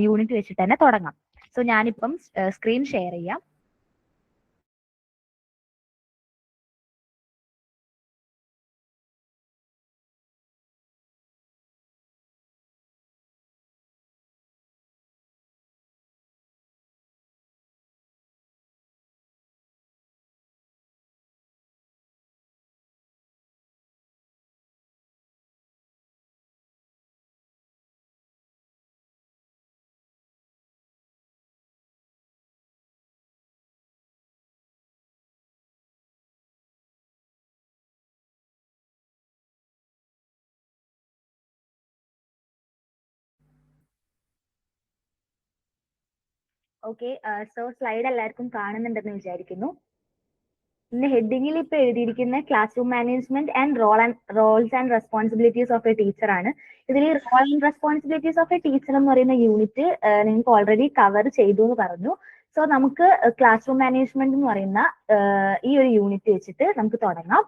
Unit വെച്ചിട്ട് തന്നെ തുടങ്ങാം. സോ ഞാനിപ്പം സ്ക്രീൻ ഷെയർ ചെയ്യാം. ഓക്കെ, സോ സ്ലൈഡ് എല്ലാവർക്കും കാണുന്നുണ്ടെന്ന് വിചാരിക്കുന്നു. ഇന്ന് ഹെഡിങ്ങിൽ ഇപ്പൊ എഴുതിയിരിക്കുന്ന class room management and roles and responsibilities of a teacher ആണ്. ഇതിൽ role and responsibilities of a teacher എന്ന് പറയുന്ന യൂണിറ്റ് നിങ്ങൾക്ക് ഓൾറെഡി കവർ ചെയ്തു എന്ന് പറഞ്ഞു. സോ നമുക്ക് ക്ലാസ് റൂം മാനേജ്മെന്റ് എന്ന് പറയുന്ന ഈ ഒരു യൂണിറ്റ് വെച്ചിട്ട് നമുക്ക് തുടങ്ങാം.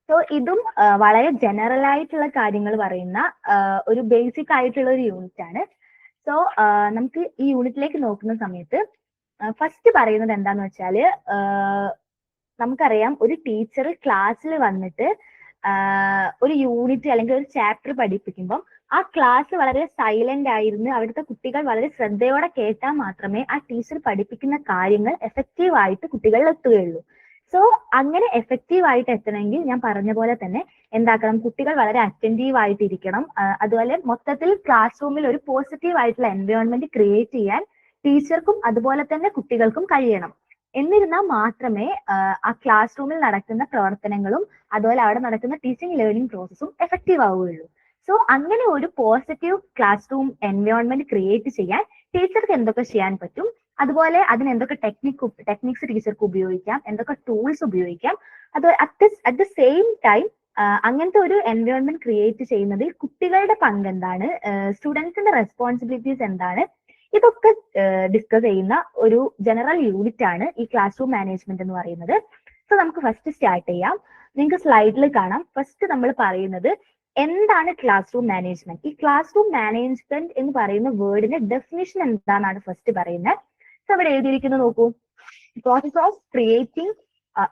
സോ ഇതും വളരെ ജനറൽ ആയിട്ടുള്ള കാര്യങ്ങൾ പറയുന്ന ഒരു ബേസിക് ആയിട്ടുള്ള ഒരു യൂണിറ്റ് ആണ്. സോ നമുക്ക് ഈ യൂണിറ്റിലേക്ക് നോക്കുന്ന സമയത്ത് ഫസ്റ്റ് പറയുന്നത് എന്താന്ന് വെച്ചാല് നമുക്കറിയാം ഒരു ടീച്ചർ ക്ലാസ്സിൽ വന്നിട്ട് ഒരു യൂണിറ്റ് അല്ലെങ്കിൽ ഒരു ചാപ്റ്റർ പഠിപ്പിക്കുമ്പോൾ ആ ക്ലാസ് വളരെ സൈലന്റ് ആയിരുന്നു അവിടുത്തെ കുട്ടികൾ വളരെ ശ്രദ്ധയോടെ കേട്ടാൽ മാത്രമേ ആ ടീച്ചർ പഠിപ്പിക്കുന്ന കാര്യങ്ങൾ എഫക്റ്റീവ് ആയിട്ട് കുട്ടികളിൽ എത്തുകയുള്ളൂ. സോ അങ്ങനെ എഫക്റ്റീവ് ആയിട്ട് എത്തണമെങ്കിൽ ഞാൻ പറഞ്ഞ പോലെ തന്നെ എന്താക്കണം, കുട്ടികൾ വളരെ അറ്റൻറ്റീവ് ആയിട്ട് ഇരിക്കണം. അതുപോലെ മൊത്തത്തിൽ ക്ലാസ് റൂമിൽ ഒരു പോസിറ്റീവ് ആയിട്ടുള്ള എൻവയോൺമെന്റ് ക്രിയേറ്റ് ചെയ്യാൻ ടീച്ചർക്കും അതുപോലെ തന്നെ കുട്ടികൾക്കും കഴിയണം. എന്നിരുന്നാൽ മാത്രമേ ആ ക്ലാസ് റൂമിൽ നടക്കുന്ന പ്രവർത്തനങ്ങളും അതുപോലെ അവിടെ നടക്കുന്ന ടീച്ചിങ് ലേണിംഗ് പ്രോസസ്സും എഫക്റ്റീവ് ആവുകയുള്ളൂ. സോ അങ്ങനെ ഒരു positive class room environment create ചെയ്യാൻ ടീച്ചർക്ക് എന്തൊക്കെ ചെയ്യാൻ പറ്റും, അതുപോലെ അതിന് എന്തൊക്കെ ടെക്നിക്സ് ടീച്ചർക്ക് ഉപയോഗിക്കാം, എന്തൊക്കെ ടൂൾസ് ഉപയോഗിക്കാം, അതുപോലെ അറ്റ് ദ സെയിം ടൈം അങ്ങനത്തെ ഒരു എൻവയോൺമെന്റ് ക്രിയേറ്റ് ചെയ്യുന്നതിൽ കുട്ടികളുടെ പങ്ക് എന്താണ്, സ്റ്റുഡൻസിന്റെ റെസ്പോൺസിബിലിറ്റീസ് എന്താണ്, ഇതൊക്കെ ഡിസ്കസ് ചെയ്യുന്ന ഒരു ജനറൽ യൂണിറ്റ് ആണ് ഈ ക്ലാസ് റൂം മാനേജ്മെന്റ് എന്ന് പറയുന്നത്. സോ നമുക്ക് ഫസ്റ്റ് സ്റ്റാർട്ട് ചെയ്യാം. നിങ്ങൾക്ക് സ്ലൈഡിൽ കാണാം. ഫസ്റ്റ് നമ്മൾ പറയുന്നത് എന്താണ് ക്ലാസ് റൂം മാനേജ്മെന്റ്. ഈ ക്ലാസ് റൂം മാനേജ്മെന്റ് എന്ന് പറയുന്ന വേർഡിന്റെ ഡെഫിനിഷൻ എന്താണെന്നാണ് ഫസ്റ്റ് പറയുന്നത്. സോ ഇവിടെ എഴുതിയിരിക്കുന്നത് നോക്കൂ. Process of creating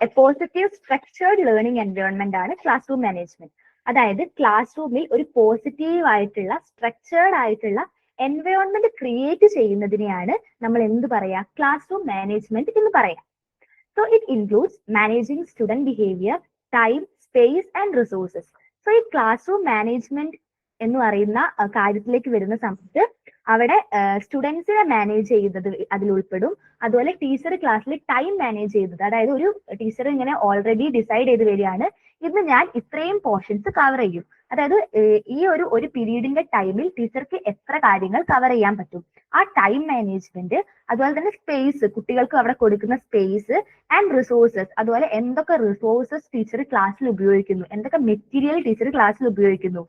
A positive structured learning environment ആണ് ക്ലാസ് റൂം മാനേജ്മെന്റ്. അതായത് ക്ലാസ് റൂമിൽ ഒരു പോസിറ്റീവ് ആയിട്ടുള്ള സ്ട്രക്ചേർഡ് ആയിട്ടുള്ള എൻവയോൺമെന്റ് ക്രിയേറ്റ് ചെയ്യുന്നതിനെയാണ് നമ്മൾ എന്ത് പറയാ, ക്ലാസ് റൂം മാനേജ്മെന്റ് എന്ന് പറയാം. So it includes managing student behaviour, time, space and resources. So ഈ ക്ലാസ് റൂം മാനേജ്മെന്റ് എന്ന് പറയുന്ന കാര്യത്തിലേക്ക് വരുന്ന സമയത്ത് അവിടെ സ്റ്റുഡൻസിനെ മാനേജ് ചെയ്യുന്നത് അതിൽ ഉൾപ്പെടും. അതുപോലെ ടീച്ചർ ക്ലാസ്സിൽ ടൈം മാനേജ് ചെയ്യുന്നത്, അതായത് ഒരു ടീച്ചർ ഇങ്ങനെ ഓൾറെഡി ഡിസൈഡ് ചെയ്ത് വരികയാണ് ഇന്ന് ഞാൻ ഇത്രയും പോർഷൻസ് കവർ ചെയ്യും. അതായത് ഈ ഒരു പീരീഡിന്റെ ടൈമിൽ ടീച്ചർക്ക് എത്ര കാര്യങ്ങൾ കവർ ചെയ്യാൻ പറ്റും, ആ ടൈം മാനേജ്മെന്റ്. അതുപോലെ തന്നെ സ്പേസ്, കുട്ടികൾക്ക് അവിടെ കൊടുക്കുന്ന സ്പേസ് ആൻഡ് റിസോഴ്സസ്, അതുപോലെ എന്തൊക്കെ റിസോഴ്സസ് ടീച്ചർ ക്ലാസ്സിൽ ഉപയോഗിക്കുന്നു, എന്തൊക്കെ മെറ്റീരിയൽ ടീച്ചർ ക്ലാസ്സിൽ ഉപയോഗിക്കുന്നു,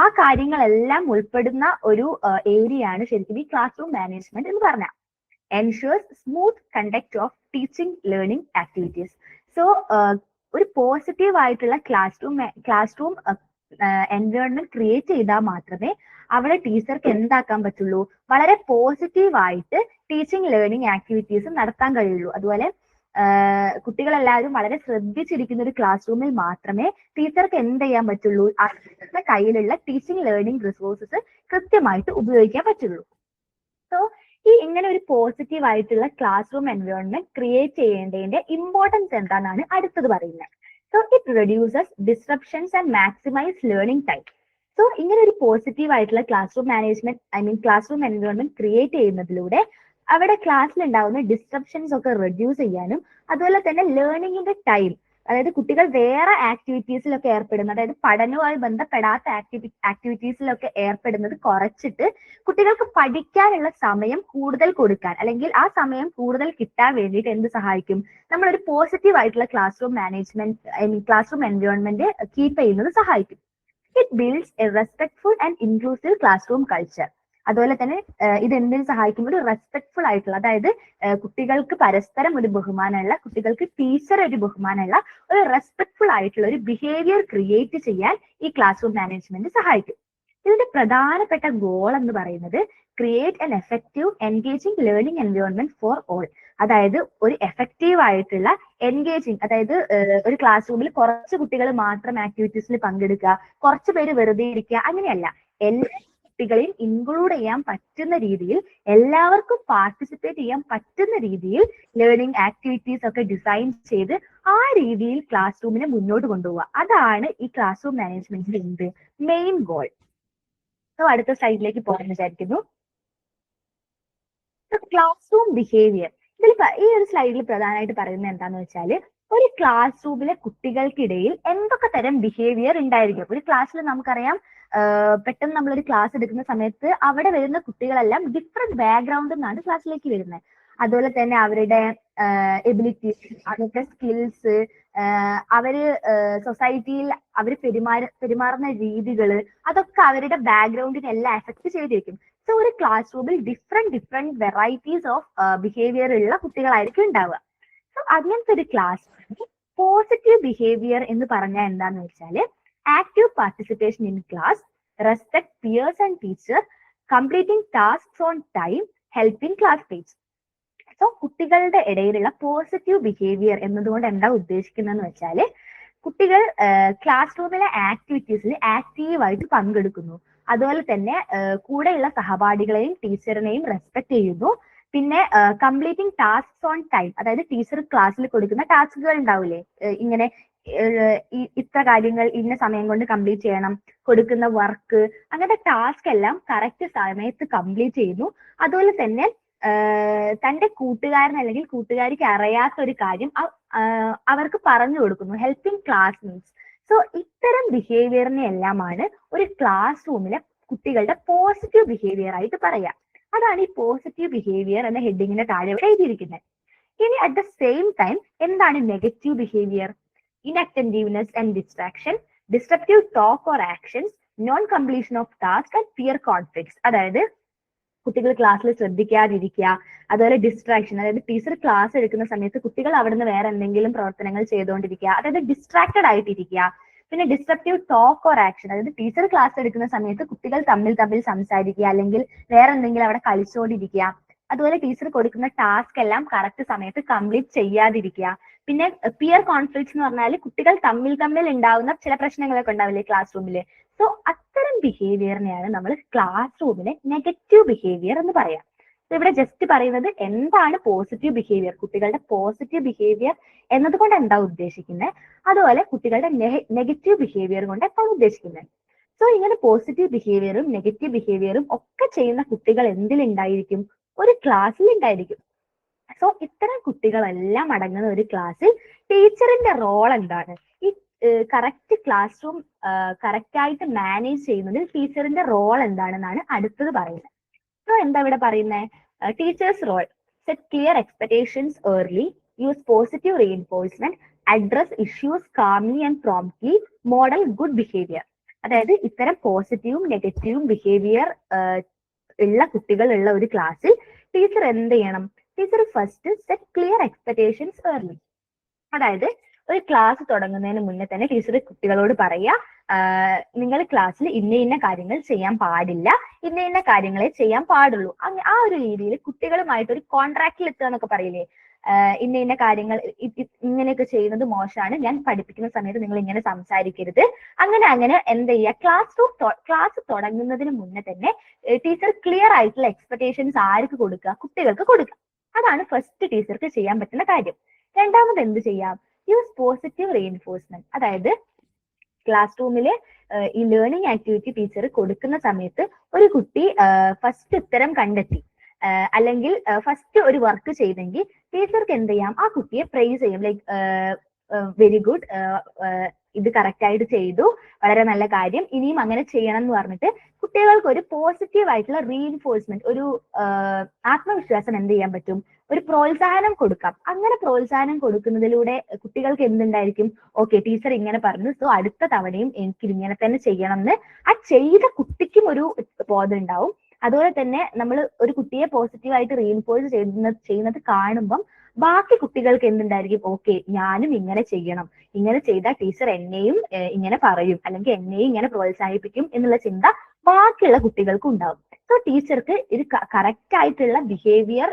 ആ കാര്യങ്ങളെല്ലാം ഉൾപ്പെടുന്ന ഒരു ഏരിയ ആണ് ശരിക്കും ഈ ക്ലാസ് റൂം മാനേജ്മെന്റ് എന്ന് പറഞ്ഞാൽ. Ensures smooth conduct of teaching learning activities. So ഒരു പോസിറ്റീവ് ആയിട്ടുള്ള ക്ലാസ് റൂം എൻവയോൺമെന്റ് ക്രിയേറ്റ് ചെയ്താൽ മാത്രമേ അവിടെ ടീച്ചർക്ക് എന്താക്കാൻ പറ്റുള്ളൂ, വളരെ പോസിറ്റീവ് ആയിട്ട് ടീച്ചിങ് ലേണിംഗ് ആക്ടിവിറ്റീസ് നടത്താൻ കഴിയുള്ളൂ. അതുപോലെ കുട്ടികളെല്ലാവരും വളരെ ശ്രദ്ധിച്ചിരിക്കുന്ന ഒരു ക്ലാസ് റൂമിൽ മാത്രമേ ടീച്ചർക്ക് എന്ത് ചെയ്യാൻ പറ്റുള്ളൂ, ആ ടീച്ചറുടെ കയ്യിലുള്ള ടീച്ചിങ് ലേണിംഗ് റിസോഴ്സസ് കൃത്യമായിട്ട് ഉപയോഗിക്കാൻ പറ്റുള്ളൂ. സോ ഈ ഇങ്ങനെ ഒരു പോസിറ്റീവ് ആയിട്ടുള്ള ക്ലാസ് റൂം എൻവയോൺമെന്റ് ക്രിയേറ്റ് ചെയ്യേണ്ടതിന്റെ ഇമ്പോർട്ടൻസ് എന്താണെന്നാണ് അടുത്തത് പറയുന്നത്. So it reduces disruptions and maximise learning time. So ഇങ്ങനെ ഒരു പോസിറ്റീവ് ആയിട്ടുള്ള class room management class room environment create ചെയ്യുന്നതിലൂടെ അവിടെ ക്ലാസ്സിൽ ഉണ്ടാകുന്ന ഡിസ്ട്രപ്ഷൻസ് ഒക്കെ റെഡ്യൂസ് ചെയ്യാനും അതുപോലെ തന്നെ ലേണിംഗിന്റെ ടൈം, അതായത് കുട്ടികൾ വേറെ ആക്ടിവിറ്റീസിലൊക്കെ ഏർപ്പെടുന്നത്, അതായത് പഠനവുമായി ബന്ധപ്പെടാത്ത ആക്ടിവിറ്റീസിലൊക്കെ ഏർപ്പെടുന്നത് കുറച്ചിട്ട് കുട്ടികൾക്ക് പഠിക്കാനുള്ള സമയം കൂടുതൽ കൊടുക്കാൻ, അല്ലെങ്കിൽ ആ സമയം കൂടുതൽ കിട്ടാൻ വേണ്ടിയിട്ട് എന്ത് സഹായിക്കും, നമ്മളൊരു പോസിറ്റീവ് ആയിട്ടുള്ള class room management class room environment keep ചെയ്യുന്നത് സഹായിക്കും. It builds A respectful and inclusive class room culture. അതുപോലെ തന്നെ ഇത് എന്തിനു സഹായിക്കും, ഒരു റെസ്പെക്ട്ഫുൾ ആയിട്ടുള്ള, അതായത് കുട്ടികൾക്ക് പരസ്പരം ഒരു ബഹുമാനമുള്ള, കുട്ടികൾക്ക് ടീച്ചർ ഒരു ബഹുമാനമുള്ള, ഒരു റെസ്പെക്ട്ഫുൾ ആയിട്ടുള്ള ഒരു ബിഹേവിയർ ക്രിയേറ്റ് ചെയ്യാൻ ഈ ക്ലാസ് റൂം മാനേജ്മെന്റ് സഹായിക്കും. ഇതിന്റെ പ്രധാനപ്പെട്ട ഗോൾ എന്ന് പറയുന്നത് create an effective engaging learning environment for all. അതായത് ഒരു എഫക്റ്റീവ് ആയിട്ടുള്ള എൻഗേജിങ്, അതായത് ഒരു ക്ലാസ് റൂമിൽ കുറച്ച് കുട്ടികൾ മാത്രം ആക്ടിവിറ്റീസിൽ പങ്കെടുക്കുക, കുറച്ച് പേര് വെറുതെ ഇരിക്കുക, അങ്ങനെയല്ല. എല്ലാ കുട്ടികളെയും ഇൻക്ലൂഡ് ചെയ്യാൻ പറ്റുന്ന രീതിയിൽ, എല്ലാവർക്കും പാർട്ടിസിപ്പേറ്റ് ചെയ്യാൻ പറ്റുന്ന രീതിയിൽ ലേണിംഗ് ആക്ടിവിറ്റീസ് ഒക്കെ ഡിസൈൻ ചെയ്ത് ആ രീതിയിൽ ക്ലാസ് റൂമിനെ മുന്നോട്ട് കൊണ്ടുപോവുക. അതാണ് ഈ ക്ലാസ് റൂം മാനേജ്മെന്റിന്റെ എന്ത് മെയിൻ ഗോൾ. സോ അടുത്ത സ്ലൈഡിലേക്ക് പോകാൻ വിചാരിക്കുന്നു. Class room behaviour. ഇതിൽ ഈ ഒരു സ്ലൈഡിൽ പ്രധാനമായിട്ട് പറയുന്നത് എന്താന്ന് വെച്ചാല്, ഒരു ക്ലാസ് റൂമിലെ കുട്ടികൾക്കിടയിൽ എന്തൊക്കെ തരം ബിഹേവിയർ ഉണ്ടായിരിക്കും. ഒരു ക്ലാസ്സിൽ നമുക്കറിയാം, പെട്ടെന്ന് നമ്മളൊരു ക്ലാസ് എടുക്കുന്ന സമയത്ത് അവിടെ വരുന്ന കുട്ടികളെല്ലാം ഡിഫറെന്റ് ബാക്ക്ഗ്രൗണ്ടിൽ നിന്നാണ് ക്ലാസ്സിലേക്ക് വരുന്നത്. അതുപോലെ തന്നെ അവരുടെ എബിലിറ്റീസ്, അവരുടെ സ്കിൽസ്, അവര് സൊസൈറ്റിയിൽ അവർ പെരുമാറുന്ന രീതികള്, അതൊക്കെ അവരുടെ ബാക്ക്ഗ്രൗണ്ടിനെ എല്ലാം എഫക്ട് ചെയ്തിരിക്കും. സോ ഒരു ക്ലാസ് റൂമിൽ ഡിഫറെന്റ് വെറൈറ്റീസ് ഓഫ് ബിഹേവിയർ ഉള്ള കുട്ടികളായിരിക്കും ഉണ്ടാവുക. സോ അങ്ങനത്തെ ഒരു ക്ലാസ് പോസിറ്റീവ് ബിഹേവിയർ എന്ന് പറഞ്ഞാൽ എന്താന്ന് വെച്ചാല്, active participation in class, respect peers and teacher, completing tasks on time, helping classmates. So കുട്ടികളുടെ ഇടയിലുള്ള പോസിറ്റീവ് ബിഹേവിയർ എന്നതുകൊണ്ട് എന്താ ഉദ്ദേശിക്കുന്നതെന്ന് വെച്ചാല്, കുട്ടികൾ ക്ലാസ് റൂമിലെ ആക്ടിവിറ്റീസിൽ ആക്റ്റീവായിട്ട് പങ്കെടുക്കുന്നു, അതുപോലെ തന്നെ കൂടെയുള്ള സഹപാഠികളെയും ടീച്ചറിനെയും റെസ്പെക്ട് ചെയ്യുന്നു. പിന്നെ കംപ്ലീറ്റിംഗ് ടാസ്ക്സ് ഓൺ ടൈം, അതായത് ടീച്ചർ ക്ലാസ്സിൽ കൊടുക്കുന്ന ടാസ്കുകൾ ഉണ്ടാവില്ലേ, ഇങ്ങനെ ഇത്ര കാര്യങ്ങൾ ഇന്ന സമയം കൊണ്ട് കംപ്ലീറ്റ് ചെയ്യണം, കൊടുക്കുന്ന വർക്ക്, അങ്ങനത്തെ ടാസ്ക് എല്ലാം കറക്റ്റ് സമയത്ത് കംപ്ലീറ്റ് ചെയ്യുന്നു. അതുപോലെ തന്നെ തന്റെ കൂട്ടുകാരൻ അല്ലെങ്കിൽ കൂട്ടുകാരിക്ക് അറിയാത്ത ഒരു കാര്യം അവർക്ക് പറഞ്ഞു കൊടുക്കുന്നു, ഹെൽപ്പിംഗ് ക്ലാസ്മേറ്റ്സ്. സോ ഇത്തരം ബിഹേവിയറിനെ എല്ലാമാണ് ഒരു ക്ലാസ് റൂമിലെ കുട്ടികളുടെ പോസിറ്റീവ് ബിഹേവിയർ ആയിട്ട് പറയാം. അതാണ് ഈ പോസിറ്റീവ് ബിഹേവിയർ എന്ന ഹെഡിങ്ങിന്റെ താഴെ എഴുതിയിരിക്കുന്നത്. ഇനി അറ്റ് ദ സെയിം ടൈം എന്താണ് negative behaviour? Inattentiveness and distraction, disruptive talk or actions, non completion of task and peer conflicts. അതായത് കുട്ടികൾ ക്ലാസ്സിൽ ശ്രദ്ധിക്കാതിരിക്കുക, അതുപോലെ ഡിസ്ട്രാക്ഷൻ, അതായത് ടീച്ചർ ക്ലാസ് എടുക്കുന്ന സമയത്ത് കുട്ടികൾ അവിടുന്ന് വേറെ എന്തെങ്കിലും പ്രവർത്തനങ്ങൾ ചെയ്തുകൊണ്ടിരിക്കുക, അതായത് ഡിസ്ട്രാക്റ്റഡ് ആയിട്ടിരിക്കുക. പിന്നെ ഡിസ്ട്രപ്റ്റീവ് ടോക്ക് ഓർ ആക്ഷൻ, അതായത് ടീച്ചർ ക്ലാസ് എടുക്കുന്ന സമയത്ത് കുട്ടികൾ തമ്മിൽ സംസാരിക്കുക, അല്ലെങ്കിൽ വേറെ എന്തെങ്കിലും അവിടെ കളിച്ചുകൊണ്ടിരിക്കുക. അതുപോലെ ടീച്ചർ കൊടുക്കുന്ന ടാസ്ക് എല്ലാം കറക്റ്റ് സമയത്ത് കംപ്ലീറ്റ് ചെയ്യാതിരിക്കുക. പിന്നെ പിയർ കോൺഫ്ലിക്ട്സ് എന്ന് പറഞ്ഞാൽ കുട്ടികൾ തമ്മിൽ ഉണ്ടാവുന്ന ചില പ്രശ്നങ്ങളൊക്കെ ഉണ്ടാവില്ലേ ക്ലാസ് റൂമിൽ. സോ അത്തരം ബിഹേവിയറിനെയാണ് നമ്മൾ ക്ലാസ് റൂമിലെ നെഗറ്റീവ് ബിഹേവിയർ എന്ന് പറയാം. ഇവിടെ ജസ്റ്റ് പറയുന്നത് എന്താണ് പോസിറ്റീവ് ബിഹേവിയർ, കുട്ടികളുടെ പോസിറ്റീവ് ബിഹേവിയർ എന്നതുകൊണ്ട് എന്താ ഉദ്ദേശിക്കുന്നത്, അതുപോലെ കുട്ടികളുടെ നെഗറ്റീവ് ബിഹേവിയർ കൊണ്ട് എന്താണ് ഉദ്ദേശിക്കുന്നത്. സോ ഇങ്ങനെ പോസിറ്റീവ് ബിഹേവിയറും നെഗറ്റീവ് ബിഹേവിയറും ഒക്കെ ചെയ്യുന്ന കുട്ടികൾ എന്തിലുണ്ടായിരിക്കും? ഒരു ക്ലാസ്സിൽ ഉണ്ടായിരിക്കും. സോ ഇത്തരം കുട്ടികളെല്ലാം അടങ്ങുന്ന ഒരു ക്ലാസ്സിൽ ടീച്ചറിന്റെ റോൾ എന്താണ്? ഈ കറക്റ്റ് ക്ലാസ് റൂം കറക്റ്റ് ആയിട്ട് മാനേജ് ചെയ്യുന്നതിൽ ടീച്ചറിന്റെ റോൾ എന്താണെന്നാണ് അടുത്തത് പറയുന്നത്. സോ എന്താ ഇവിടെ പറയുന്നത്? Teacher's role: set clear expectations early, use positive reinforcement, address issues calmly and promptly, model good behaviour. അതായത് ഇത്തരം പോസിറ്റീവും നെഗറ്റീവും ബിഹേവിയർ ഉള്ള കുട്ടികൾ ഉള്ള ഒരു ക്ലാസ്സിൽ ടീച്ചർ എന്ത് ചെയ്യണം? Teacher first set clear expectations early. അതായത് ഒരു ക്ലാസ് തുടങ്ങുന്നതിന് മുന്നേ തന്നെ ടീച്ചർ കുട്ടികളോട് പറയുക, നിങ്ങൾ ക്ലാസ്സിൽ ഇന്ന കാര്യങ്ങൾ ചെയ്യാൻ പാടില്ല, ഇന്ന കാര്യങ്ങളെ ചെയ്യാൻ പാടുള്ളൂ. ആ ഒരു രീതിയിൽ കുട്ടികളുമായിട്ട് ഒരു കോൺട്രാക്റ്റിൽ എത്തുക എന്നൊക്കെ പറയില്ലേ, ഇന്ന കാര്യങ്ങൾ ഇങ്ങനെയൊക്കെ ചെയ്യുന്നത് മോശമാണ്, ഞാൻ പഠിപ്പിക്കുന്ന സമയത്ത് നിങ്ങൾ ഇങ്ങനെ സംസാരിക്കരുത്, അങ്ങനെ എന്ത് ചെയ്യുക? ക്ലാസ് തുടങ്ങുന്നതിന് മുന്നേ തന്നെ ടീച്ചർ ക്ലിയർ ആയിട്ടുള്ള എക്സ്പെക്ടേഷൻസ് ആർക്ക് കൊടുക്കുക? കുട്ടികൾക്ക് കൊടുക്കുക. അതാണ് ഫസ്റ്റ് ടീച്ചർക്ക് ചെയ്യാൻ പറ്റുന്ന കാര്യം. രണ്ടാമത് എന്ത് ചെയ്യാം? Use positive reinforcement. അതായത് ക്ലാസ് റൂമില് ഈ ലേണിംഗ് ആക്ടിവിറ്റി ടീച്ചർ കൊടുക്കുന്ന സമയത്ത് ഒരു കുട്ടി ഫസ്റ്റ് ഉത്തരം കണ്ടെത്തി, അല്ലെങ്കിൽ ഫസ്റ്റ് ഒരു വർക്ക് ചെയ്തെങ്കിൽ ടീച്ചർക്ക് എന്ത് ചെയ്യാം? ആ കുട്ടിയെ പ്രൈസ് ചെയ്യും. ലൈക്ക് വെരി ഗുഡ്, ഇത് കറക്റ്റ് ആയിട്ട് ചെയ്തു, വളരെ നല്ല കാര്യം, ഇനിയും അങ്ങനെ ചെയ്യണം എന്ന് പറഞ്ഞിട്ട് കുട്ടികൾക്ക് ഒരു പോസിറ്റീവ് ആയിട്ടുള്ള റീഇൻഫോഴ്സ്മെന്റ്, ഒരു ആത്മവിശ്വാസം എന്ത് ചെയ്യാൻ പറ്റും? ഒരു പ്രോത്സാഹനം കൊടുക്കാം. അങ്ങനെ പ്രോത്സാഹനം കൊടുക്കുന്നതിലൂടെ കുട്ടികൾക്ക് എന്തുണ്ടായിരിക്കും? ഓക്കെ, ടീച്ചർ ഇങ്ങനെ പറഞ്ഞു, സോ അടുത്ത തവണയും എനിക്ക് ഇങ്ങനെ തന്നെ ചെയ്യണം എന്ന് ആ ചെയ്ത കുട്ടിക്കും ഒരു ബോധം ഉണ്ടാവും. അതുപോലെ തന്നെ നമ്മൾ ഒരു കുട്ടിയെ പോസിറ്റീവായിട്ട് റീഇൻഫോഴ്സ് ചെയ്യുന്നത് കാണുമ്പം ബാക്കി കുട്ടികൾക്ക് എന്തുണ്ടായിരിക്കും, ഓക്കെ ഞാനും ഇങ്ങനെ ചെയ്യണം, ഇങ്ങനെ ചെയ്താൽ ടീച്ചർ എന്നെയും ഇങ്ങനെ പറയും, അല്ലെങ്കിൽ എന്നെയും ഇങ്ങനെ പ്രോത്സാഹിപ്പിക്കും എന്നുള്ള ചിന്ത ബാക്കിയുള്ള കുട്ടികൾക്കും ഉണ്ടാവും. സോ ടീച്ചർക്ക് ഇത് കറക്റ്റ് ആയിട്ടുള്ള ബിഹേവിയർ,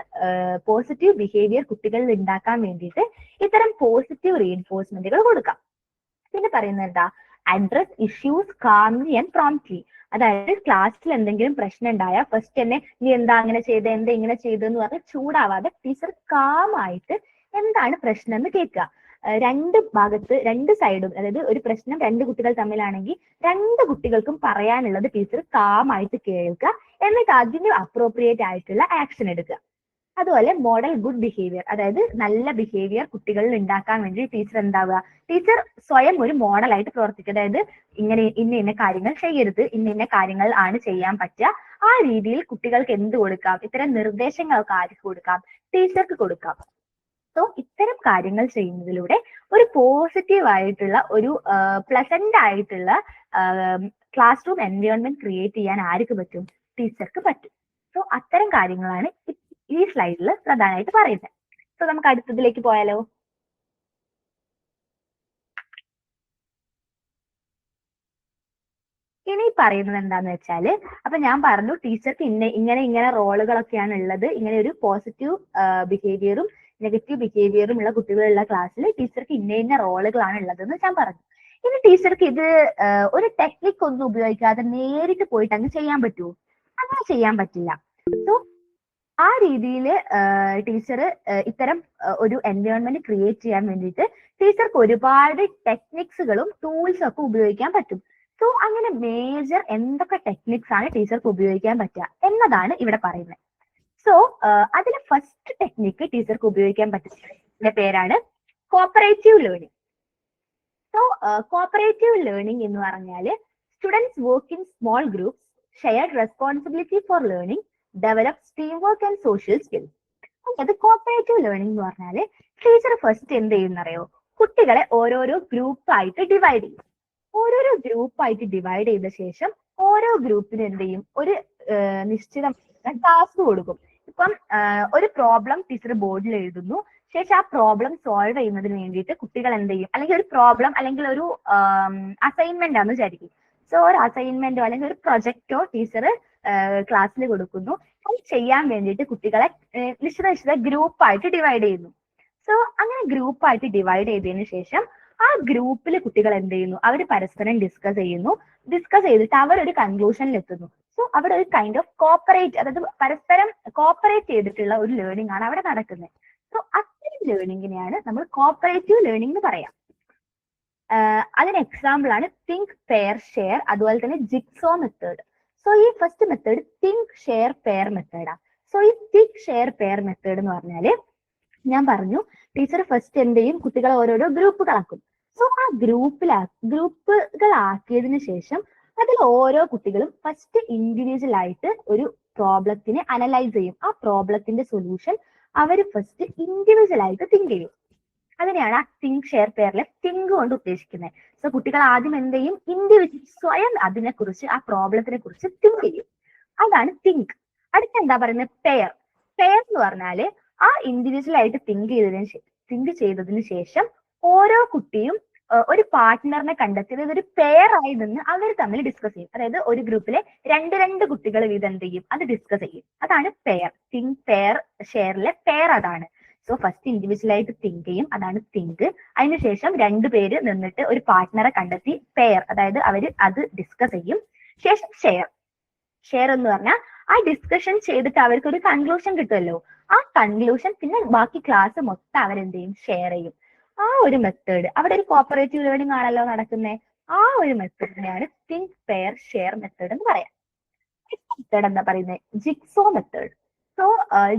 പോസിറ്റീവ് ബിഹേവിയർ കുട്ടികളിൽ ഉണ്ടാക്കാൻ വേണ്ടിയിട്ട് ഇത്തരം പോസിറ്റീവ് റീഇൻഫോഴ്സ്മെന്റുകൾ കൊടുക്കാം. പിന്നെ പറയുന്നത് എന്താ, address issues calmly and promptly. അതായത് ക്ലാസ്സിൽ എന്തെങ്കിലും പ്രശ്നം ഉണ്ടായാൽ ഫസ്റ്റ് തന്നെ നീ എന്താ അങ്ങനെ ചെയ്ത്, എന്താ ഇങ്ങനെ ചെയ്തെന്ന് പറഞ്ഞ് ചൂടാവാതെ ടീച്ചർ കാമായിട്ട് എന്താണ് പ്രശ്നം എന്ന് കേൾക്കുക. രണ്ട് ഭാഗത്ത് രണ്ട് സൈഡും, അതായത് ഒരു പ്രശ്നം രണ്ട് കുട്ടികൾ തമ്മിലാണെങ്കിൽ രണ്ട് കുട്ടികൾക്കും പറയാനുള്ളത് ടീച്ചർ കാമായിട്ട് കേൾക്കുക, എന്നിട്ട് അതിന് അപ്രോപ്രിയേറ്റ് ആയിട്ടുള്ള ആക്ഷൻ എടുക്കുക. അതുപോലെ മോഡൽ ഗുഡ് ബിഹേവിയർ, അതായത് നല്ല ബിഹേവിയർ കുട്ടികളിൽ ഉണ്ടാക്കാൻ വേണ്ടി ടീച്ചർ എന്താവുക, ടീച്ചർ സ്വയം ഒരു മോഡലായിട്ട് പ്രവർത്തിക്കുക. അതായത് ഇങ്ങനെ ഇന്ന കാര്യങ്ങൾ ചെയ്യരുത്, ഇന്ന കാര്യങ്ങൾ ആണ് ചെയ്യാൻ പറ്റുക, ആ രീതിയിൽ കുട്ടികൾക്ക് എന്ത് കൊടുക്കാം, ഇത്തരം നിർദ്ദേശങ്ങൾക്ക് ആർക്ക് കൊടുക്കാം, ടീച്ചർക്ക് കൊടുക്കാം. സോ ഇത്തരം കാര്യങ്ങൾ ചെയ്യുന്നതിലൂടെ ഒരു പോസിറ്റീവ് ആയിട്ടുള്ള, ഒരു പ്ലസന്റ് ആയിട്ടുള്ള ക്ലാസ് റൂം എൻവയോൺമെന്റ് ക്രിയേറ്റ് ചെയ്യാൻ ആർക്ക് പറ്റും, ടീച്ചർക്ക് പറ്റും. സോ അത്തരം കാര്യങ്ങളാണ് ഈ സ്ലൈഡിൽ പ്രധാനമായിട്ട് പറയുന്നത്. സോ നമുക്ക് അടുത്തതിലേക്ക് പോയാലോ. ഇനി പറയുന്നത് എന്താന്ന് വെച്ചാല്, അപ്പൊ ഞാൻ പറഞ്ഞു ടീച്ചർക്ക് ഇങ്ങനെ റോളുകളൊക്കെയാണ് ഉള്ളത്. ഇങ്ങനെ ഒരു പോസിറ്റീവ് ബിഹേവിയറും നെഗറ്റീവ് ബിഹേവിയറും ഉള്ള കുട്ടികളുള്ള ക്ലാസ്സിൽ ടീച്ചർക്ക് ഇന്ന റോളുകളാണ് ഉള്ളതെന്ന് ഞാൻ പറഞ്ഞു. ഇനി ടീച്ചർക്ക് ഇത് ഒരു ടെക്നിക് ഒന്നും ഉപയോഗിക്കാതെ നേരിട്ട് പോയിട്ട് അങ്ങ് ചെയ്യാൻ പറ്റുമോ? അങ്ങനെ ചെയ്യാൻ പറ്റില്ല. സോ ആ രീതിയിൽ ടീച്ചർ ഇത്തരം ഒരു എൻവയോൺമെന്റ് ക്രിയേറ്റ് ചെയ്യാൻ വേണ്ടിയിട്ട് ടീച്ചർക്ക് ഒരുപാട് ടെക്നിക്സുകളും ടൂൾസും ഒക്കെ ഉപയോഗിക്കാൻ പറ്റും. സോ അങ്ങനെ മേജർ എന്തൊക്കെ ടെക്നിക്സ് ആണ് ടീച്ചർക്ക് ഉപയോഗിക്കാൻ പറ്റുക എന്നതാണ് ഇവിടെ പറയുന്നത്. സോ അതിലെ ഫസ്റ്റ് ടെക്നിക്ക് ടീച്ചർക്ക് ഉപയോഗിക്കാൻ പറ്റുന്ന പേരാണ് cooperative learning. So cooperative learning എന്ന് പറഞ്ഞാൽ students work in small groups, shared responsibility for learning, develops team work and social skills. അത് കോപ്പറേറ്റീവ് ലേണിംഗ് എന്ന് പറഞ്ഞാൽ ടീച്ചർ ഫസ്റ്റ് എന്ത് ചെയ്യുന്നറിയോ, കുട്ടികളെ ഓരോരോ ഗ്രൂപ്പായിട്ട് ഡിവൈഡ് ചെയ്യും. ഓരോരോ ഗ്രൂപ്പായിട്ട് ഡിവൈഡ് ചെയ്ത ശേഷം ഓരോ ഗ്രൂപ്പിന് എന്ത് ചെയ്യും, ഒരു നിശ്ചിത ടാസ്ക് കൊടുക്കും. ഇപ്പം ഒരു പ്രോബ്ലം ടീച്ചർ ബോർഡിൽ എഴുതുന്നു, ശേഷം ആ പ്രോബ്ലം സോൾവ് ചെയ്യുന്നതിന് വേണ്ടിയിട്ട് കുട്ടികൾ എന്ത് ചെയ്യും, അല്ലെങ്കിൽ ഒരു പ്രോബ്ലം അല്ലെങ്കിൽ ഒരു അസൈൻമെന്റ് ആണെന്ന് വിചാരിക്കും. സോ ഒരു അസൈൻമെന്റോ അല്ലെങ്കിൽ ഒരു പ്രൊജക്റ്റോ ടീച്ചർ ക്ലാസ്സിൽ കൊടുക്കുന്നു. അത് ചെയ്യാൻ വേണ്ടിയിട്ട് കുട്ടികളെ നിശ്ചിത ഗ്രൂപ്പായിട്ട് ഡിവൈഡ് ചെയ്യുന്നു. സോ അങ്ങനെ ഗ്രൂപ്പായിട്ട് ഡിവൈഡ് ചെയ്തതിന് ശേഷം ആ ഗ്രൂപ്പിൽ കുട്ടികൾ എന്ത് ചെയ്യുന്നു, അവർ പരസ്പരം ഡിസ്കസ് ചെയ്യുന്നു. ഡിസ്കസ് ചെയ്തിട്ട് അവർ ഒരു കൺക്ലൂഷനിൽ എത്തുന്നു. സോ അവിടെ ഒരു കൈൻഡ് ഓഫ് കോപ്പറേറ്റ്, അതായത് പരസ്പരം കോപ്പറേറ്റ് ചെയ്തിട്ടുള്ള ഒരു ലേണിംഗ് ആണ് അവിടെ നടക്കുന്നത്. സോ അത്തരം ലേണിംഗിനെയാണ് നമ്മൾ കോപ്പറേറ്റീവ് ലേണിംഗ് എന്ന് പറയാം. അതിന് എക്സാമ്പിൾ ആണ് തിങ്ക്, പെയർ, ഷെയർ, അതുപോലെ തന്നെ ജിക്സോ മെത്തേഡ്. സോ ഈ first method think, share, pair മെത്തേഡാണ്. സോ ഈ തിങ്ക്, ഷെയർ, പെയർ മെത്തേഡ് എന്ന് പറഞ്ഞാല് ഞാൻ പറഞ്ഞു ടീച്ചർ ഫസ്റ്റ് എന്ത് ചെയ്യും, കുട്ടികളെ ഓരോരോ ഗ്രൂപ്പുകളാക്കും. സോ ആ ഗ്രൂപ്പുകളാക്കിയതിനു ശേഷം അതിൽ ഓരോ കുട്ടികളും ഫസ്റ്റ് ഇൻഡിവിജ്വൽ ആയിട്ട് ഒരു പ്രോബ്ലത്തിനെ അനലൈസ് ചെയ്യും. ആ പ്രോബ്ലത്തിന്റെ സൊല്യൂഷൻ അവർ ഫസ്റ്റ് ഇൻഡിവിജ്വൽ ആയിട്ട് തിങ്ക് ചെയ്യും. അതിനെയാണ് ആ തിങ്ക്, ഷെയർ, പെയറിലെ തിങ്ക് കൊണ്ട് ഉദ്ദേശിക്കുന്നത്. സോ കുട്ടികൾ ആദ്യം എന്ത് ചെയ്യും, ഇൻഡിവിജ്വൽ സ്വയം അതിനെക്കുറിച്ച്, ആ പ്രോബ്ലത്തിനെ കുറിച്ച് തിങ്ക് ചെയ്യും. അതാണ് തിങ്ക്. അടുത്ത എന്താ പറയുന്നത്, പെയർ. പെയർ എന്ന് പറഞ്ഞാല് ആ ഇൻഡിവിജ്വൽ ആയിട്ട് തിങ്ക് ചെയ്തതിന് ശേഷം ഓരോ കുട്ടിയും ഒരു പാർട്ട്ണറിനെ കണ്ടെത്തി, അതായത് ഒരു പെയർ ആയി നിന്ന് അവർ തമ്മിൽ ഡിസ്കസ് ചെയ്യും. അതായത് ഒരു ഗ്രൂപ്പിലെ രണ്ട് കുട്ടികൾ വീതം എന്ത് ചെയ്യും, അത് ഡിസ്കസ് ചെയ്യും. അതാണ് പെയർ. തിങ്ക്, പെയർ, ഷെയറിലെ പെയർ അതാണ്. സോ ഫസ്റ്റ് ഇൻഡിവിജ്വൽ ആയിട്ട് തിങ്ക് ചെയ്യും, അതാണ് തിങ്ക്. അതിനുശേഷം രണ്ടുപേര് നിന്നിട്ട് ഒരു പാർട്ട്ണറെ കണ്ടെത്തി പെയർ, അതായത് അവര് അത് ഡിസ്കസ് ചെയ്യും. ശേഷം ഷെയർ. ഷെയർ എന്ന് പറഞ്ഞാൽ ആ ഡിസ്കഷൻ ചെയ്തിട്ട് അവർക്ക് ഒരു കൺക്ലൂഷൻ കിട്ടുമല്ലോ, ആ കൺക്ലൂഷൻ പിന്നെ ബാക്കി ക്ലാസ് മൊത്തം അവരെന്ത് ചെയ്യും, ഷെയർ ചെയ്യും. ആ ഒരു മെത്തേഡ്, അവിടെ ഒരു കോപ്പറേറ്റീവ് ലേണിംഗ് ആണല്ലോ നടക്കുന്നത്. ആ ഒരു മെത്തേഡിനെയാണ് തിങ്ക്, പെയർ, ഷെയർ മെത്തേഡ് എന്ന് പറയാം. മെത്തേഡ് എന്താ പറയുന്നത്, jigsaw method. So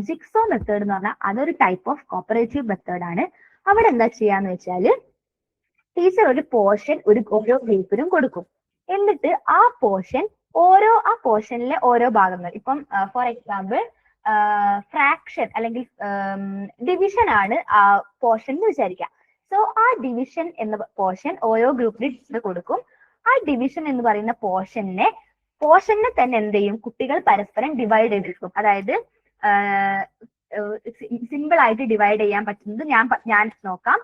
jigsaw method എന്ന് പറഞ്ഞാൽ അതൊരു ടൈപ്പ് ഓഫ് കോപ്പറേറ്റീവ് മെത്തേഡ് ആണ്. അവിടെ എന്താ ചെയ്യാന്ന് വെച്ചാല് ടീച്ചർ ഒരു പോർഷൻ ഓരോ ഗ്രൂപ്പിനും കൊടുക്കും. എന്നിട്ട് ആ പോർഷനിലെ ഓരോ ഭാഗങ്ങൾ, ഇപ്പം ഫോർ എക്സാമ്പിൾ ഫ്രാക്ഷൻ അല്ലെങ്കിൽ ഡിവിഷൻ ആണ് ആ പോർഷൻ എന്ന് വിചാരിക്കാം. സോ ആ ഡിവിഷൻ എന്ന പോർഷൻ ഓരോ ഗ്രൂപ്പിന് ടീച്ചർ കൊടുക്കും. ആ ഡിവിഷൻ എന്ന് പറയുന്ന പോർഷനെ തന്നെ എന്ത് ചെയ്യും, കുട്ടികൾ പരസ്പരം ഡിവൈഡ് ചെയ്തെടുക്കും. അതായത് സിമ്പിൾ ആയിട്ട് ഡിവൈഡ് ചെയ്യാൻ പറ്റുന്നത് ഞാൻ നോക്കാം.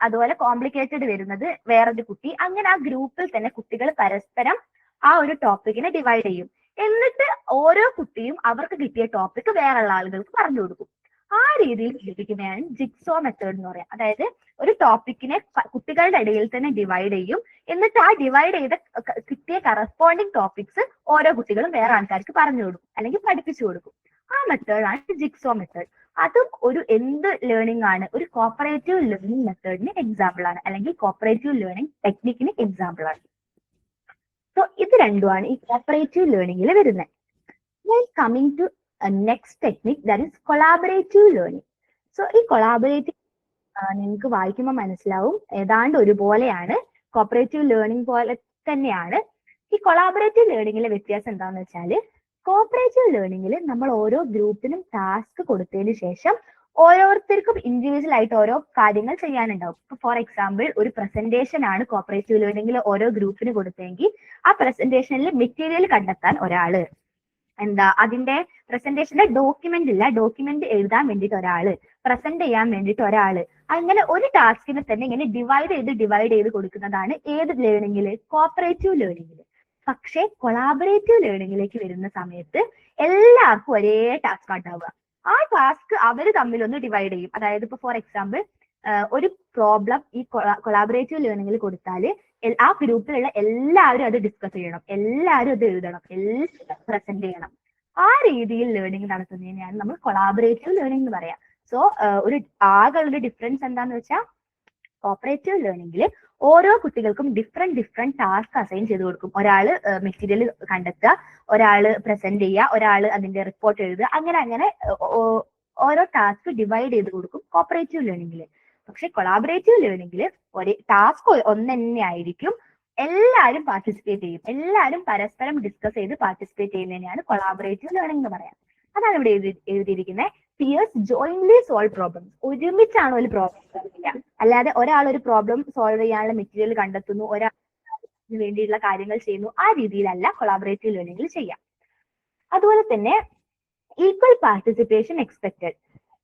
അതുപോലെ കോംപ്ലിക്കേറ്റഡ് വരുന്നത് വേറൊരു കുട്ടി. അങ്ങനെ ആ ഗ്രൂപ്പിൽ തന്നെ കുട്ടികൾ പരസ്പരം ആ ഒരു ടോപ്പിക്കിനെ ഡിവൈഡ് ചെയ്യും. എന്നിട്ട് ഓരോ കുട്ടിയും അവർക്ക് കിട്ടിയ ടോപ്പിക് വേറെയുള്ള ആളുകൾക്ക് പറഞ്ഞു കൊടുക്കും. ആ രീതിയിൽ പഠിപ്പിക്കുന്നതാണ് ജിക്സോ മെത്തേഡ് എന്ന് പറയാം. അതായത് ഒരു ടോപ്പിക്കിനെ കുട്ടികളുടെ ഇടയിൽ തന്നെ ഡിവൈഡ് ചെയ്യും. എന്നിട്ട് ആ ഡിവൈഡ് ചെയ്ത കിട്ടിയ കറസ്പോണ്ടിങ് ടോപ്പിക്സ് ഓരോ കുട്ടികളും വേറെ ആൾക്കാർക്ക് പറഞ്ഞു കൊടുക്കും അല്ലെങ്കിൽ പഠിപ്പിച്ചു കൊടുക്കും. ആ മെത്തേഡാണ് ജിക്സോ മെത്തേഡ്. അതും ഒരു എന്ത് ലേണിംഗ് ആണ്? ഒരു കോപ്പറേറ്റീവ് ലേണിംഗ് മെത്തേഡിന് എക്സാമ്പിൾ ആണ്, അല്ലെങ്കിൽ കോപ്പറേറ്റീവ് ലേണിംഗ് ടെക്നിക്കിന് എക്സാമ്പിൾ ആണ്. സോ ഇത് രണ്ടുമാണ് ഈ കോപ്പറേറ്റീവ് ലേണിംഗിൽ വരുന്നത്. Coming to next technique, that is collaborative learning. So ഈ കൊളാബറേറ്റീവ് നിങ്ങൾക്ക് വായിക്കുമ്പോൾ മനസ്സിലാവും ഏതാണ്ട് ഒരുപോലെയാണ്, കോപ്പറേറ്റീവ് ലേണിംഗ് പോലെ തന്നെയാണ്. ഈ കൊളാബറേറ്റീവ് ലേണിംഗിലെ വ്യത്യാസം എന്താണെന്ന് വെച്ചാൽ, കോപ്പറേറ്റീവ് ലേണിംഗിൽ നമ്മൾ ഓരോ ഗ്രൂപ്പിനും ടാസ്ക് കൊടുത്തതിന് ശേഷം ഓരോരുത്തർക്കും ഇൻഡിവിജ്വൽ ആയിട്ട് ഓരോ കാര്യങ്ങൾ ചെയ്യാനുണ്ടാവും. ഇപ്പൊ ഫോർ എക്സാമ്പിൾ ഒരു പ്രസന്റേഷൻ ആണ് കോപ്പറേറ്റീവ് ലേണിംഗിൽ ഓരോ ഗ്രൂപ്പിന് കൊടുത്തെങ്കിൽ ആ പ്രസന്റേഷനിൽ മെറ്റീരിയൽ കണ്ടെത്താൻ ഒരാള്, അതിന്റെ പ്രസന്റേഷന്റെ ഡോക്യുമെന്റ് എഴുതാൻ വേണ്ടിയിട്ട് ഒരാള്, പ്രസന്റ് ചെയ്യാൻ വേണ്ടിയിട്ട് ഒരാള്, അങ്ങനെ ഒരു ടാസ്കിനെ തന്നെ ഇങ്ങനെ ഡിവൈഡ് ചെയ്ത് കൊടുക്കുന്നതാണ് ഏത് ലേണിംഗില്? കോപ്പറേറ്റീവ് ലേണിംഗില്. പക്ഷെ കൊളാബറേറ്റീവ് ലേണിംഗിലേക്ക് വരുന്ന സമയത്ത് എല്ലാവർക്കും ഒരേ ടാസ്ക് ഉണ്ടാവുക. ആ ടാസ്ക് അവർ തമ്മിലൊന്ന് ഡിവൈഡ് ചെയ്യും. അതായത് ഇപ്പൊ ഫോർ എക്സാമ്പിൾ ഒരു പ്രോബ്ലം ഈ കൊളാബറേറ്റീവ് ലേണിംഗിൽ കൊടുത്താല് ആ ഗ്രൂപ്പിലുള്ള എല്ലാവരും അത് ഡിസ്കസ് ചെയ്യണം, എല്ലാവരും അത് എഴുതണം, എല്ലാം പ്രസന്റ് ചെയ്യണം. ആ രീതിയിൽ ലേണിംഗ് നടത്തുന്നതിനെയാണ് നമ്മൾ കൊളാബറേറ്റീവ് ലേണിംഗ് എന്ന് പറയാം. സോ ഒരു ആകെയുള്ള ഡിഫറൻസ് എന്താന്ന് വെച്ചാൽ, കോപ്പറേറ്റീവ് ലേണിംഗിൽ ഓരോ കുട്ടികൾക്കും ഡിഫറെന്റ് ടാസ്ക് അസൈൻ ചെയ്ത് കൊടുക്കും. ഒരാള് മെറ്റീരിയൽ കണ്ടെത്തുക, ഒരാള് പ്രസന്റ് ചെയ്യുക, ഒരാള് അതിന്റെ റിപ്പോർട്ട് എഴുതുക, അങ്ങനെ ഓരോ ടാസ്ക് ഡിവൈഡ് ചെയ്ത് കൊടുക്കും കോപ്പറേറ്റീവ് ലേണിംഗിൽ. പക്ഷെ കൊളാബറേറ്റീവ് ലേണിംഗിൽ ഒരു ടാസ്ക് ഒന്ന് തന്നെ ആയിരിക്കും, എല്ലാവരും പാർട്ടിസിപ്പേറ്റ് ചെയ്യും, എല്ലാവരും പരസ്പരം ഡിസ്കസ് ചെയ്ത് പാർട്ടിസിപ്പേറ്റ് ചെയ്യുന്നതിനെയാണ് കൊളാബറേറ്റീവ് ലേണിംഗ് എന്ന് പറയാം. അതാണ് ഇവിടെ എഴുതിയിരിക്കുന്നത്. Peers jointly solve problems. ഒരുമിച്ചാണ് ഒരു പ്രോബ്ലം സോൾവ് ചെയ്യുക, അല്ലാതെ ഒരാൾ ഒരു പ്രോബ്ലം സോൾവ് ചെയ്യാനുള്ള മെറ്റീരിയൽ കണ്ടെത്തുന്നു, ഒരാളിന് വേണ്ടിയുള്ള കാര്യങ്ങൾ ചെയ്യുന്നു, ആ രീതിയിലല്ല കൊളാബറേറ്റീവ് ലേണിംഗിൽ ചെയ്യാം. അതുപോലെ തന്നെ ഈക്വൽ പാർട്ടിസിപ്പേഷൻ എക്സ്പെക്റ്റഡ്.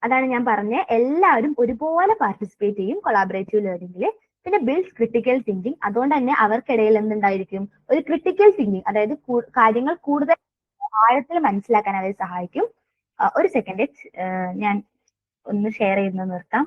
അതാണ് ഞാൻ പറഞ്ഞ എല്ലാവരും ഒരുപോലെ പാർട്ടിസിപ്പേറ്റ് ചെയ്യും കൊളാബറേറ്റീവ് ലേണിംഗിൽ. പിന്നെ ബിൽഡ്സ് ക്രിട്ടിക്കൽ തിങ്കിങ്. അതുകൊണ്ട് തന്നെ അവർക്കിടയിൽ എന്തുണ്ടായിരിക്കും? ഒരു ക്രിട്ടിക്കൽ തിങ്കിങ്, അതായത് കാര്യങ്ങൾ കൂടുതൽ ആഴത്തിൽ മനസ്സിലാക്കാൻ അവരെ സഹായിക്കും. ഒരു സെക്കൻഡ്, ഞാൻ ഒന്ന് ഷെയർ ചെയ്യുന്നത് നിർത്താം.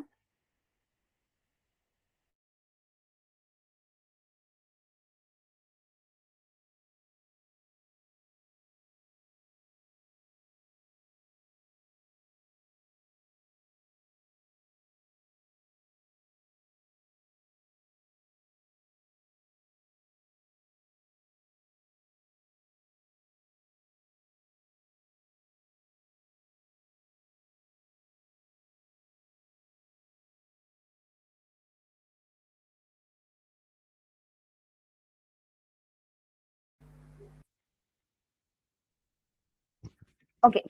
ഓക്കെ,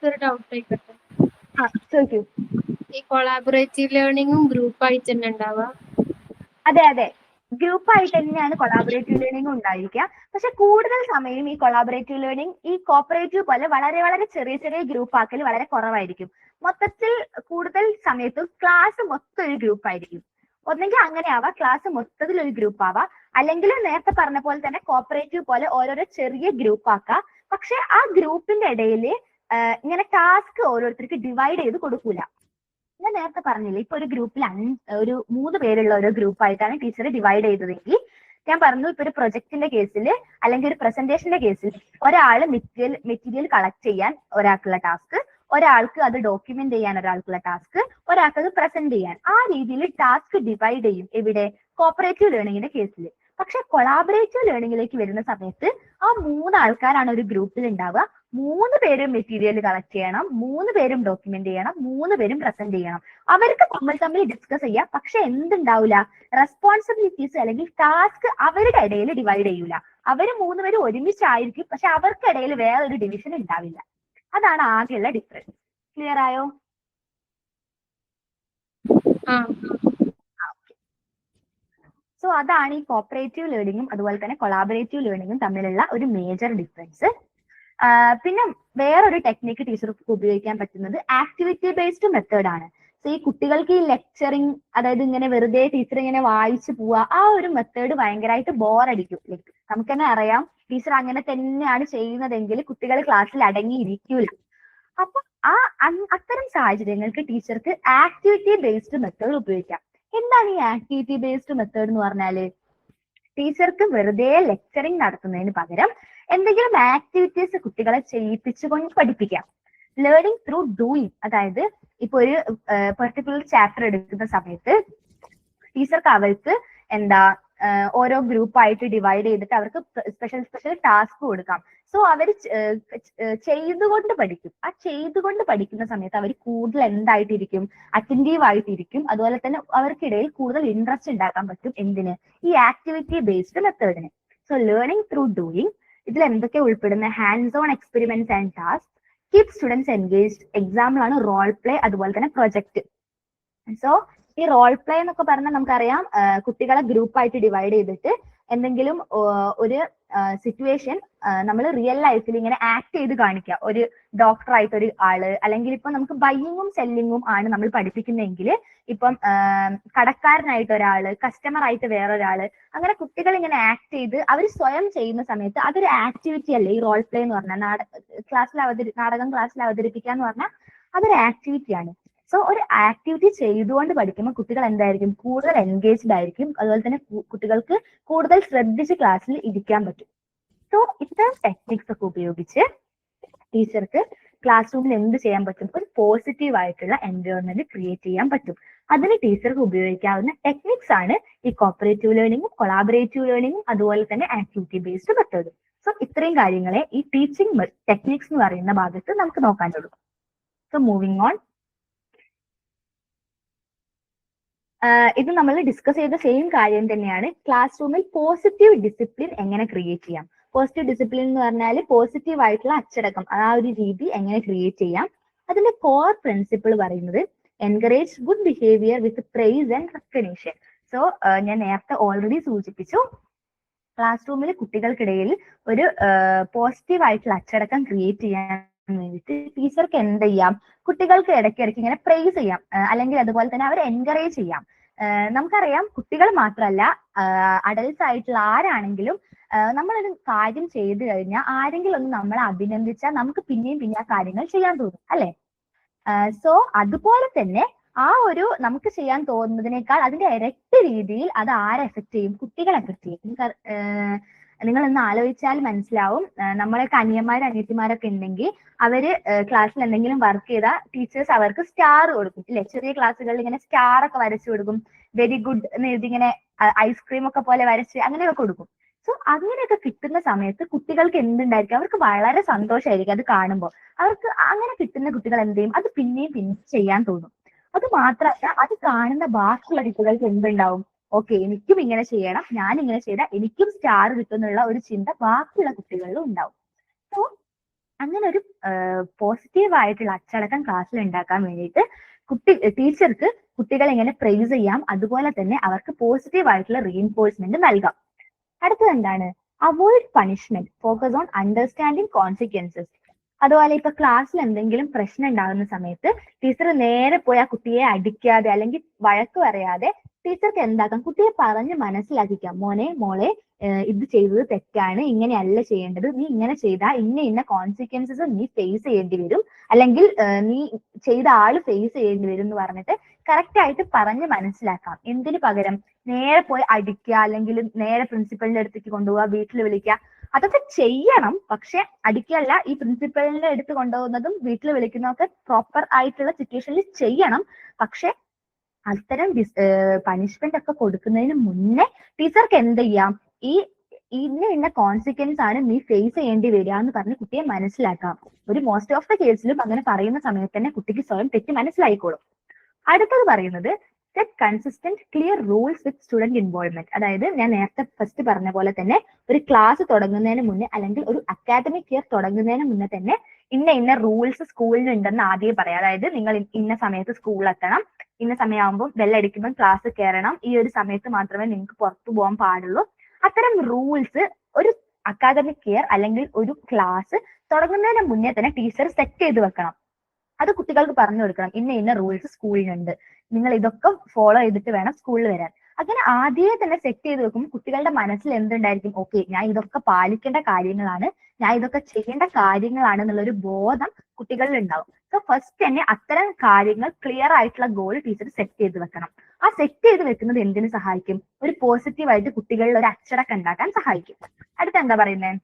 ഒരു ഡൗട്ട് ആയിക്കോട്ടെ. ചോദിക്കൂ. ഈ കൊളാബറേറ്റീവ് ലേണിംഗും ഗ്രൂപ്പ് ആയിട്ട് തന്നെ ഉണ്ടാവുക? അതെ, ഗ്രൂപ്പ് ആയിട്ട് തന്നെയാണ് കൊളാബറേറ്റീവ് ലേണിംഗ് ഉണ്ടായിരിക്കുക. പക്ഷെ കൂടുതൽ സമയം ഈ കൊളാബറേറ്റീവ് ലേണിംഗ് ഈ കോപ്പറേറ്റീവ് പോലെ വളരെ ചെറിയ ഗ്രൂപ്പ് ആക്കൽ വളരെ കുറവായിരിക്കും. മൊത്തത്തിൽ കൂടുതൽ സമയത്തും ക്ലാസ് മൊത്തം ഒരു ഗ്രൂപ്പ് ആയിരിക്കും. ഒന്നെങ്കിൽ അങ്ങനെ ആവാം, ക്ലാസ് മൊത്തത്തിൽ ഒരു ഗ്രൂപ്പ് ആവാം, അല്ലെങ്കിൽ നേരത്തെ പറഞ്ഞ പോലെ തന്നെ കോപ്പറേറ്റീവ് പോലെ ഓരോരോ ചെറിയ ഗ്രൂപ്പ് ആക്കാം. പക്ഷെ ആ ഗ്രൂപ്പിന്റെ ഇടയിൽ ഇങ്ങനെ ടാസ്ക് ഓരോരുത്തർക്ക് ഡിവൈഡ് ചെയ്ത് കൊടുക്കൂല. ഞാൻ നേരത്തെ പറഞ്ഞില്ലേ, ഇപ്പൊ ഒരു ഗ്രൂപ്പിൽ ഒരു 3 പേരുള്ള ഒരു ഗ്രൂപ്പ് ആയിട്ടാണ് ടീച്ചർ ഡിവൈഡ് ചെയ്തതെങ്കിൽ, ഞാൻ പറഞ്ഞു ഇപ്പൊ ഒരു പ്രൊജക്ടിന്റെ കേസിൽ അല്ലെങ്കിൽ ഒരു പ്രസന്റേഷന്റെ കേസിൽ ഒരാള് മെറ്റീരിയൽ കളക്ട് ചെയ്യാൻ ഒരാൾക്കുള്ള ടാസ്ക്, ഒരാൾക്ക് അത് ഡോക്യുമെന്റ് ചെയ്യാൻ ഒരാൾക്കുള്ള ടാസ്ക്, ഒരാൾക്ക് അത് പ്രസന്റ് ചെയ്യാൻ. ആ രീതിയിൽ ടാസ്ക് ഡിവൈഡ് ചെയ്യും എവിടെ? കോപ്പറേറ്റീവ് ലേണിംഗിന്റെ കേസിൽ. പക്ഷെ കൊളാബറേറ്റീവ് ലേണിംഗിലേക്ക് വരുന്ന സമയത്ത് ആ 3 ആൾക്കാരാണ് ഒരു ഗ്രൂപ്പിൽ ഉണ്ടാവുക. 3 പേരും മെറ്റീരിയൽ കളക്ട് ചെയ്യണം, 3 പേരും ഡോക്യുമെന്റ് ചെയ്യണം, 3 പേരും പ്രസന്റ് ചെയ്യണം. അവർക്ക് തമ്മിൽ ഡിസ്കസ് ചെയ്യാം, പക്ഷെ എന്തുണ്ടാവില്ല? റെസ്പോൺസിബിലിറ്റീസ് അല്ലെങ്കിൽ ടാസ്ക് അവരുടെ ഇടയിൽ ഡിവൈഡ് ചെയ്യൂല. അവര് 3 പേരും ഒരുമിച്ചായിരിക്കും, പക്ഷെ അവർക്കിടയിൽ വേറൊരു ഡിവിഷൻ ഉണ്ടാവില്ല. അതാണ് ആകെയുള്ള ഡിഫറൻസ്. ക്ലിയർ ആയോ? സോ അതാണ് ഈ കോപ്പറേറ്റീവ് ലേണിംഗും അതുപോലെ തന്നെ കൊളാബറേറ്റീവ് ലേണിംഗും തമ്മിലുള്ള ഒരു മേജർ ഡിഫറൻസ്. പിന്നെ വേറൊരു ടെക്നിക്ക് ടീച്ചർക്ക് ഉപയോഗിക്കാൻ പറ്റുന്നത് ആക്ടിവിറ്റി ബേസ്ഡ് മെത്തേഡ് ആണ്. സോ ഈ കുട്ടികൾക്ക് ഈ ലെക്ചറിങ്, അതായത് ഇങ്ങനെ വെറുതെ ടീച്ചർ ഇങ്ങനെ വായിച്ചു പോവുക, ആ ഒരു മെത്തേഡ് ഭയങ്കരമായിട്ട് ബോറടിക്കും. ലൈക്ക് നമുക്ക് തന്നെ അറിയാം, ടീച്ചർ അങ്ങനെ തന്നെയാണ് ചെയ്യുന്നതെങ്കിൽ കുട്ടികൾ ക്ലാസ്സിൽ അടങ്ങിയിരിക്കൂല. അപ്പൊ അത്തരം സാഹചര്യങ്ങൾക്ക് ടീച്ചർക്ക് ആക്ടിവിറ്റി ബേസ്ഡ് മെത്തേഡ് ഉപയോഗിക്കാം. എന്താണ് ഈ ആക്ടിവിറ്റി ബേസ്ഡ് മെത്തേഡ് എന്ന് പറഞ്ഞാല്? ടീച്ചർക്ക് വെറുതെ ലെക്ചറിങ് നടത്തുന്നതിന് പകരം എന്തെങ്കിലും ആക്ടിവിറ്റീസ് കുട്ടികളെ ചെയ്യിപ്പിച്ചുകൊണ്ട് പഠിപ്പിക്കാം. ലേണിംഗ് ത്രൂ ഡൂയിങ്, അതായത് ഇപ്പൊ ഒരു പെർട്ടിക്കുലർ ചാപ്റ്റർ എടുക്കുന്ന സമയത്ത് ടീച്ചർക്ക് അവർക്ക് ഓരോ ഗ്രൂപ്പായിട്ട് ഡിവൈഡ് ചെയ്തിട്ട് അവർക്ക് സ്പെഷ്യൽ ടാസ്ക് കൊടുക്കാം. സോ അവർ ചെയ്തുകൊണ്ട് പഠിക്കും. ആ ചെയ്തുകൊണ്ട് പഠിക്കുന്ന സമയത്ത് അവർ കൂടുതൽ എന്തായിട്ടിരിക്കും? അറ്റൻറ്റീവ് ആയിട്ടിരിക്കും. അതുപോലെ തന്നെ അവർക്കിടയിൽ കൂടുതൽ ഇൻട്രസ്റ്റ് ഉണ്ടാക്കാൻ പറ്റും. എന്തിന്? ഈ ആക്ടിവിറ്റി ബേസ്ഡ് മെത്തേഡിന്. സോ ലേണിംഗ് ത്രൂ ഡൂയിങ്, ഇതിൽ എന്തൊക്കെ ഉൾപ്പെടുന്ന? Hands on experiments and task, keep students engaged. Example ആണ് റോൾ പ്ലേ, അതുപോലെ തന്നെ പ്രൊജക്ട്. സോ ഈ റോൾ പ്ലേ എന്നൊക്കെ പറഞ്ഞാൽ നമുക്കറിയാം, കുട്ടികളെ ഗ്രൂപ്പായിട്ട് ഡിവൈഡ് ചെയ്തിട്ട് എന്തെങ്കിലും ഒരു സിറ്റുവേഷൻ നമ്മൾ റിയൽ ലൈഫിൽ ഇങ്ങനെ ആക്ട് ചെയ്ത് കാണിക്കുക. ഒരു ഡോക്ടറായിട്ട് ഒരു ആള്, അല്ലെങ്കിൽ ഇപ്പൊ നമുക്ക് ബൈയിങ്ങും സെല്ലിങ്ങും ആണ് നമ്മൾ പഠിപ്പിക്കുന്നതെങ്കിൽ ഇപ്പം കടക്കാരനായിട്ട് ഒരാള്, കസ്റ്റമർ ആയിട്ട് വേറൊരാള്, അങ്ങനെ കുട്ടികൾ ഇങ്ങനെ ആക്ട് ചെയ്ത് അവർ സ്വയം ചെയ്യുന്ന സമയത്ത് അതൊരു ആക്ടിവിറ്റി അല്ലേ ഈ റോൾ പ്ലേ എന്ന് പറഞ്ഞാൽ? നാടകം ക്ലാസ്സിൽ അവതരിപ്പിക്കുക എന്ന് പറഞ്ഞാൽ അതൊരു ആക്ടിവിറ്റിയാണ്. സോ ഒരു ആക്ടിവിറ്റി ചെയ്തുകൊണ്ട് പഠിക്കുമ്പോൾ കുട്ടികൾ എന്തായിരിക്കും? കൂടുതൽ എൻഗേജ്ഡ് ആയിരിക്കും. അതുപോലെ തന്നെ കുട്ടികൾക്ക് കൂടുതൽ ശ്രദ്ധിച്ച് ക്ലാസ്സിൽ ഇരിക്കാൻ പറ്റും. സോ ഇത്തരം ടെക്നിക്സ് ഒക്കെ ഉപയോഗിച്ച് ടീച്ചർക്ക് ക്ലാസ് റൂമിൽ എന്ത് ചെയ്യാൻ പറ്റും? ഒരു പോസിറ്റീവ് ആയിട്ടുള്ള എൻവയോൺമെന്റ് ക്രിയേറ്റ് ചെയ്യാൻ പറ്റും. അതിന് ടീച്ചർക്ക് ഉപയോഗിക്കാവുന്ന ടെക്നിക്സ് ആണ് ഈ കോപ്പറേറ്റീവ് ലേണിംഗും കൊളാബറേറ്റീവ് ലേണിംഗും അതുപോലെ തന്നെ ആക്ടിവിറ്റി ബേസ്ഡ് മെത്തേഡും. സോ ഇത്രയും കാര്യങ്ങളെ ഈ ടീച്ചിങ് ടെക്നിക്സ് എന്ന് പറയുന്ന ഭാഗത്ത് നമുക്ക് നോക്കാനുള്ളൂ. സോ മൂവിങ് ഓൺ, ഇത് നമ്മൾ ഡിസ്കസ് ചെയ്ത സെയിം കാര്യം തന്നെയാണ്. ക്ലാസ് റൂമിൽ പോസിറ്റീവ് ഡിസിപ്ലിൻ എങ്ങനെ ക്രിയേറ്റ് ചെയ്യാം? പോസിറ്റീവ് ഡിസിപ്ലിൻ എന്ന് പറഞ്ഞാൽ പോസിറ്റീവ് ആയിട്ടുള്ള അച്ചടക്കം, ആ ഒരു രീതി എങ്ങനെ ക്രിയേറ്റ് ചെയ്യാം? അതിന്റെ കോർ പ്രിൻസിപ്പിൾ പറയുന്നത് encourage good behaviour with praise and recognition. So ഞാൻ നേരത്തെ ഓൾറെഡി സൂചിപ്പിച്ചു, ക്ലാസ് റൂമിൽ കുട്ടികൾക്കിടയിൽ ഒരു പോസിറ്റീവ് ആയിട്ടുള്ള അച്ചടക്കം ക്രിയേറ്റ് ചെയ്യാൻ വേണ്ടിയിട്ട് ടീച്ചർക്ക് എന്ത് ചെയ്യാം? കുട്ടികൾക്ക് ഇടയ്ക്കിടയ്ക്ക് ഇങ്ങനെ പ്രൈസ് ചെയ്യാം, അല്ലെങ്കിൽ അതുപോലെ തന്നെ അവരെ എൻകറേജ് ചെയ്യാം. നമുക്കറിയാം, കുട്ടികൾ മാത്രമല്ല, അഡൽട്സ് ആയിട്ടുള്ള ആരാണെങ്കിലും നമ്മളൊരു കാര്യം ചെയ്തു കഴിഞ്ഞാൽ ആരെങ്കിലും ഒന്ന് നമ്മളെ അഭിനന്ദിച്ചാൽ നമുക്ക് പിന്നെയും ആ കാര്യങ്ങൾ ചെയ്യാൻ തോന്നും, അല്ലെ? സോ അതുപോലെ തന്നെ ആ ഒരു നമുക്ക് ചെയ്യാൻ തോന്നുന്നതിനേക്കാൾ അതിന്റെ ഇരട്ടി രീതിയിൽ അത് ആരെ എഫക്ട് ചെയ്യും? കുട്ടികളെ എഫക്ട് ചെയ്യും. നിങ്ങൾ ഒന്ന് ആലോചിച്ചാൽ മനസ്സിലാവും. നമ്മളൊക്കെ അനിയന്മാരൊക്കെ ഉണ്ടെങ്കിൽ അവര് ക്ലാസ്സിൽ എന്തെങ്കിലും വർക്ക് ചെയ്താൽ ടീച്ചേഴ്സ് അവർക്ക് സ്റ്റാർ കൊടുക്കും, ഇല്ലെ? ചെറിയ ക്ലാസ്സുകളിൽ ഇങ്ങനെ സ്റ്റാർ ഒക്കെ വരച്ചു കൊടുക്കും, വെരി ഗുഡ് എന്ന് എഴുതി ഇങ്ങനെ ഐസ്ക്രീം ഒക്കെ പോലെ വരച്ച് അങ്ങനെയൊക്കെ കൊടുക്കും. സോ അങ്ങനെയൊക്കെ കിട്ടുന്ന സമയത്ത് കുട്ടികൾക്ക് എന്തുണ്ടായിരിക്കും? അവർക്ക് വളരെ സന്തോഷമായിരിക്കും അത് കാണുമ്പോൾ. അവർക്ക് അങ്ങനെ കിട്ടുന്ന കുട്ടികൾ എന്ത് ചെയ്യും? അത് പിന്നെയും ചെയ്യാൻ തോന്നും. അത് മാത്രമല്ല, അത് കാണുന്ന ബാക്കിയുള്ള കുട്ടികൾക്ക് എന്തുണ്ടാവും? ഓക്കെ, എനിക്കും ഇങ്ങനെ ചെയ്യണം, ഞാൻ ഇങ്ങനെ ചെയ്താൽ എനിക്കും സ്റ്റാർ കിട്ടുന്നുള്ള ഒരു ചിന്ത ബാക്കിയുള്ള കുട്ടികളിലും ഉണ്ടാവും. സോ അങ്ങനെ ഒരു പോസിറ്റീവ് ആയിട്ടുള്ള അച്ചടക്കം ക്ലാസ്സിൽ ഉണ്ടാക്കാൻ വേണ്ടിയിട്ട് ടീച്ചർക്ക് കുട്ടികളെ എങ്ങനെ പ്രൈസ് ചെയ്യാം, അതുപോലെ തന്നെ അവർക്ക് പോസിറ്റീവ് ആയിട്ടുള്ള റീഇൻഫോഴ്സ്മെന്റ് നൽകാം. അടുത്തത് എന്താണ്? Avoid punishment, focus on understanding consequences. അതുപോലെ ഇപ്പൊ ക്ലാസ്സിൽ എന്തെങ്കിലും പ്രശ്നം ഉണ്ടാകുന്ന സമയത്ത് ടീച്ചർ നേരെ പോയി ആ കുട്ടിയെ അടിക്കാതെ അല്ലെങ്കിൽ വഴക്ക് പറയാതെ ടീച്ചർക്ക് എന്താക്കാം? കുട്ടിയെ പറഞ്ഞ് മനസ്സിലാക്കിക്കാം, മോളെ ഇത് ചെയ്തത് തെറ്റാണ്, ഇങ്ങനെയല്ല ചെയ്യേണ്ടത്, നീ ഇങ്ങനെ ചെയ്താൽ ഇന്ന കോൺസിക്വൻസസ് നീ ഫേസ് ചെയ്യേണ്ടി വരും, അല്ലെങ്കിൽ നീ ചെയ്ത ആള് ഫേസ് ചെയ്യേണ്ടി വരും എന്ന് പറഞ്ഞിട്ട് കറക്റ്റ് ആയിട്ട് പറഞ്ഞ് മനസ്സിലാക്കാം. എന്തിനു പകരം നേരെ പോയി അടിക്കുക, അല്ലെങ്കിൽ നേരെ പ്രിൻസിപ്പലിന്റെ അടുത്തേക്ക് കൊണ്ടുപോവുക, വീട്ടിൽ വിളിക്കുക. അതൊക്കെ ചെയ്യണം, പക്ഷെ അടിക്കല്ല. ഈ പ്രിൻസിപ്പലിന്റെ അടുത്ത് കൊണ്ടുപോകുന്നതും വീട്ടിൽ വിളിക്കുന്നതൊക്കെ പ്രോപ്പർ ആയിട്ടുള്ള സിറ്റുവേഷനിൽ ചെയ്യണം. പക്ഷെ അത്തരം പണിഷ്മെന്റ് ഒക്കെ കൊടുക്കുന്നതിന് മുന്നേ ടീച്ചർക്ക് എന്ത് ചെയ്യാം? ഇന്ന കോൺസിക്വൻസ് ആണ് നീ ഫേസ് ചെയ്യേണ്ടി വരിക എന്ന് പറഞ്ഞ് കുട്ടിയെ മനസ്സിലാക്കാം. ഒരു മോസ്റ്റ് ഓഫ് ദ കേസിലും അങ്ങനെ പറയുന്ന സമയത്ത് തന്നെ കുട്ടിക്ക് സ്വയം തെറ്റ് മനസ്സിലായിക്കോളും. അടുത്തത് പറയുന്നത് സെറ്റ് കൺസിസ്റ്റന്റ് ക്ലിയർ റൂൾസ് വിത്ത് സ്റ്റുഡന്റ് ഇൻവോൾവ്മെന്റ്. അതായത് ഞാൻ നേരത്തെ ഫസ്റ്റ് പറഞ്ഞ പോലെ തന്നെ ഒരു ക്ലാസ് തുടങ്ങുന്നതിന് മുന്നേ അല്ലെങ്കിൽ ഒരു അക്കാദമിക് ഇയർ തുടങ്ങുന്നതിന് മുന്നേ തന്നെ ഇന്ന റൂൾസ് സ്കൂളിന് ഉണ്ടെന്ന് ആദ്യം പറയാം. അതായത് നിങ്ങൾ ഇന്ന സമയത്ത് സ്കൂളിലെത്തണം, ഇന്ന സമയമാകുമ്പോൾ ബെല്ലടിക്കുമ്പോൾ ക്ലാസ് കയറണം, ഈ ഒരു സമയത്ത് മാത്രമേ നിങ്ങൾക്ക് പുറത്തു പോകാൻ പാടുള്ളൂ. അത്തരം റൂൾസ് ഒരു അക്കാദമിക് ഇയർ അല്ലെങ്കിൽ ഒരു ക്ലാസ് തുടങ്ങുന്നതിന് മുന്നേ തന്നെ ടീച്ചർ സെറ്റ് ചെയ്ത് വെക്കണം. അത് കുട്ടികൾക്ക് പറഞ്ഞു കൊടുക്കണം. ഇന്ന ഇന്ന റൂൾസ് സ്കൂളിനുണ്ട്, നിങ്ങൾ ഇതൊക്കെ ഫോളോ ചെയ്തിട്ട് വേണം സ്കൂളിൽ വരാൻ. അങ്ങനെ ആദ്യമേ തന്നെ സെറ്റ് ചെയ്ത് വെക്കുമ്പോൾ കുട്ടികളുടെ മനസ്സിൽ എന്തുണ്ടായിരിക്കും, ഓക്കെ ഞാൻ ഇതൊക്കെ പാലിക്കേണ്ട കാര്യങ്ങളാണ്, ഞാൻ ഇതൊക്കെ ചെയ്യേണ്ട കാര്യങ്ങളാണ് എന്നുള്ളൊരു ബോധം കുട്ടികളിൽ ഉണ്ടാവും. സോ ഫസ്റ്റ് തന്നെ അത്തരം കാര്യങ്ങൾ ക്ലിയർ ആയിട്ടുള്ള ഗോൾ ടീച്ചർ സെറ്റ് ചെയ്ത് വെക്കണം. ആ സെറ്റ് ചെയ്ത് വെക്കുന്നത് എന്തിനു സഹായിക്കും? ഒരു പോസിറ്റീവായിട്ട് കുട്ടികളിൽ ഒരു അച്ചടക്കം ഉണ്ടാക്കാൻ സഹായിക്കും. അടുത്ത എന്താ പറയുന്നത്?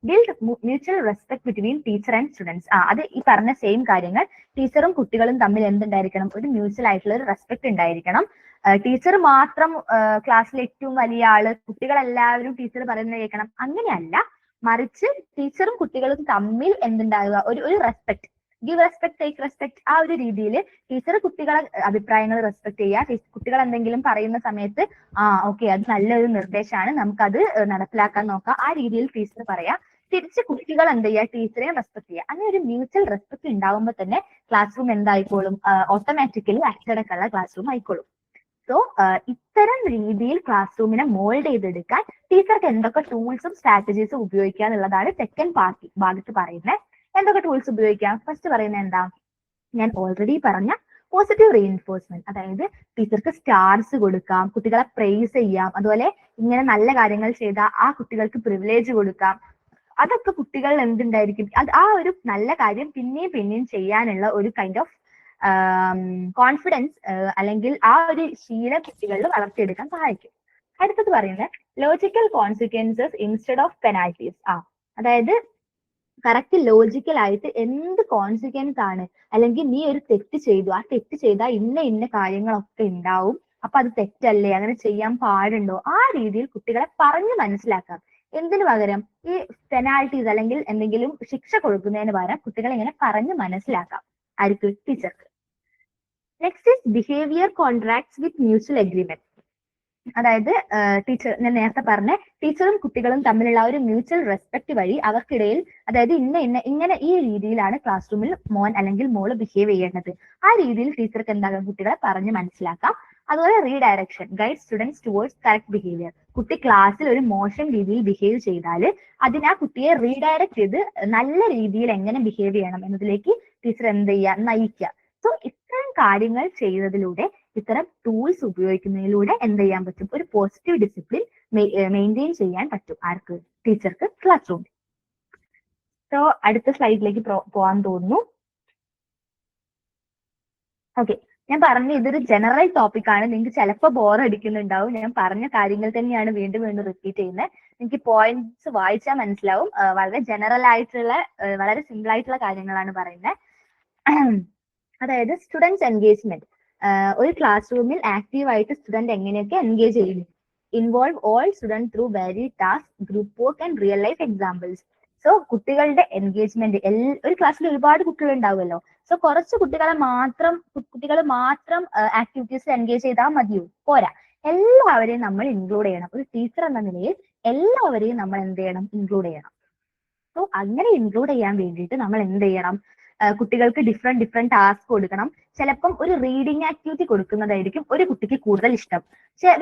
Build mutual respect between teacher and students. അത് ഈ പറഞ്ഞ സെയിം കാര്യങ്ങൾ. ടീച്ചറും കുട്ടികളും തമ്മിൽ എന്തുണ്ടായിരിക്കണം? ഒരു മ്യൂച്വൽ ആയിട്ടുള്ള ഒരു റെസ്പെക്ട് ഉണ്ടായിരിക്കണം. ടീച്ചർ മാത്രം ക്ലാസ്സിലെ ഏറ്റവും വലിയ ആള്, കുട്ടികളെല്ലാവരും ടീച്ചർ പറയുന്നത് കേൾക്കണം, അങ്ങനെയല്ല. മറിച്ച് ടീച്ചറും കുട്ടികളും തമ്മിൽ എന്തുണ്ടാവുക? ഒരു respect, give respect take respect, ആ ഒരു രീതിയിൽ ടീച്ചർ കുട്ടികളെ അഭിപ്രായങ്ങൾ റെസ്പെക്ട് ചെയ്യുക. കുട്ടികൾ എന്തെങ്കിലും പറയുന്ന സമയത്ത് ഓക്കെ അത് നല്ലൊരു നിർദ്ദേശമാണ്, നമുക്കത് നടപ്പിലാക്കാൻ നോക്കാം, ആ രീതിയിൽ ടീച്ചർ പറയാ. തിരിച്ച് കുട്ടികൾ എന്ത് ചെയ്യുക? ടീച്ചറെ റെസ്പെക്ട് ചെയ്യുക. അങ്ങനെ ഒരു മ്യൂച്വൽ റെസ്പെക്ട് ഉണ്ടാവുമ്പോൾ തന്നെ ക്ലാസ് റൂം എന്തായിക്കോളും? ഓട്ടോമാറ്റിക്കലി അച്ചടക്കമുള്ള ക്ലാസ് റൂം ആയിക്കോളും. സോ ഇത്തരം രീതിയിൽ ക്ലാസ് റൂമിനെ മോൾഡ് ചെയ്തെടുക്കാൻ ടീച്ചർക്ക് എന്തൊക്കെ ടൂൾസും സ്ട്രാറ്റജീസും ഉപയോഗിക്കുക എന്നുള്ളതാണ് സെക്കൻഡ് ഭാഗത്ത് പറയുന്നത്. എന്തൊക്കെ ടൂൾസ് ഉപയോഗിക്കാം? ഫസ്റ്റ് പറയുന്നത് എന്താ? ഞാൻ ഓൾറെഡി പറഞ്ഞ പോസിറ്റീവ് റീഇൻഫോഴ്സ്മെന്റ്. അതായത് ടീച്ചർക്ക് സ്റ്റാർസ് കൊടുക്കാം, കുട്ടികളെ പ്രൈസ് ചെയ്യാം, അതുപോലെ ഇങ്ങനെ നല്ല കാര്യങ്ങൾ ചെയ്താൽ ആ കുട്ടികൾക്ക് പ്രിവിലേജ് കൊടുക്കാം. അതൊക്കെ കുട്ടികളിൽ എന്തുണ്ടായിരിക്കും? ആ ഒരു നല്ല കാര്യം പിന്നെയും പിന്നെയും ചെയ്യാനുള്ള ഒരു കൈൻഡ് ഓഫ് കോൺഫിഡൻസ് അല്ലെങ്കിൽ ആ ഒരു ശീലം കുട്ടികളിൽ വളർത്തിയെടുക്കാൻ സഹായിക്കും. അടുത്തത് പറയുന്നത് logical consequences instead of penalties. അതായത് കറക്റ്റ് ലോജിക്കൽ ആയിട്ട് എന്ത് കോൺസിക്വൻസ് ആണ്, അല്ലെങ്കിൽ നീ ഒരു തെറ്റ് ചെയ്തു, ആ തെറ്റ് ചെയ്താൽ ഇന്ന കാര്യങ്ങളൊക്കെ ഉണ്ടാവും, അപ്പൊ അത് തെറ്റല്ലേ, അങ്ങനെ ചെയ്യാൻ പാടുണ്ടോ, ആ രീതിയിൽ കുട്ടികളെ പറഞ്ഞു മനസ്സിലാക്കാം. എന്തിനു പകരം ഈ പെനാൽറ്റീസ് അല്ലെങ്കിൽ എന്തെങ്കിലും ശിക്ഷ കൊടുക്കുന്നതിന് പകരം കുട്ടികളെ ഇങ്ങനെ പറഞ്ഞു മനസ്സിലാക്കാം. ആർക്ക്? ടീച്ചർക്ക്. Next is behaviour contracts with mutual agreement. അതായത് ഞാൻ നേരത്തെ പറഞ്ഞ ടീച്ചറും കുട്ടികളും തമ്മിലുള്ള ഒരു മ്യൂച്വൽ റെസ്പെക്ട് വഴി അവർക്കിടയിൽ, അതായത് ഇങ്ങനെ ഈ രീതിയിലാണ് ക്ലാസ് റൂമിൽ മോൻ അല്ലെങ്കിൽ മോള് ബിഹേവ് ചെയ്യേണ്ടത്, ആ രീതിയിൽ ടീച്ചർക്ക് എന്താകും? കുട്ടികളെ പറഞ്ഞ് മനസ്സിലാക്കാം. അതുപോലെ redirection guide students towards correct behaviour. കുട്ടി ക്ലാസ്സിൽ ഒരു മോശം രീതിയിൽ ബിഹേവ് ചെയ്താൽ ആ കുട്ടിയെ റീഡയറക്ട് ചെയ്ത് നല്ല രീതിയിൽ എങ്ങനെ ബിഹേവ് ചെയ്യണം എന്നതിലേക്ക് ടീച്ചർ എന്ത് ചെയ്യുക? നയിക്കുക. സോ ഇത്തരം കാര്യങ്ങൾ ചെയ്യുന്നതിലൂടെ, ഇത്തരം ടൂൾസ് ഉപയോഗിക്കുന്നതിലൂടെ എന്ത് ചെയ്യാൻ പറ്റും? ഒരു പോസിറ്റീവ് ഡിസിപ്ലിൻ മെയിൻറ്റെയിൻ ചെയ്യാൻ പറ്റും. ആർക്ക്? ടീച്ചർക്ക്, ക്ലാസ് റൂമിൽ. സോ അടുത്ത സ്ലൈഡിലേക്ക് പോകാൻ തോന്നുന്നു. ഓക്കെ, ഞാൻ പറഞ്ഞു ഇതൊരു ജനറൽ ടോപ്പിക് ആണ്. നിങ്ങൾക്ക് ചിലപ്പോൾ ബോർ അടിക്കുന്നുണ്ടാവും. ഞാൻ പറഞ്ഞ കാര്യങ്ങൾ തന്നെയാണ് വീണ്ടും വീണ്ടും റിപ്പീറ്റ് ചെയ്യുന്നത്. എനിക്ക് പോയിന്റ്സ് വായിച്ചാൽ മനസ്സിലാവും. വളരെ ജനറൽ ആയിട്ടുള്ള, വളരെ സിമ്പിൾ ആയിട്ടുള്ള കാര്യങ്ങളാണ് പറയുന്നത്. അതായത് സ്റ്റുഡൻസ് എൻഗേജ്മെന്റ്. ഒരു ക്ലാസ് റൂമിൽ ആക്റ്റീവായിട്ട് സ്റ്റുഡന്റ് എങ്ങനെയൊക്കെ എൻഗേജ് ചെയ്യുന്നു. Involve all student through vary task, group work and real life examples. So കുട്ടികളുടെ എൻഗേജ്മെന്റ്, ഒരു ക്ലാസ്സിൽ ഒരുപാട് കുട്ടികൾ ഉണ്ടാവുമല്ലോ. സോ കുറച്ച് കുട്ടികൾ മാത്രം ആക്ടിവിറ്റീസിൽ എൻഗേജ് ചെയ്താൽ മതിയോ? പോരാ, എല്ലാവരെയും നമ്മൾ ഇൻക്ലൂഡ് ചെയ്യണം. ഒരു ടീച്ചർ എന്ന നിലയിൽ എല്ലാവരെയും നമ്മൾ എന്ത് ചെയ്യണം? ഇൻക്ലൂഡ് ചെയ്യണം. സോ അങ്ങനെ ഇൻക്ലൂഡ് ചെയ്യാൻ വേണ്ടിയിട്ട് നമ്മൾ എന്ത് ചെയ്യണം? കുട്ടികൾക്ക് ഡിഫറെന്റ് ടാസ്ക് കൊടുക്കണം. ചിലപ്പം ഒരു റീഡിങ് ആക്ടിവിറ്റി കൊടുക്കുന്നതായിരിക്കും ഒരു കുട്ടിക്ക് കൂടുതൽ ഇഷ്ടം,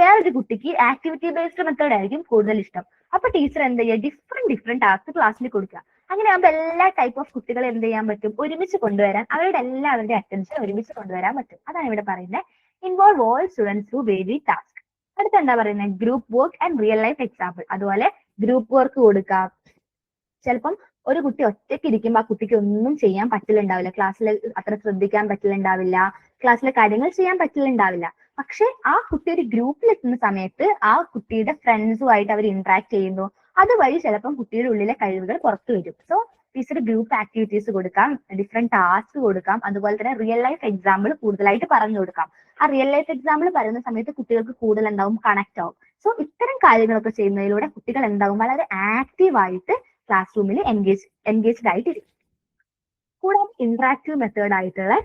വേറൊരു കുട്ടിക്ക് ആക്ടിവിറ്റി ബേസ്ഡ് മെത്തേഡ് ആയിരിക്കും കൂടുതൽ ഇഷ്ടം. അപ്പൊ ടീച്ചർ എന്ത് ചെയ്യുക? ഡിഫറെന്റ് ടാസ്ക് ക്ലാസ്സിൽ കൊടുക്കുക. അങ്ങനെ ആകുമ്പോൾ എല്ലാ ടൈപ്പ് ഓഫ് കുട്ടികളെ എന്ത് ചെയ്യാൻ പറ്റും? ഒരുമിച്ച് കൊണ്ടുവരാൻ, എല്ലാവരുടെ അറ്റൻഷൻ ഒരുമിച്ച് കൊണ്ടുവരാൻ പറ്റും. അതാണ് ഇവിടെ പറയുന്നത് involve all students through vary task. അടുത്ത എന്താ പറയുന്നത്? Group work and real life example. അതുപോലെ ഗ്രൂപ്പ് വർക്ക് കൊടുക്കാം. ചിലപ്പം ഒരു കുട്ടി ഒറ്റയ്ക്ക് ഇരിക്കുമ്പോൾ ആ കുട്ടിക്ക് ഒന്നും ചെയ്യാൻ പറ്റില്ലുണ്ടാവില്ല, ക്ലാസ്സിൽ അത്ര ശ്രദ്ധിക്കാൻ പറ്റില്ലുണ്ടാവില്ല, ക്ലാസ്സിലെ കാര്യങ്ങൾ ചെയ്യാൻ പറ്റില്ലുണ്ടാവില്ല. പക്ഷെ ആ കുട്ടി ഒരു ഗ്രൂപ്പിൽ എത്തുന്ന സമയത്ത് ആ കുട്ടിയുടെ ഫ്രണ്ട്സുമായിട്ട് അവർ ഇന്ററാക്ട് ചെയ്യുന്നു. അതുവഴി ചിലപ്പം കുട്ടിയുടെ ഉള്ളിലെ കഴിവുകൾ പുറത്തു വരും. സോ ടീച്ചർ ഗ്രൂപ്പ് ആക്ടിവിറ്റീസ് കൊടുക്കാം, ഡിഫറെന്റ് ടാസ്ക് കൊടുക്കാം, അതുപോലെ തന്നെ റിയൽ ലൈഫ് എക്സാമ്പിൾ കൂടുതലായിട്ട് പറഞ്ഞു കൊടുക്കാം. ആ റിയൽ ലൈഫ് എക്സാമ്പിൾ പറയുന്ന സമയത്ത് കുട്ടികൾക്ക് കൂടുതൽ എന്താവും? കണക്ട് ആവും. സോ ഇത്തരം കാര്യങ്ങളൊക്കെ ചെയ്യുന്നതിലൂടെ കുട്ടികൾ എന്താവും? വളരെ ആക്റ്റീവായിട്ട് ക്ലാസ് റൂമിൽ എൻഗേജ്ഡ് ആയിട്ടിരിക്കും. കൂടാതെ ഇന്ററാക്റ്റീവ് മെത്തേഡ് ആയിട്ടുള്ള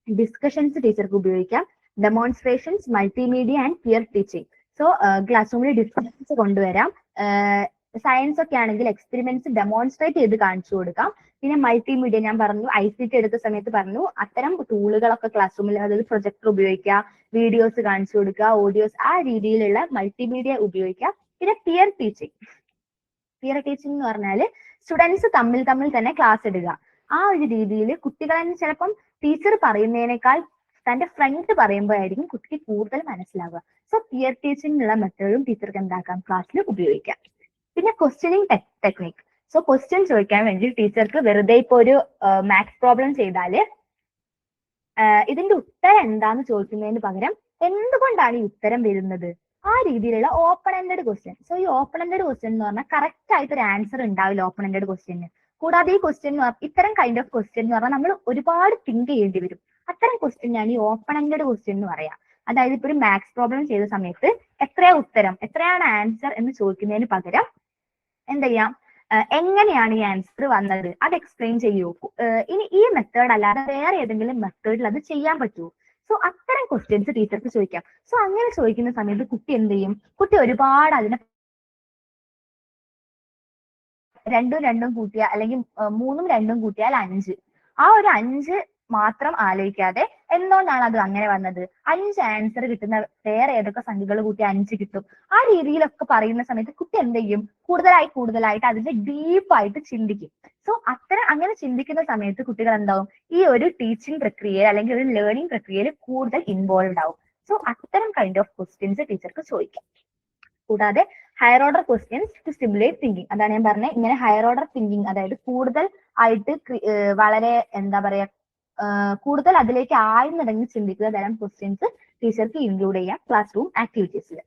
ഡിസ്കഷൻസ് ടീച്ചർക്ക് ഉപയോഗിക്കാം. Demonstrations, multimedia and peer teaching. So ക്ലാസ് റൂമിൽ ഡിസ്കഷൻസ് കൊണ്ടുവരാം. സയൻസ് ഒക്കെ ആണെങ്കിൽ എക്സ്പെരിമെന്റ്സ് ഡെമോൺസ്ട്രേറ്റ് ചെയ്ത് കാണിച്ചു കൊടുക്കാം. പിന്നെ മൾട്ടിമീഡിയ ഞാൻ പറഞ്ഞു, ICT എടുത്ത സമയത്ത് പറഞ്ഞു, അത്തരം ടൂളുകളൊക്കെ ക്ലാസ് റൂമിൽ, അതായത് പ്രൊജക്ടർ ഉപയോഗിക്കുക, വീഡിയോസ് കാണിച്ചു കൊടുക്കുക, ഓഡിയോസ്, ആ രീതിയിലുള്ള മൾട്ടിമീഡിയ ഉപയോഗിക്കുക. പിന്നെ പിയർ ടീച്ചിങ്. പിയർ ടീച്ചിങ് എന്ന് പറഞ്ഞാൽ സ്റ്റുഡൻസ് തമ്മിൽ തമ്മിൽ തന്നെ ക്ലാസ് ഇടുക. ആ ഒരു രീതിയിൽ കുട്ടികളെ ചിലപ്പം ടീച്ചർ പറയുന്നതിനേക്കാൾ തന്റെ ഫ്രണ്ട് പറയുമ്പോഴായിരിക്കും കുട്ടിക്ക് കൂടുതൽ മനസ്സിലാവുക. സോ പിയർ ടീച്ചിങ് ഉള്ള മെത്തേഡും ടീച്ചർക്ക് എന്താക്കാം ക്ലാസ്സിൽ ഉപയോഗിക്കാം. പിന്നെ ക്വസ്റ്റ്യനിങ് ടെക്നിക്. സോ ക്വസ്റ്റ്യൻ ചോദിക്കാൻ വേണ്ടി ടീച്ചർക്ക് വെറുതെ ഇപ്പൊ ഒരു മാത്സ് പ്രോബ്ലം ചെയ്താല് ഇതിന്റെ ഉത്തരം എന്താന്ന് ചോദിക്കുന്നതിന് പകരം എന്തുകൊണ്ടാണ് ഈ ഉത്തരം വരുന്നത്, ആ രീതിയിലുള്ള ഓപ്പൺ എൻഡഡ് ക്വസ്റ്റ്യൻ. സോ ഈ ഓപ്പൺ എൻഡഡ് ക്വസ്റ്റ്യൻ എന്ന് പറഞ്ഞാൽ കറക്റ്റ് ആയിട്ട് ഒരു ആൻസർ ഉണ്ടാവില്ല ഓപ്പൺ എൻഡഡ് ക്വസ്റ്റ്യന്. കൂടാതെ ഈ ക്വസ്റ്റ്യൻ ഇത്തരം കൈൻഡ് ഓഫ് ക്വസ്റ്റ്യൻ എന്ന് പറഞ്ഞാൽ നമ്മൾ ഒരുപാട് തിങ്ക് ചെയ്യേണ്ടി വരും. അത്തരം ക്വസ്റ്റ്യനാണ് ഈ ഓപ്പൺ എൻഡഡ് ക്വസ്റ്റ്യൻ എന്ന് പറയാം. അതായത് ഇപ്പൊ ഒരു മാത്സ് പ്രോബ്ലം ചെയ്ത സമയത്ത് എത്രയാ ഉത്തരം, എത്രയാണ് ആൻസർ എന്ന് ചോദിക്കുന്നതിന് പകരം എന്ത് ചെയ്യാം, എങ്ങനെയാണ് ഈ ആൻസർ വന്നത് അത് എക്സ്പ്ലെയിൻ ചെയ്യൂ. ഇനി ഈ മെത്തേഡ് അല്ലാതെ വേറെ ഏതെങ്കിലും മെത്തേഡിൽ അത് ചെയ്യാൻ പറ്റുമോ? സോ അത്തരം ക്വസ്റ്റ്യൻസ് ടീച്ചർക്ക് ചോദിക്കാം. സോ അങ്ങനെ ചോദിക്കുന്ന സമയത്ത് കുട്ടി എന്ത് ചെയ്യും, കുട്ടി ഒരുപാട് അതിനെ 2 2 കൂട്ടിയ അല്ലെങ്കിൽ 3 2 കൂട്ടിയാൽ 5, ആ ഒരു 5 മാത്രം ആലോചിക്കാതെ എന്തുകൊണ്ടാണ് അത് അങ്ങനെ വന്നത്, 5 ആൻസർ കിട്ടുന്ന വേറെ ഏതൊക്കെ സംഖ്യകൾ കൂട്ടി 5 കിട്ടും, ആ രീതിയിലൊക്കെ പറയുന്ന സമയത്ത് കുട്ടി എന്ത് ചെയ്യും, കൂടുതലായിട്ട് അതിന്റെ ഡീപ്പായിട്ട് ചിന്തിക്കും. സോ അങ്ങനെ ചിന്തിക്കുന്ന സമയത്ത് കുട്ടികൾ എന്താവും, ഈ ഒരു ടീച്ചിങ് പ്രക്രിയയിൽ അല്ലെങ്കിൽ ഒരു ലേണിംഗ് പ്രക്രിയയിൽ കൂടുതൽ ഇൻവോൾവ് ആവും. സോ അത്തരം കൈൻഡ് ഓഫ് ക്വസ്റ്റ്യൻസ് ടീച്ചർക്ക് ചോദിക്കാം. കൂടാതെ higher order questions to stimulate thinking. അതാണ് ഞാൻ പറഞ്ഞത്, ഇങ്ങനെ ഹയർ ഓർഡർ തിങ്കിങ് അതായത് കൂടുതൽ ആയിട്ട് വളരെ എന്താ പറയാ കൂടുതൽ അതിലേക്ക് ആഴ്ന്നിറങ്ങി ചിന്തിക്കുന്ന തരം ക്വസ്റ്റ്യൻസ് ടീച്ചർക്ക് ഇൻക്ലൂഡ് ചെയ്യാം ക്ലാസ് റൂം ആക്ടിവിറ്റീസിൽ.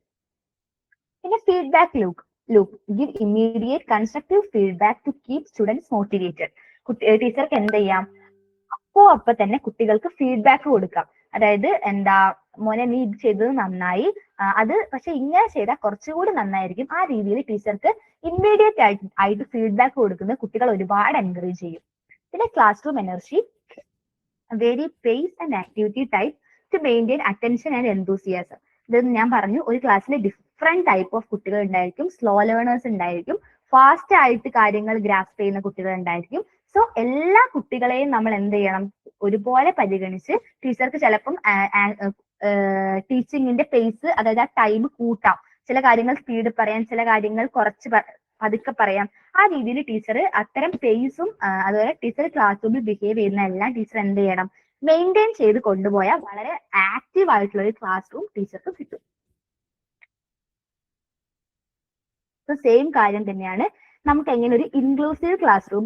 പിന്നെ feedback loop give immediate constructive feedback to keep students motivated. ടീച്ചർക്ക് എന്ത് ചെയ്യാം, അപ്പൊ തന്നെ കുട്ടികൾക്ക് ഫീഡ്ബാക്ക് കൊടുക്കാം. അതായത് എന്താ മോനെ നീ ഇത് ചെയ്തത് നന്നായി, അത് പക്ഷെ ഇങ്ങനെ ചെയ്താൽ കുറച്ചുകൂടി നന്നായിരിക്കും, ആ രീതിയിൽ ടീച്ചർക്ക് ഇമ്മീഡിയറ്റ് ആയിട്ട് ഫീഡ്ബാക്ക് കൊടുക്കുന്നത് കുട്ടികൾ ഒരുപാട് എൻകറേജ് ചെയ്യും. പിന്നെ classroom energy vary pace and activity type to maintain attention and enthusiasm. ഇത് ഞാൻ പറഞ്ഞു, ഒരു ക്ലാസ്സിൽ ഡിഫറെന്റ് ടൈപ്പ് ഓഫ് കുട്ടികൾ ഉണ്ടായിരിക്കും. സ്ലോ ലേണേഴ്സ് ഉണ്ടായിരിക്കും, ഫാസ്റ്റ് ആയിട്ട് കാര്യങ്ങൾ ഗ്രാസ്പ് ചെയ്യുന്ന കുട്ടികൾ ഉണ്ടായിരിക്കും. സോ എല്ലാ കുട്ടികളെയും നമ്മൾ എന്ത് ചെയ്യണം, ഒരുപോലെ പരിഗണിച്ച് ടീച്ചർക്ക് ചിലപ്പം ടീച്ചിങ്ങിന്റെ പേസ് അതായത് ആ ടൈം കൂട്ടാം. ചില കാര്യങ്ങൾ സ്പീഡ് പറയാം, ചില കാര്യങ്ങൾ കുറച്ച് പതുക്കെ പറയാം. ആ രീതിയിൽ ടീച്ചർ അത്തരം പേസും അതുപോലെ ടീച്ചർ ക്ലാസ് റൂമിൽ ബിഹേവ് ചെയ്യുന്ന എല്ലാം ടീച്ചർ എന്ത് ചെയ്യണം, മെയിൻറ്റെയിൻ ചെയ്ത് കൊണ്ടുപോയാൽ വളരെ ആക്റ്റീവ് ആയിട്ടുള്ള ഒരു ക്ലാസ് റൂം ടീച്ചർക്ക് കിട്ടും. സെയിം കാര്യം തന്നെയാണ് നമുക്ക് എങ്ങനെ ഒരു ഇൻക്ലൂസീവ് ക്ലാസ് റൂം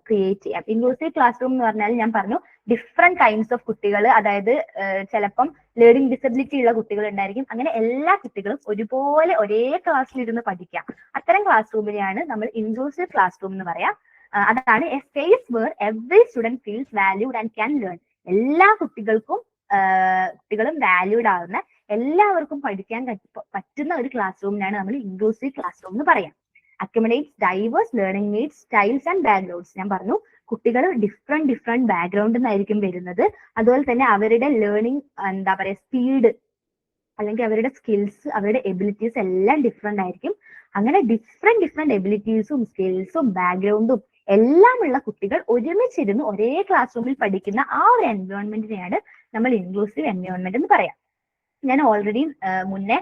ക്രിയേറ്റ് ചെയ്യാം. ഇൻക്ലൂസീവ് ക്ലാസ് റൂം എന്ന് പറഞ്ഞാൽ ഞാൻ പറഞ്ഞു ഡിഫറെന്റ് കൈൻഡ്സ് ഓഫ് കുട്ടികൾ, അതായത് ചിലപ്പം ലേണിംഗ് ഡിസബിലിറ്റി ഉള്ള കുട്ടികൾ ഉണ്ടായിരിക്കും. അങ്ങനെ എല്ലാ കുട്ടികളും ഒരുപോലെ ഒരേ ക്ലാസ്സിലിരുന്ന് പഠിക്കാം. അത്തരം ക്ലാസ് റൂമിനെയാണ് നമ്മൾ ഇൻക്ലൂസീവ് ക്ലാസ് റൂം എന്ന് പറയാം. അതാണ് a space where every student feels valued and can learn. എല്ലാ കുട്ടികളും വാല്യൂഡ് ആവുന്ന, എല്ലാവർക്കും പഠിക്കാൻ പറ്റുന്ന ഒരു ക്ലാസ് റൂമിനാണ് നമ്മൾ ഇൻക്ലൂസീവ് ക്ലാസ് റൂം എന്ന് പറയാം. Accommodates diverse learning needs, styles and backgrounds. ഞാൻ പറഞ്ഞു കുട്ടികൾ ഡിഫറെന്റ് ബാക്ക്ഗ്രൗണ്ടിൽ നിന്നായിരിക്കും വരുന്നത്. അതുപോലെ തന്നെ അവരുടെ ലേണിംഗ് എന്താ പറയാ സ്പീഡ് അല്ലെങ്കിൽ അവരുടെ സ്കിൽസ്, അവരുടെ എബിലിറ്റീസ് എല്ലാം ഡിഫറെന്റ് ആയിരിക്കും. അങ്ങനെ ഡിഫറെന്റ് എബിലിറ്റീസും സ്കിൽസും ബാക്ക്ഗ്രൗണ്ടും എല്ലാം ഉള്ള കുട്ടികൾ ഒരുമിച്ചിരുന്ന് ഒരേ ക്ലാസ് റൂമിൽ പഠിക്കുന്ന ആ ഒരു എൻവയോൺമെന്റിനെയാണ് നമ്മൾ ഇൻക്ലൂസീവ് എൻവയോൺമെന്റ് എന്ന് പറയാം. ഞാൻ ഓൾറെഡി മുന്നേ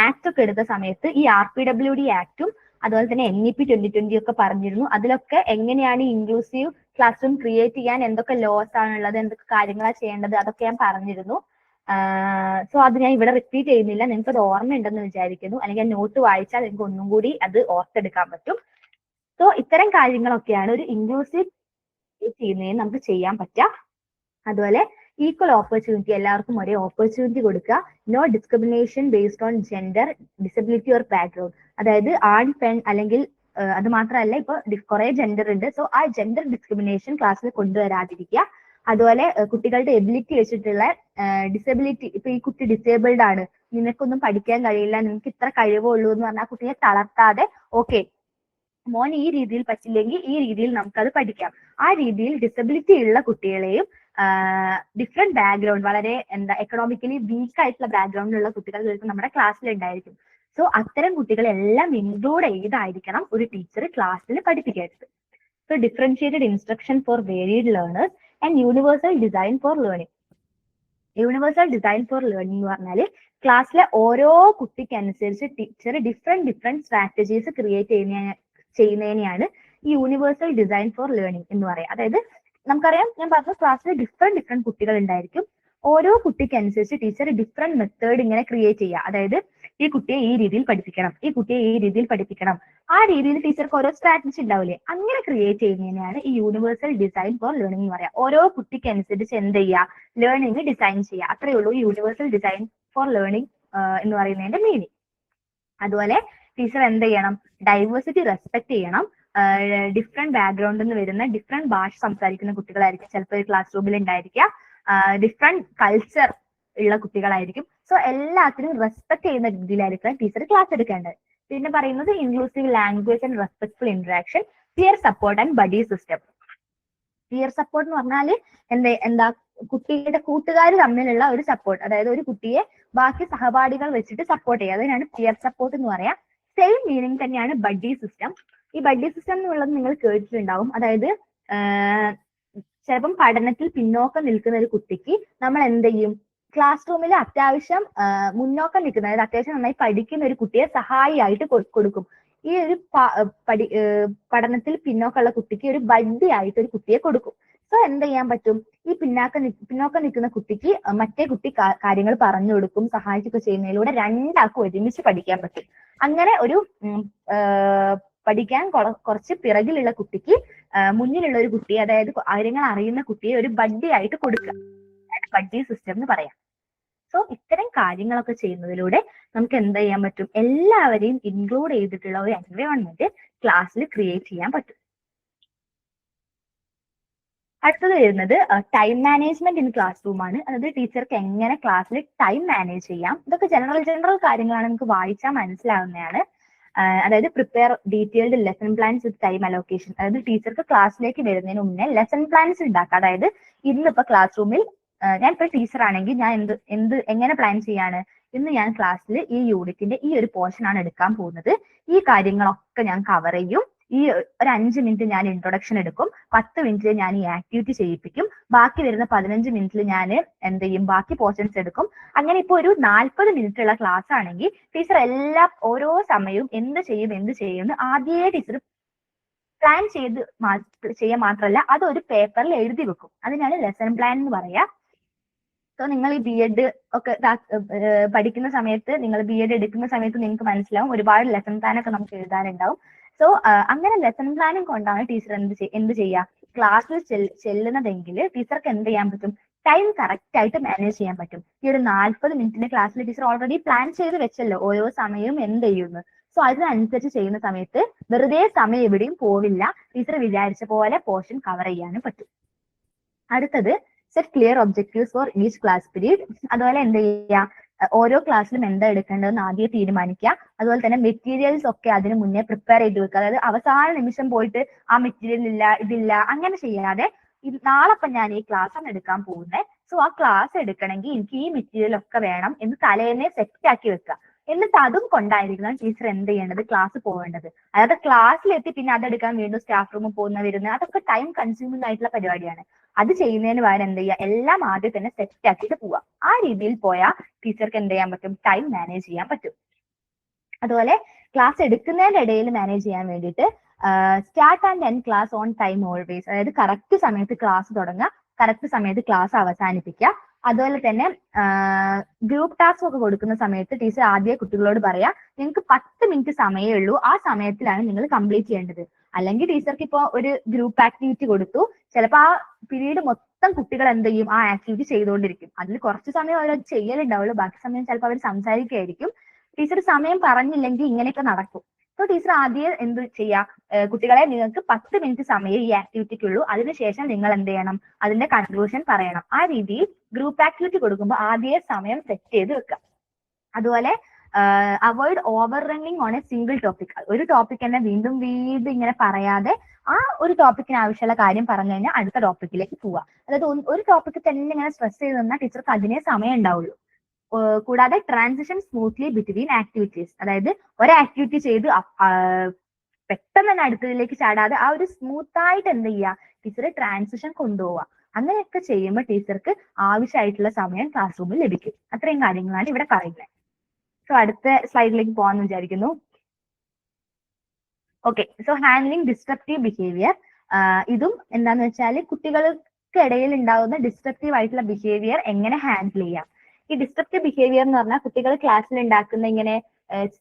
ആക്ട് ഒക്കെ എടുത്ത സമയത്ത് ഈ RPWD ആക്ടും അതുപോലെ തന്നെ NEP 2020 ഒക്കെ പറഞ്ഞിരുന്നു. അതിലൊക്കെ എങ്ങനെയാണ് ഈ ഇൻക്ലൂസീവ് ക്ലാസ് റൂം ക്രിയേറ്റ് ചെയ്യാൻ എന്തൊക്കെ ലോസ് ആണുള്ളത്, എന്തൊക്കെ കാര്യങ്ങളാണ് ചെയ്യേണ്ടത്, അതൊക്കെ ഞാൻ പറഞ്ഞിരുന്നു. സോ അത് ഞാൻ ഇവിടെ റിപ്പീറ്റ് ചെയ്യുന്നില്ല, നിങ്ങൾക്ക് അത് ഓർമ്മ ഉണ്ടെന്ന് വിചാരിക്കുന്നു. അല്ലെങ്കിൽ നോട്ട് വായിച്ചാൽ നിങ്ങൾക്ക് ഒന്നും കൂടി അത് ഓർത്തെടുക്കാൻ പറ്റും. സോ ഇത്തരം കാര്യങ്ങളൊക്കെയാണ് ഒരു ഇൻക്ലൂസീവ് ചെയ്യുന്നതിന് നമുക്ക് ചെയ്യാൻ പറ്റുക. അതുപോലെ ഈക്വൽ ഓപ്പർച്യൂണിറ്റി, എല്ലാവർക്കും ഒരേ ഓപ്പർച്യൂണിറ്റി കൊടുക്കുക. No discrimination based on gender, disability or background. അതായത് ആൺ പെൺ അല്ലെങ്കിൽ അത് മാത്രമല്ല, ഇപ്പൊ കുറെ ജെൻഡർ ഉണ്ട്. സോ ആ ജെൻഡർ ഡിസ്ക്രിമിനേഷൻ ക്ലാസ്സിൽ കൊണ്ടുവരാതിരിക്കുക. അതുപോലെ കുട്ടികളുടെ എബിലിറ്റി വെച്ചിട്ടുള്ള ഡിസബിലിറ്റി, ഇപ്പൊ ഈ കുട്ടി ഡിസേബിൾഡ് ആണ്, നിനക്കൊന്നും പഠിക്കാൻ കഴിയില്ല, നിനക്ക് ഇത്ര കഴിവുള്ളൂ എന്ന് പറഞ്ഞാൽ കുട്ടിയെ തളർത്താതെ ഓക്കെ മോൻ ഈ രീതിയിൽ പറ്റില്ലെങ്കിൽ ഈ രീതിയിൽ നമുക്കത് പഠിക്കാം. ആ രീതിയിൽ ഡിസബിലിറ്റി ഉള്ള കുട്ടികളെയും ഡിഫറെന്റ് ബാക്ക്ഗ്രൗണ്ട്, വളരെ എക്കണോമിക്കലി വീക്ക് ആയിട്ടുള്ള ബാക്ക്ഗ്രൗണ്ടിലുള്ള കുട്ടികൾ നമ്മുടെ ക്ലാസ്സിൽ ഉണ്ടായിരിക്കും. സോ അത്തരം കുട്ടികളെല്ലാം ഇൻക്ലൂഡ് ചെയ്തായിരിക്കണം ഒരു ടീച്ചർ ക്ലാസ്സിൽ പഠിപ്പിക്കേണ്ടത്. So differentiated instruction four varied learners and universal design for learning. Universal design for learning എന്ന് പറഞ്ഞാൽ ക്ലാസ്സിലെ ഓരോ കുട്ടിക്ക് അനുസരിച്ച് ടീച്ചർ ഡിഫറെന്റ് സ്ട്രാറ്റജീസ് ക്രിയേറ്റ് ചെയ്യുന്നതിനെയാണ് ഈ യൂണിവേഴ്സൽ ഡിസൈൻ ഫോർ ലേണിംഗ് എന്ന് പറയാം. അതായത് നമുക്കറിയാം, ഞാൻ പറഞ്ഞ ക്ലാസ്സിൽ ഡിഫറെന്റ് കുട്ടികൾ ഉണ്ടായിരിക്കും. ഓരോ കുട്ടിക്ക് അനുസരിച്ച് ടീച്ചർ ഡിഫറെന്റ് മെത്തേഡ് ഇങ്ങനെ ക്രിയേറ്റ് ചെയ്യുക. അതായത് ഈ കുട്ടിയെ ഈ രീതിയിൽ പഠിപ്പിക്കണം, ഈ കുട്ടിയെ ഈ രീതിയിൽ പഠിപ്പിക്കണം, ആ രീതിയിൽ ടീച്ചർക്ക് ഓരോ സ്ട്രാറ്റജി ഉണ്ടാവില്ലേ, അങ്ങനെ ക്രിയേറ്റ് ചെയ്യുന്നതിനെയാണ് ഈ യൂണിവേഴ്സൽ ഡിസൈൻ ഫോർ ലേണിംഗ് എന്ന് പറയാം. ഓരോ കുട്ടിക്ക് അനുസരിച്ച് എന്ത് ചെയ്യുക, ലേണിംഗ് ഡിസൈൻ ചെയ്യുക. അത്രയേ ഉള്ളൂ യൂണിവേഴ്സൽ ഡിസൈൻ ഫോർ ലേണിംഗ് എന്ന് പറയുന്നതിന്റെ മീനിങ്. അതുപോലെ ടീച്ചർ എന്ത് ചെയ്യണം, ഡൈവേഴ്സിറ്റി റെസ്പെക്ട് ചെയ്യണം. ഡിഫറെന്റ് ബാക്ക്ഗ്രൗണ്ടിൽ നിന്ന് വരുന്ന ഡിഫറെന്റ് ഭാഷ സംസാരിക്കുന്ന കുട്ടികളായിരിക്കും ചിലപ്പോൾ ക്ലാസ് റൂമിൽ ഉണ്ടായിരിക്കുക. ഡിഫറെന്റ് കൾച്ചർ ഉള്ള കുട്ടികളായിരിക്കും. സോ എല്ലാത്തിനും റെസ്പെക്ട് ചെയ്യുന്ന രീതിയിലായിരിക്കും ടീച്ചർ ക്ലാസ് എടുക്കേണ്ടത്. പിന്നെ പറയുന്നത് inclusive language and respectful interaction, peer support and buddy system. Peer support എന്ന് പറഞ്ഞാൽ എന്താ കുട്ടിയുടെ കൂട്ടുകാർ തമ്മിലുള്ള ഒരു സപ്പോർട്ട്, അതായത് ഒരു കുട്ടിയെ ബാക്കി സഹപാഠികൾ വെച്ചിട്ട് സപ്പോർട്ട് ചെയ്യുക, അതിനാണ് പിയർ സപ്പോർട്ട് എന്ന് പറയാം. സെയിം മീനിങ് തന്നെയാണ് ബഡി സിസ്റ്റം. ഈ ബഡി സിസ്റ്റം എന്നുള്ളത് നിങ്ങൾ കേട്ടിട്ടുണ്ടാവും. അതായത് ചിലപ്പം പഠനത്തിൽ പിന്നോക്കം നിൽക്കുന്ന ഒരു കുട്ടിക്ക് നമ്മൾ എന്ത് ചെയ്യും, ക്ലാസ് റൂമിൽ അത്യാവശ്യം മുന്നോക്കം നിൽക്കുന്ന, അതായത് അത്യാവശ്യം നന്നായി പഠിക്കുന്ന ഒരു കുട്ടിയെ സഹായിയായിട്ട് കൊടുക്കും. ഈ ഒരു പഠനത്തിൽ പിന്നോക്കമുള്ള കുട്ടിക്ക് ഒരു ബഡ്ഡി ആയിട്ട് ഒരു കുട്ടിയെ കൊടുക്കും. സോ എന്ത് ചെയ്യാൻ പറ്റും, ഈ പിന്നോക്കം നിൽക്കുന്ന കുട്ടിക്ക് മറ്റേ കുട്ടി കാര്യങ്ങൾ പറഞ്ഞു കൊടുക്കും, സഹായിക്കുകയൊക്കെ ചെയ്യുന്നതിലൂടെ രണ്ടാൾക്കും ഒരുമിച്ച് പഠിക്കാൻ പറ്റും. അങ്ങനെ ഒരു പഠിക്കാൻ കുറച്ച് പിറകിലുള്ള കുട്ടിക്ക് മുന്നിലുള്ള ഒരു കുട്ടിയെ, അതായത് കാര്യങ്ങൾ അറിയുന്ന കുട്ടിയെ ഒരു ബഡ്ഡി ആയിട്ട് കൊടുക്കുക, ബഡ്ഡി സിസ്റ്റം എന്ന് പറയാം. സോ ഇത്തരം കാര്യങ്ങളൊക്കെ ചെയ്യുന്നതിലൂടെ നമുക്ക് എന്ത് ചെയ്യാൻ പറ്റും, എല്ലാവരെയും ഇൻക്ലൂഡ് ചെയ്തിട്ടുള്ള ഒരു എൻവയോൺമെന്റ് ക്ലാസ്സിൽ ക്രിയേറ്റ് ചെയ്യാൻ പറ്റും. അടുത്തത് വരുന്നത് time management in class room ആണ്. അതായത് ടീച്ചർക്ക് എങ്ങനെ ക്ലാസ്സിൽ ടൈം മാനേജ് ചെയ്യാം. ഇതൊക്കെ ജനറൽ കാര്യങ്ങളാണ്, നമുക്ക് വായിച്ചാൽ മനസ്സിലാവുന്നതാണ്. അതായത് prepare detailed lesson plans with time allocation. അതായത് ടീച്ചർക്ക് ക്ലാസ്സിലേക്ക് വരുന്നതിന് മുന്നേ ലെസൺ പ്ലാൻസ് ഉണ്ടാക്കുക. അതായത് ഇന്നിപ്പോ ക്ലാസ് റൂമിൽ ഞാൻ ഇപ്പോൾ ടീച്ചർ ആണെങ്കിൽ ഞാൻ എങ്ങനെ പ്ലാൻ ചെയ്യാണ്, ഇന്ന് ഞാൻ ക്ലാസ്സിൽ ഈ യൂണിറ്റിന്റെ ഈ ഒരു പോർഷൻ ആണ് എടുക്കാൻ പോകുന്നത്, ഈ കാര്യങ്ങളൊക്കെ ഞാൻ കവർ ചെയ്യും, ഈ ഒരു 5 മിനിറ്റ് ഞാൻ ഇൻട്രൊഡക്ഷൻ എടുക്കും, 10 മിനിറ്റിൽ ഞാൻ ഈ ആക്ടിവിറ്റി ചെയ്യിപ്പിക്കും, ബാക്കി വരുന്ന 15 മിനിറ്റിൽ ഞാൻ എന്ത് ചെയ്യും, ബാക്കി പോർഷൻസ് എടുക്കും. അങ്ങനെ ഇപ്പോൾ ഒരു 40 മിനിറ്റ് ഉള്ള ക്ലാസ് ആണെങ്കിൽ ടീച്ചർ ഓരോ സമയവും എന്ത് ചെയ്യും ആദ്യമേ ടീച്ചർ പ്ലാൻ ചെയ്യാൻ മാത്രമല്ല അതൊരു പേപ്പറിൽ എഴുതി വെക്കും. അതിനാണ് ലെസൺ പ്ലാൻ എന്ന് പറയാ. സോ നിങ്ങൾ ഈ ബി.എഡ് ഒക്കെ പഠിക്കുന്ന സമയത്ത്, നിങ്ങൾ ബി.എഡ് എടുക്കുന്ന സമയത്ത് നിങ്ങൾക്ക് മനസ്സിലാവും ഒരുപാട് ലെസൺ പ്ലാൻ ഒക്കെ നമുക്ക് എഴുതാനുണ്ടാവും. സോ അങ്ങനെ ലെസൺ പ്ലാനും കൊണ്ടാണ് ടീച്ചർ എന്ത് ചെയ്യുക, ക്ലാസ്സിൽ ചെല്ലുന്നതെങ്കിൽ ടീച്ചർക്ക് എന്ത് ചെയ്യാൻ പറ്റും, ടൈം കറക്റ്റ് ആയിട്ട് മാനേജ് ചെയ്യാൻ പറ്റും. ഈ ഒരു 40 മിനിറ്റിന്റെ ക്ലാസ്സിൽ ടീച്ചർ ഓൾറെഡി പ്ലാൻ ചെയ്ത് വെച്ചല്ലോ ഓരോ സമയവും എന്ത് ചെയ്യുന്നു. സോ അതിനനുസരിച്ച് ചെയ്യുന്ന സമയത്ത് വെറുതെ സമയം എവിടെയും പോവില്ല, ടീച്ചർ വിചാരിച്ച പോലെ പോർഷൻ കവർ ചെയ്യാനും പറ്റും. അടുത്തത് set clear objectives for each class period. അതുപോലെ എന്ത് ചെയ്യുക, ഓരോ ക്ലാസ്സിലും എന്താ എടുക്കേണ്ടതെന്ന് ആദ്യം തീരുമാനിക്കുക. അതുപോലെ തന്നെ മെറ്റീരിയൽസ് ഒക്കെ അതിന് മുന്നേ പ്രിപ്പയർ ചെയ്ത് വെക്കുക. അതായത് അവസാന നിമിഷം പോയിട്ട് ആ മെറ്റീരിയൽ ഇതില്ല അങ്ങനെ ചെയ്യാതെ, നാളെ ഞാൻ ഈ ക്ലാസ് ആണ് എടുക്കാൻ പോകുന്നത്, സോ ആ ക്ലാസ് എടുക്കണമെങ്കിൽ എനിക്ക് ഈ മെറ്റീരിയൽ ഒക്കെ വേണം എന്ന് തലേന്നെ സെറ്റ് ആക്കി വെക്കുക. എന്നിട്ട് അതും കൊണ്ടായിരിക്കണം ടീച്ചർ എന്ത് ചെയ്യേണ്ടത്, ക്ലാസ് പോകേണ്ടത്. അതായത് ക്ലാസ്സിലെത്തി പിന്നെ അതെടുക്കാൻ വീണ്ടും സ്റ്റാഫ് റൂമിൽ വരുന്നത് അതൊക്കെ ടൈം കൺസ്യൂമിംഗ് ആയിട്ടുള്ള പരിപാടിയാണ്. അത് ചെയ്യുന്നതിന് പകരം എന്ത് ചെയ്യുക, എല്ലാം ആദ്യം തന്നെ സെറ്റ് ആക്കിയിട്ട് പോവുക. ആ രീതിയിൽ പോയാൽ ടീച്ചർക്ക് എന്ത് ചെയ്യാൻ പറ്റും, ടൈം മാനേജ് ചെയ്യാൻ പറ്റും. അതുപോലെ ക്ലാസ് എടുക്കുന്നതിന്റെ ഇടയിൽ മാനേജ് ചെയ്യാൻ വേണ്ടിയിട്ട് start and end class on time always. അതായത് കറക്റ്റ് സമയത്ത് ക്ലാസ് തുടങ്ങുക, കറക്റ്റ് സമയത്ത് ക്ലാസ് അവസാനിപ്പിക്കുക. അതുപോലെ തന്നെ ഗ്രൂപ്പ് ടാസ്ക് ഒക്കെ കൊടുക്കുന്ന സമയത്ത് ടീച്ചർ ആദ്യം കുട്ടികളോട് പറയാ, നിങ്ങൾക്ക് 10 മിനിറ്റ് സമയമേ ഉള്ളൂ, ആ സമയത്തിലാണ് നിങ്ങൾ കംപ്ലീറ്റ് ചെയ്യേണ്ടത്. അല്ലെങ്കിൽ ടീച്ചർക്ക് ഇപ്പോൾ ഒരു ഗ്രൂപ്പ് ആക്ടിവിറ്റി കൊടുത്തു, ചിലപ്പോൾ ആ പീരീഡ് മൊത്തം കുട്ടികൾ എന്ത് ചെയ്യും, ആ ആക്ടിവിറ്റി ചെയ്തുകൊണ്ടിരിക്കും. അതിൽ കുറച്ച് സമയം അവർ ചെയ്യലുണ്ടാവുള്ളൂ, ബാക്കി സമയം ചിലപ്പോൾ അവർ സംസാരിക്കുകയായിരിക്കും. ടീച്ചർ സമയം പറഞ്ഞില്ലെങ്കിൽ ഇങ്ങനെയൊക്കെ നടക്കും. സോ ടീച്ചർ ആദ്യം എന്ത് ചെയ്യാ, കുട്ടികളെ നിങ്ങൾക്ക് 10 മിനിറ്റ് സമയം ഈ ആക്ടിവിറ്റിക്കുള്ളൂ, അതിനുശേഷം നിങ്ങൾ എന്ത് ചെയ്യണം, അതിന്റെ കൺക്ലൂഷൻ പറയണം. ആ രീതിയിൽ ഗ്രൂപ്പ് ആക്ടിവിറ്റി കൊടുക്കുമ്പോൾ ആദ്യം സമയം സെറ്റ് ചെയ്ത് വെക്കുക. അതുപോലെ avoid over running on A single topic. ഒരു ടോപ്പിക് തന്നെ വീണ്ടും ഇങ്ങനെ പറയാതെ ആ ഒരു ടോപ്പിക്കിന് ആവശ്യമുള്ള കാര്യം പറഞ്ഞു കഴിഞ്ഞാൽ അടുത്ത ടോപ്പിക്കിലേക്ക് പോവുക. അതായത് ഒരു ടോപ്പിക്ക് തന്നെ ഇങ്ങനെ സ്ട്രെസ് ചെയ്ത് തന്നാൽ ടീച്ചർക്ക് അതിനേ സമയം ഉണ്ടാവുള്ളൂ. കൂടാതെ ട്രാൻസിഷൻ സ്മൂത്ത്ലി ബിറ്റ്വീൻ ആക്ടിവിറ്റീസ്. അതായത് ഒരു ആക്ടിവിറ്റി ചെയ്ത് പെട്ടെന്ന് തന്നെ അടുത്തതിലേക്ക് ചാടാതെ ആ ഒരു സ്മൂത്ത് ആയിട്ട് എന്ത് ചെയ്യുക, ടീച്ചർ ട്രാൻസിഷൻ കൊണ്ടുപോവുക. അങ്ങനെയൊക്കെ ചെയ്യുമ്പോൾ ടീച്ചർക്ക് ആവശ്യമായിട്ടുള്ള സമയം ക്ലാസ് റൂമിൽ ലഭിക്കും. അത്രയും കാര്യങ്ങളാണ് ഇവിടെ പറയുന്നത്. സോ അടുത്ത സ്ലൈഡിലേക്ക് പോകാമെന്ന് വിചാരിക്കുന്നു. Okay, so handling destructive behaviour. ഇതും എന്താന്ന് വെച്ചാൽ കുട്ടികൾക്കിടയിൽ ഉണ്ടാകുന്ന ഡിസ്ട്രക്റ്റീവ് ആയിട്ടുള്ള ബിഹേവിയർ എങ്ങനെ ഹാൻഡിൽ ചെയ്യാം. ഈ ഡിസ്ട്രക്റ്റീവ് ബിഹേവിയർ എന്ന് പറഞ്ഞാൽ കുട്ടികൾ ക്ലാസ്സിൽ ഉണ്ടാക്കുന്ന ഇങ്ങനെ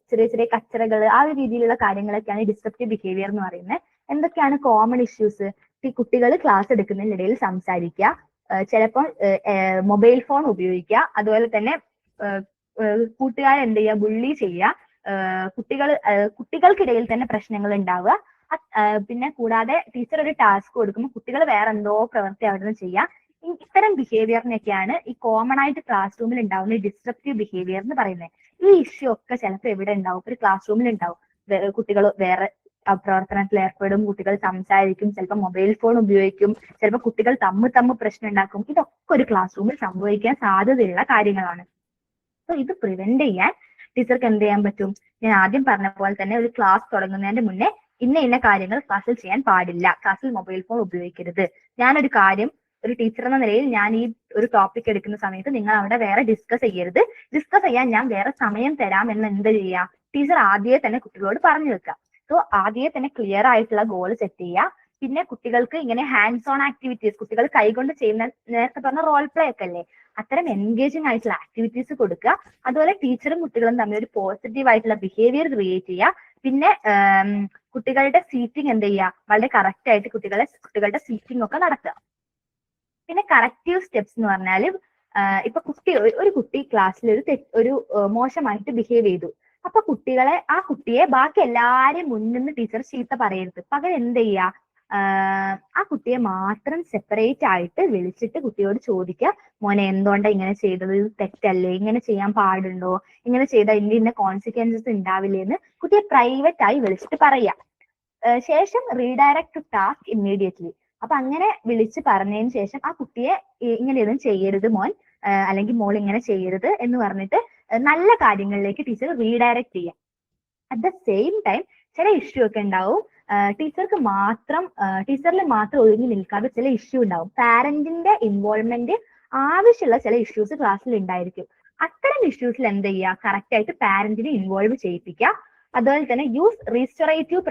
ചെറിയ ചെറിയ കച്ചറകൾ, ആ ഒരു രീതിയിലുള്ള കാര്യങ്ങളൊക്കെയാണ് ഡിസ്ട്രക്റ്റീവ് ബിഹേവിയർ എന്ന് പറയുന്നത്. എന്തൊക്കെയാണ് കോമൺ ഇഷ്യൂസ്? ഈ കുട്ടികൾ ക്ലാസ് എടുക്കുന്നതിനിടയിൽ സംസാരിക്കുക, ചിലപ്പോൾ മൊബൈൽ ഫോൺ ഉപയോഗിക്കുക, അതുപോലെ തന്നെ കൂട്ടുകാരെ എന്ത് ചെയ്യുക, ബുള്ളി ചെയ്യുക, കുട്ടികൾക്കിടയിൽ തന്നെ പ്രശ്നങ്ങൾ ഉണ്ടാവുക. പിന്നെ കൂടാതെ ടീച്ചർ ഒരു ടാസ്ക് കൊടുക്കുമ്പോൾ കുട്ടികൾ വേറെ എന്തോ പ്രവൃത്തി അവിടെ നിന്ന് ചെയ്യുക. ഇത്തരം ബിഹേവിയറിനൊക്കെയാണ് ഈ കോമൺ ആയിട്ട് ക്ലാസ് റൂമിൽ ഉണ്ടാവുന്ന ഡിസ്ട്രക്റ്റീവ് ബിഹേവിയർ എന്ന് പറയുന്നത്. ഈ ഇഷ്യൂ ഒക്കെ ചിലപ്പോൾ എവിടെ ഉണ്ടാവും? ഒരു ക്ലാസ് റൂമിൽ ഉണ്ടാവും. കുട്ടികൾ വേറെ പ്രവർത്തനത്തിൽ ഏർപ്പെടും, കുട്ടികൾ സംസാരിക്കും, ചിലപ്പോൾ മൊബൈൽ ഫോൺ ഉപയോഗിക്കും, ചിലപ്പോൾ കുട്ടികൾ തമ്മിൽ പ്രശ്നം ഉണ്ടാക്കും. ഇതൊക്കെ ഒരു ക്ലാസ് റൂമിൽ സംഭവിക്കാൻ സാധ്യതയുള്ള കാര്യങ്ങളാണ്. സോ ഇത് പ്രിവെന്റ് ചെയ്യാൻ ടീച്ചർക്ക് എന്ത് ചെയ്യാൻ പറ്റും? ഞാൻ ആദ്യം പറഞ്ഞ പോലെ തന്നെ ഒരു ക്ലാസ് തുടങ്ങുന്നതിന്റെ മുന്നേ ഇന്ന കാര്യങ്ങൾ ക്ലാസ്സിൽ ചെയ്യാൻ പാടില്ല, ക്ലാസ്സിൽ മൊബൈൽ ഫോൺ ഉപയോഗിക്കരുത്. ഞാനൊരു കാര്യം ഒരു ടീച്ചർ എന്ന നിലയിൽ ഞാൻ ഈ ഒരു ടോപ്പിക് എടുക്കുന്ന സമയത്ത് നിങ്ങൾ അവിടെ വേറെ ഡിസ്കസ് ചെയ്യരുത്, ഡിസ്കസ് ചെയ്യാൻ ഞാൻ വേറെ സമയം തരാം എന്ന് എന്ത് ചെയ്യുക? ടീച്ചർ ആദ്യമേ തന്നെ കുട്ടികളോട് പറഞ്ഞു വെക്കുക. സോ ആദ്യമേ തന്നെ ക്ലിയർ ആയിട്ടുള്ള ഗോൾ സെറ്റ് ചെയ്യുക. പിന്നെ കുട്ടികൾക്ക് ഇങ്ങനെ ഹാൻഡ്സ് ഓൺ ആക്ടിവിറ്റീസ്, കുട്ടികൾ കൈകൊണ്ട് ചെയ്യുന്ന, നേരത്തെ പറഞ്ഞ റോൾ പ്ലേ ഒക്കെ അല്ലേ, അത്തരം എൻഗേജിങ് ആയിട്ടുള്ള ആക്ടിവിറ്റീസ് കൊടുക്കുക. അതുപോലെ ടീച്ചറും കുട്ടികളും തമ്മിൽ ഒരു പോസിറ്റീവ് ആയിട്ടുള്ള ബിഹേവിയർ ക്രിയേറ്റ് ചെയ്യുക. പിന്നെ കുട്ടികളുടെ സീറ്റിംഗ് എന്ത് ചെയ്യുക? വളരെ കറക്റ്റ് ആയിട്ട് കുട്ടികളുടെ സീറ്റിംഗ് ഒക്കെ നടത്തുക. പിന്നെ കറക്റ്റീവ് സ്റ്റെപ്സ് എന്ന് പറഞ്ഞാൽ, ഇപ്പൊ ഒരു കുട്ടി ക്ലാസ്സിൽ ഒരു മോശമായിട്ട് ബിഹേവ് ചെയ്തു. അപ്പൊ ആ കുട്ടിയെ ബാക്കി എല്ലാരെയും മുന്നിൽ നിന്ന് ടീച്ചർ ചീത്ത പറയരുത്. പകരം എന്ത് ചെയ്യുക? ആ കുട്ടിയെ മാത്രം സെപ്പറേറ്റ് ആയിട്ട് വിളിച്ചിട്ട് കുട്ടിയോട് ചോദിക്കുക, മോനെ എന്തുകൊണ്ടാണ് ഇങ്ങനെ ചെയ്തത്? ഇത് തെറ്റല്ലേ? ഇങ്ങനെ ചെയ്യാൻ പാടുണ്ടോ? ഇങ്ങനെ ചെയ്താൽ ഇന്ന കോൺസിക്വൻസസ് ഉണ്ടാവില്ലേ എന്ന് കുട്ടിയെ പ്രൈവറ്റ് ആയി വിളിച്ചിട്ട് പറയാം. ശേഷം റീഡയറക്ട് ടു ടാസ്ക് ഇമ്മീഡിയറ്റ്ലി. അപ്പൊ അങ്ങനെ വിളിച്ച് പറഞ്ഞതിന് ശേഷം ആ കുട്ടിയെ ഇങ്ങനെയൊന്നും ചെയ്യരുത് മോൻ, അല്ലെങ്കിൽ മോൾ ഇങ്ങനെ ചെയ്യരുത് എന്ന് പറഞ്ഞിട്ട് നല്ല കാര്യങ്ങളിലേക്ക് ടീച്ചർ റീഡയറക്ട് ചെയ്യാം. അറ്റ് ദ സെയിം ടൈം ചില ഇഷ്യൂ ഒക്കെ ഉണ്ടാവും, ടീച്ചറിൽ മാത്രം ഒതുങ്ങി നിൽക്കാതെ ചില ഇഷ്യൂ ഉണ്ടാവും. പാരന്റിന്റെ ഇൻവോൾവ്മെന്റ് ആവശ്യമുള്ള ചില ഇഷ്യൂസ് ക്ലാസ്സിൽ ഉണ്ടായിരിക്കും. അത്തരം ഇഷ്യൂസിൽ എന്ത് ചെയ്യുക? കറക്റ്റ് ആയിട്ട് പാരന്റിനെ ഇൻവോൾവ് ചെയ്യിപ്പിക്കുക. അതുപോലെ തന്നെ യൂസ് റീസ്റ്റോറേറ്റീവ്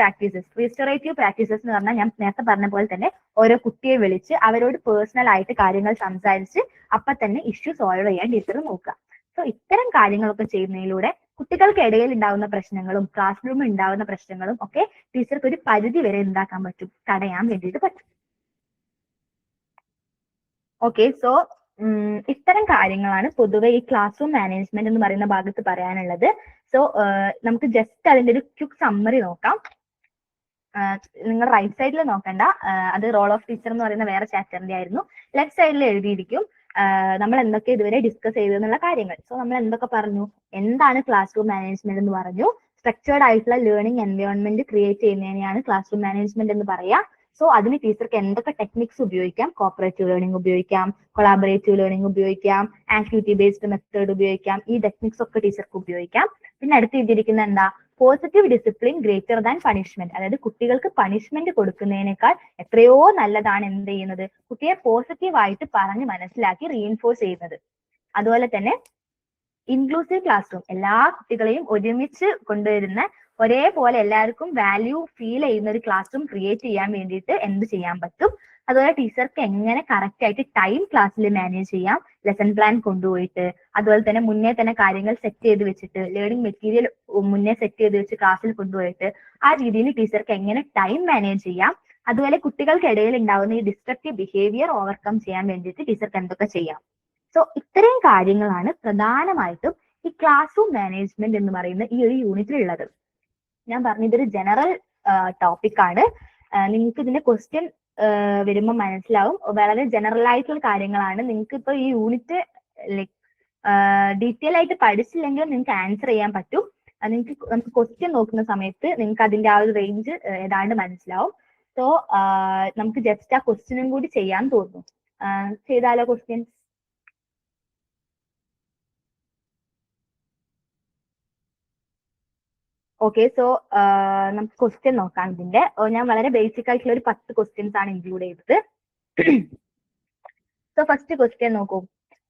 പ്രാക്ടീസസ് എന്ന് പറഞ്ഞാൽ ഞാൻ നേരത്തെ പറഞ്ഞ പോലെ തന്നെ ഓരോ കുട്ടിയെ വിളിച്ച് അവരോട് പേഴ്സണൽ ആയിട്ട് കാര്യങ്ങൾ സംസാരിച്ച് അപ്പൊ തന്നെ ഇഷ്യൂ സോൾവ് ചെയ്യാൻ ടീച്ചർ നോക്കുക. സോ ഇത്തരം കാര്യങ്ങളൊക്കെ ചെയ്യുന്നതിലൂടെ കുട്ടികൾക്കിടയിൽ ഉണ്ടാകുന്ന പ്രശ്നങ്ങളും ക്ലാസ് റൂമിൽ ഉണ്ടാകുന്ന പ്രശ്നങ്ങളും ഒക്കെ ടീച്ചർക്ക് ഒരു പരിധി വരെ എന്താക്കാൻ പറ്റും? തടയാൻ വേണ്ടിയിട്ട് പറ്റും. ഓക്കെ, സോ ഇത്തരം കാര്യങ്ങളാണ് പൊതുവെ ഈ ക്ലാസ് റൂം മാനേജ്മെന്റ് എന്ന് പറയുന്ന ഭാഗത്ത് പറയാനുള്ളത്. സോ നമുക്ക് ജസ്റ്റ് അതിന്റെ ഒരു ക്വിക്ക് സമ്മറി നോക്കാം. നിങ്ങൾ റൈറ്റ് സൈഡിൽ നോക്കണ്ട, അത് റോൾ ഓഫ് ടീച്ചർ എന്ന് പറയുന്ന വേറെ ചാപ്റ്ററിന്റെ ആയിരുന്നു. ലെഫ്റ്റ് സൈഡിൽ എഴുതിയിരിക്കും നമ്മൾ എന്തൊക്കെ ഇതുവരെ ഡിസ്കസ് ചെയ്തെന്നുള്ള കാര്യങ്ങൾ. സോ നമ്മൾ എന്തൊക്കെ പറഞ്ഞു? എന്താണ് ക്ലാസ് റൂം മാനേജ്മെന്റ് എന്ന് പറഞ്ഞു. സ്ട്രക്ചേർഡ് ആയിട്ടുള്ള ലേണിംഗ് എൻവയോൺമെന്റ് ക്രിയേറ്റ് ചെയ്യുന്നതിനെയാണ് ക്ലാസ് റൂം മാനേജ്മെന്റ് എന്ന് പറയാം. സോ അതിന് ടീച്ചർക്ക് എന്തൊക്കെ ടെക്നിക്സ് ഉപയോഗിക്കാം? കോപ്പറേറ്റീവ് ലേണിംഗ് ഉപയോഗിക്കാം, കൊളാബറേറ്റീവ് ലേണിംഗ് ഉപയോഗിക്കാം, ആക്ടിവിറ്റി ബേസ്ഡ് മെത്തേഡ് ഉപയോഗിക്കാം. ഈ ടെക്നിക്സ് ഒക്കെ ടീച്ചർക്ക് ഉപയോഗിക്കാം. പിന്നെ അടുത്ത് എഴുതിയിരിക്കുന്ന എന്താ? Positive discipline greater than punishment. അതായത് കുട്ടികൾക്ക് പണിഷ്മെന്റ് കൊടുക്കുന്നതിനേക്കാൾ എത്രയോ നല്ലതാണ് എന്ത് ചെയ്യുന്നത്? കുട്ടിയെ പോസിറ്റീവ് ആയിട്ട് പറഞ്ഞ് മനസ്സിലാക്കി റീഇൻഫോഴ്സ് ചെയ്യുന്നത്. അതുപോലെ തന്നെ ഇൻക്ലൂസീവ് ക്ലാസ് റൂം, എല്ലാ കുട്ടികളെയും ഒരുമിച്ച് കൊണ്ടുവരുന്ന, ഒരേപോലെ എല്ലാവർക്കും വാല്യൂ ഫീൽ ചെയ്യുന്ന ഒരു ക്ലാസ് റൂം ക്രിയേറ്റ് ചെയ്യാൻ വേണ്ടിയിട്ട് എന്ത് ചെയ്യാൻ പറ്റും? അതുപോലെ ടീച്ചർക്ക് എങ്ങനെ കറക്റ്റ് ആയിട്ട് ടൈം ക്ലാസ്സിൽ മാനേജ് ചെയ്യാം? ലെസൺ പ്ലാൻ കൊണ്ടുപോയിട്ട്, അതുപോലെ തന്നെ മുന്നേ തന്നെ കാര്യങ്ങൾ സെറ്റ് ചെയ്ത് വെച്ചിട്ട്, ലേണിംഗ് മെറ്റീരിയൽ മുന്നേ സെറ്റ് ചെയ്ത് വെച്ച് ക്ലാസ്സിൽ കൊണ്ടുപോയിട്ട് ആ രീതിയിൽ ടീച്ചർക്ക് എങ്ങനെ ടൈം മാനേജ് ചെയ്യാം? അതുപോലെ കുട്ടികൾക്കിടയിൽ ഉണ്ടാവുന്ന ഈ ഡിസ്ട്രക്റ്റീവ് ബിഹേവിയർ ഓവർകം ചെയ്യാൻ വേണ്ടിയിട്ട് ടീച്ചർക്ക് എന്തൊക്കെ ചെയ്യാം? സോ ഇത്രയും കാര്യങ്ങളാണ് പ്രധാനമായിട്ടും ഈ ക്ലാസ് റൂം മാനേജ്മെന്റ് എന്ന് പറയുന്ന ഈ ഒരു യൂണിറ്റിൽ ഉള്ളത്. ഞാൻ പറഞ്ഞു ഇതൊരു ജനറൽ ടോപ്പിക് ആണ്. നിങ്ങൾക്ക് ഇതിന്റെ ക്വസ്റ്റ്യൻ വരുമ്പോൾ മനസ്സിലാവും. വളരെ ജനറൽ ആയിട്ടുള്ള കാര്യങ്ങളാണ്. നിങ്ങൾക്ക് ഇപ്പൊ ഈ യൂണിറ്റ് ലൈക് ഡീറ്റെയിൽ ആയിട്ട് പഠിച്ചില്ലെങ്കിലും നിങ്ങൾക്ക് ആൻസർ ചെയ്യാൻ പറ്റും. നമുക്ക് ക്വസ്റ്റ്യൻ നോക്കുന്ന സമയത്ത് നിങ്ങൾക്ക് അതിന്റെ ആ ഒരു റേഞ്ച് ഏതാണ്ട് മനസ്സിലാവും. സോ നമുക്ക് ജസ്റ്റ് ആ ക്വസ്റ്റ്യനും കൂടി ചെയ്യാൻ തോന്നുന്നു. ചെയ്താലോ ക്വസ്റ്റ്യൻ? ഓക്കെ, സോ നമുക്ക് ക്വസ്റ്റ്യൻ നോക്കാം. ഇതിന്റെ ഞാൻ വളരെ ബേസിക് ആയിട്ടുള്ള ഒരു 10 ക്വസ്റ്റ്യൻസ് ആണ് ഇൻക്ലൂഡ് ചെയ്തത്. സോ ഫസ്റ്റ് ക്വസ്റ്റ്യൻ നോക്കൂ.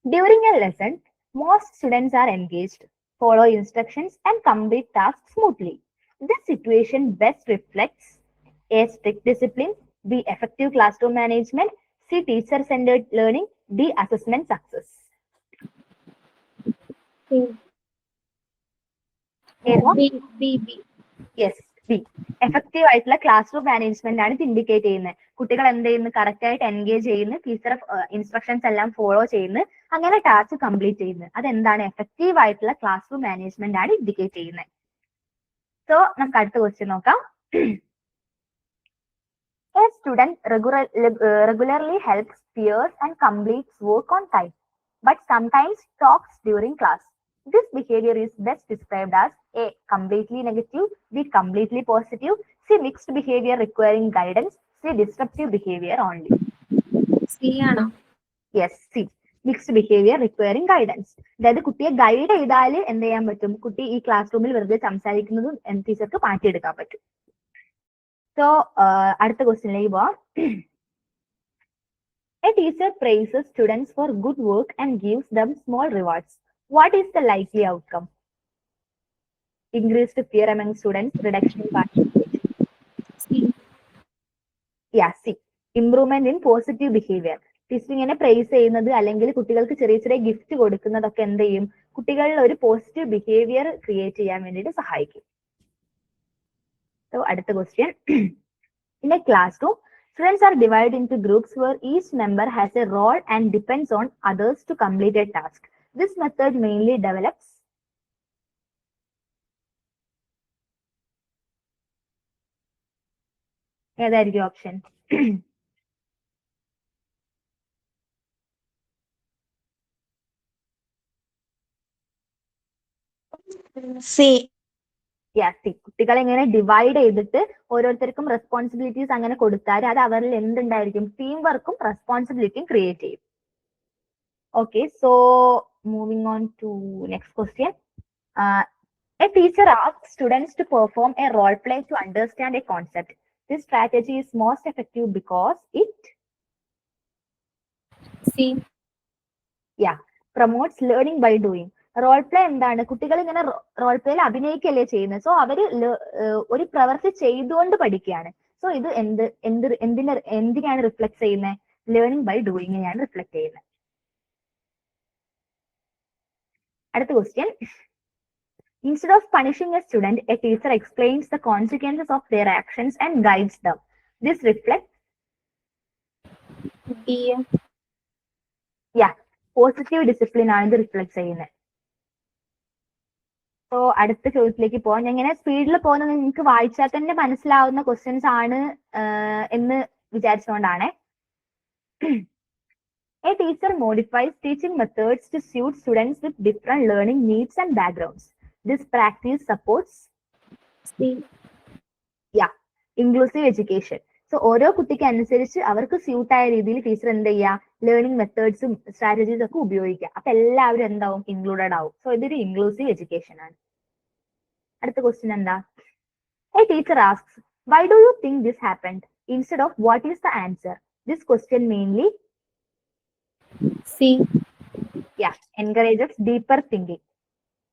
During A lesson most students are engaged, follow instructions and complete task smoothly. This situation best reflects A. Strict discipline, B. Effective classroom management, C. Teacher-centered learning, D. Assessment success. Yes, B. Effective ആയിട്ടുള്ള class room management ആണ് ഇത് indicate ചെയ്യുന്നത്. കുട്ടികൾ എന്ത് ചെയ്യുന്നു, correct ആയിട്ട് engage ചെയ്യുന്നു, teacher instructions എല്ലാം ഫോളോ ചെയ്യുന്നു, അങ്ങനെ ടാസ്ക് കംപ്ലീറ്റ് ചെയ്യുന്നു. അതെന്താണ്, എഫക്റ്റീവ് ആയിട്ടുള്ള ക്ലാസ് റൂം മാനേജ്മെന്റ് ആണ് ഇൻഡിക്കേറ്റ് ചെയ്യുന്നത്. സോ നമുക്ക് അടുത്ത ക്വസ്റ്റ്യൻ നോക്കാം. A student regularly helps peers and completes work on time, but sometimes talks during class. This behavior is best described as A. Completely negative, B. Completely positive, C. Mixed behavior requiring guidance, C. Disruptive behavior only. C ആണോ? Yes, C. Mixed behavior requiring guidance. അതായത് കുട്ടിയെ guide ചെയ്താൽ എന്ത് ചെയ്യാൻ പറ്റും, കുട്ടി ഈ class റൂമിൽ വെറുതെ സംസാരിക്കുന്നതും ടീച്ചർക്ക് മാറ്റിയെടുക്കാൻ പറ്റും. സോ അടുത്ത ക്വസ്റ്റ്യനിലേക്ക് പോവാം. A teacher praises students for good work and gives them small rewards. What is the likely outcome? Increased fear among students, reduction in participation. C. Yeah, C. Improvement in positive behavior. Teacher ഇങ്ങനെ price ചെയ്യുന്നത് അല്ലെങ്കിൽ കുട്ടികൾക്ക് ചെറിയ ചെറിയ gift കൊടുക്കുന്നതൊക്കെ എന്ത് ചെയ്യും, കുട്ടികളിൽ ഒരു പോസിറ്റീവ് ബിഹേവിയർ ക്രിയേറ്റ് ചെയ്യാൻ വേണ്ടിയിട്ട് സഹായിക്കും. So, അടുത്ത question. In a classroom, students are divided into groups where each member has a role and depends on others to complete a task. This method mainly develops ഏതായിരിക്കും option? C. കുട്ടികളെ ഇങ്ങനെ divide ചെയ്തിട്ട് ഓരോരുത്തർക്കും responsibilities അങ്ങനെ കൊടുത്താൽ അത് അവരിൽ എന്തുണ്ടായിരിക്കും, ടീം വർക്കും റെസ്പോൺസിബിലിറ്റിയും ക്രിയേറ്റ് ചെയ്യും. Okay, so moving on to next question. A teacher asks students to perform a role play to understand a concept. This strategy is most effective because it C. promotes learning by doing. Role play എന്താണ്, കുട്ടികൾ ഇങ്ങനെ role പ്ലേയിൽ അഭിനയിക്കല്ലേ ചെയ്യുന്നത്. So അവര് ഒരു പ്രവൃത്തി ചെയ്തുകൊണ്ട് പഠിക്കുകയാണ്. So ഇത് എന്തിനാണ് റിഫ്ലക്ട് ചെയ്യുന്നത്, ലേണിംഗ് ബൈ ഡൂയിങ്ങിനെയാണ് റിഫ്ലക്ട് ചെയ്യുന്നത്. അടുത്ത question. Instead of punishing a student, a teacher explains the consequences of their actions and guides them. This reflects positive discipline ആണ് ഇത് റിഫ്ലക്ട് ചെയ്യുന്നത്. സോ അടുത്ത ചോദ്യത്തിലേക്ക് പോകാം. ഞാൻ ഇങ്ങനെ സ്പീഡിൽ പോകുന്നത് നിങ്ങൾക്ക് വായിച്ചാൽ തന്നെ മനസ്സിലാവുന്ന ക്വസ്റ്റ്യൻസ് ആണ് എന്ന് വിചാരിച്ചുകൊണ്ടാണ്. A teacher modifies teaching methods to suit students with different learning needs and backgrounds. This practice supports inclusive education. So ഓരോ കുട്ടിക്ക് അനുസരിച്ച് അവർക്ക് സ്യൂട്ടായ രീതിയിൽ ടീച്ചർ എന്ത് ചെയ്യുക, ലേണിംഗ് മെത്തേഡ്സും സ്ട്രാറ്റജീസ് ഒക്കെ ഉപയോഗിക്കുക. അപ്പൊ എല്ലാവരും എന്താവും, ഇൻക്ലൂഡഡ് ആവും. സോ ഇതൊരു ഇൻക്ലൂസീവ് എഡ്യൂക്കേഷൻ ആണ്. അടുത്ത ക്വസ്റ്റ്യൻ എന്താ? A teacher asks, why do you think this happened? Instead of what is the answer? This question mainly C. encourages deeper thinking.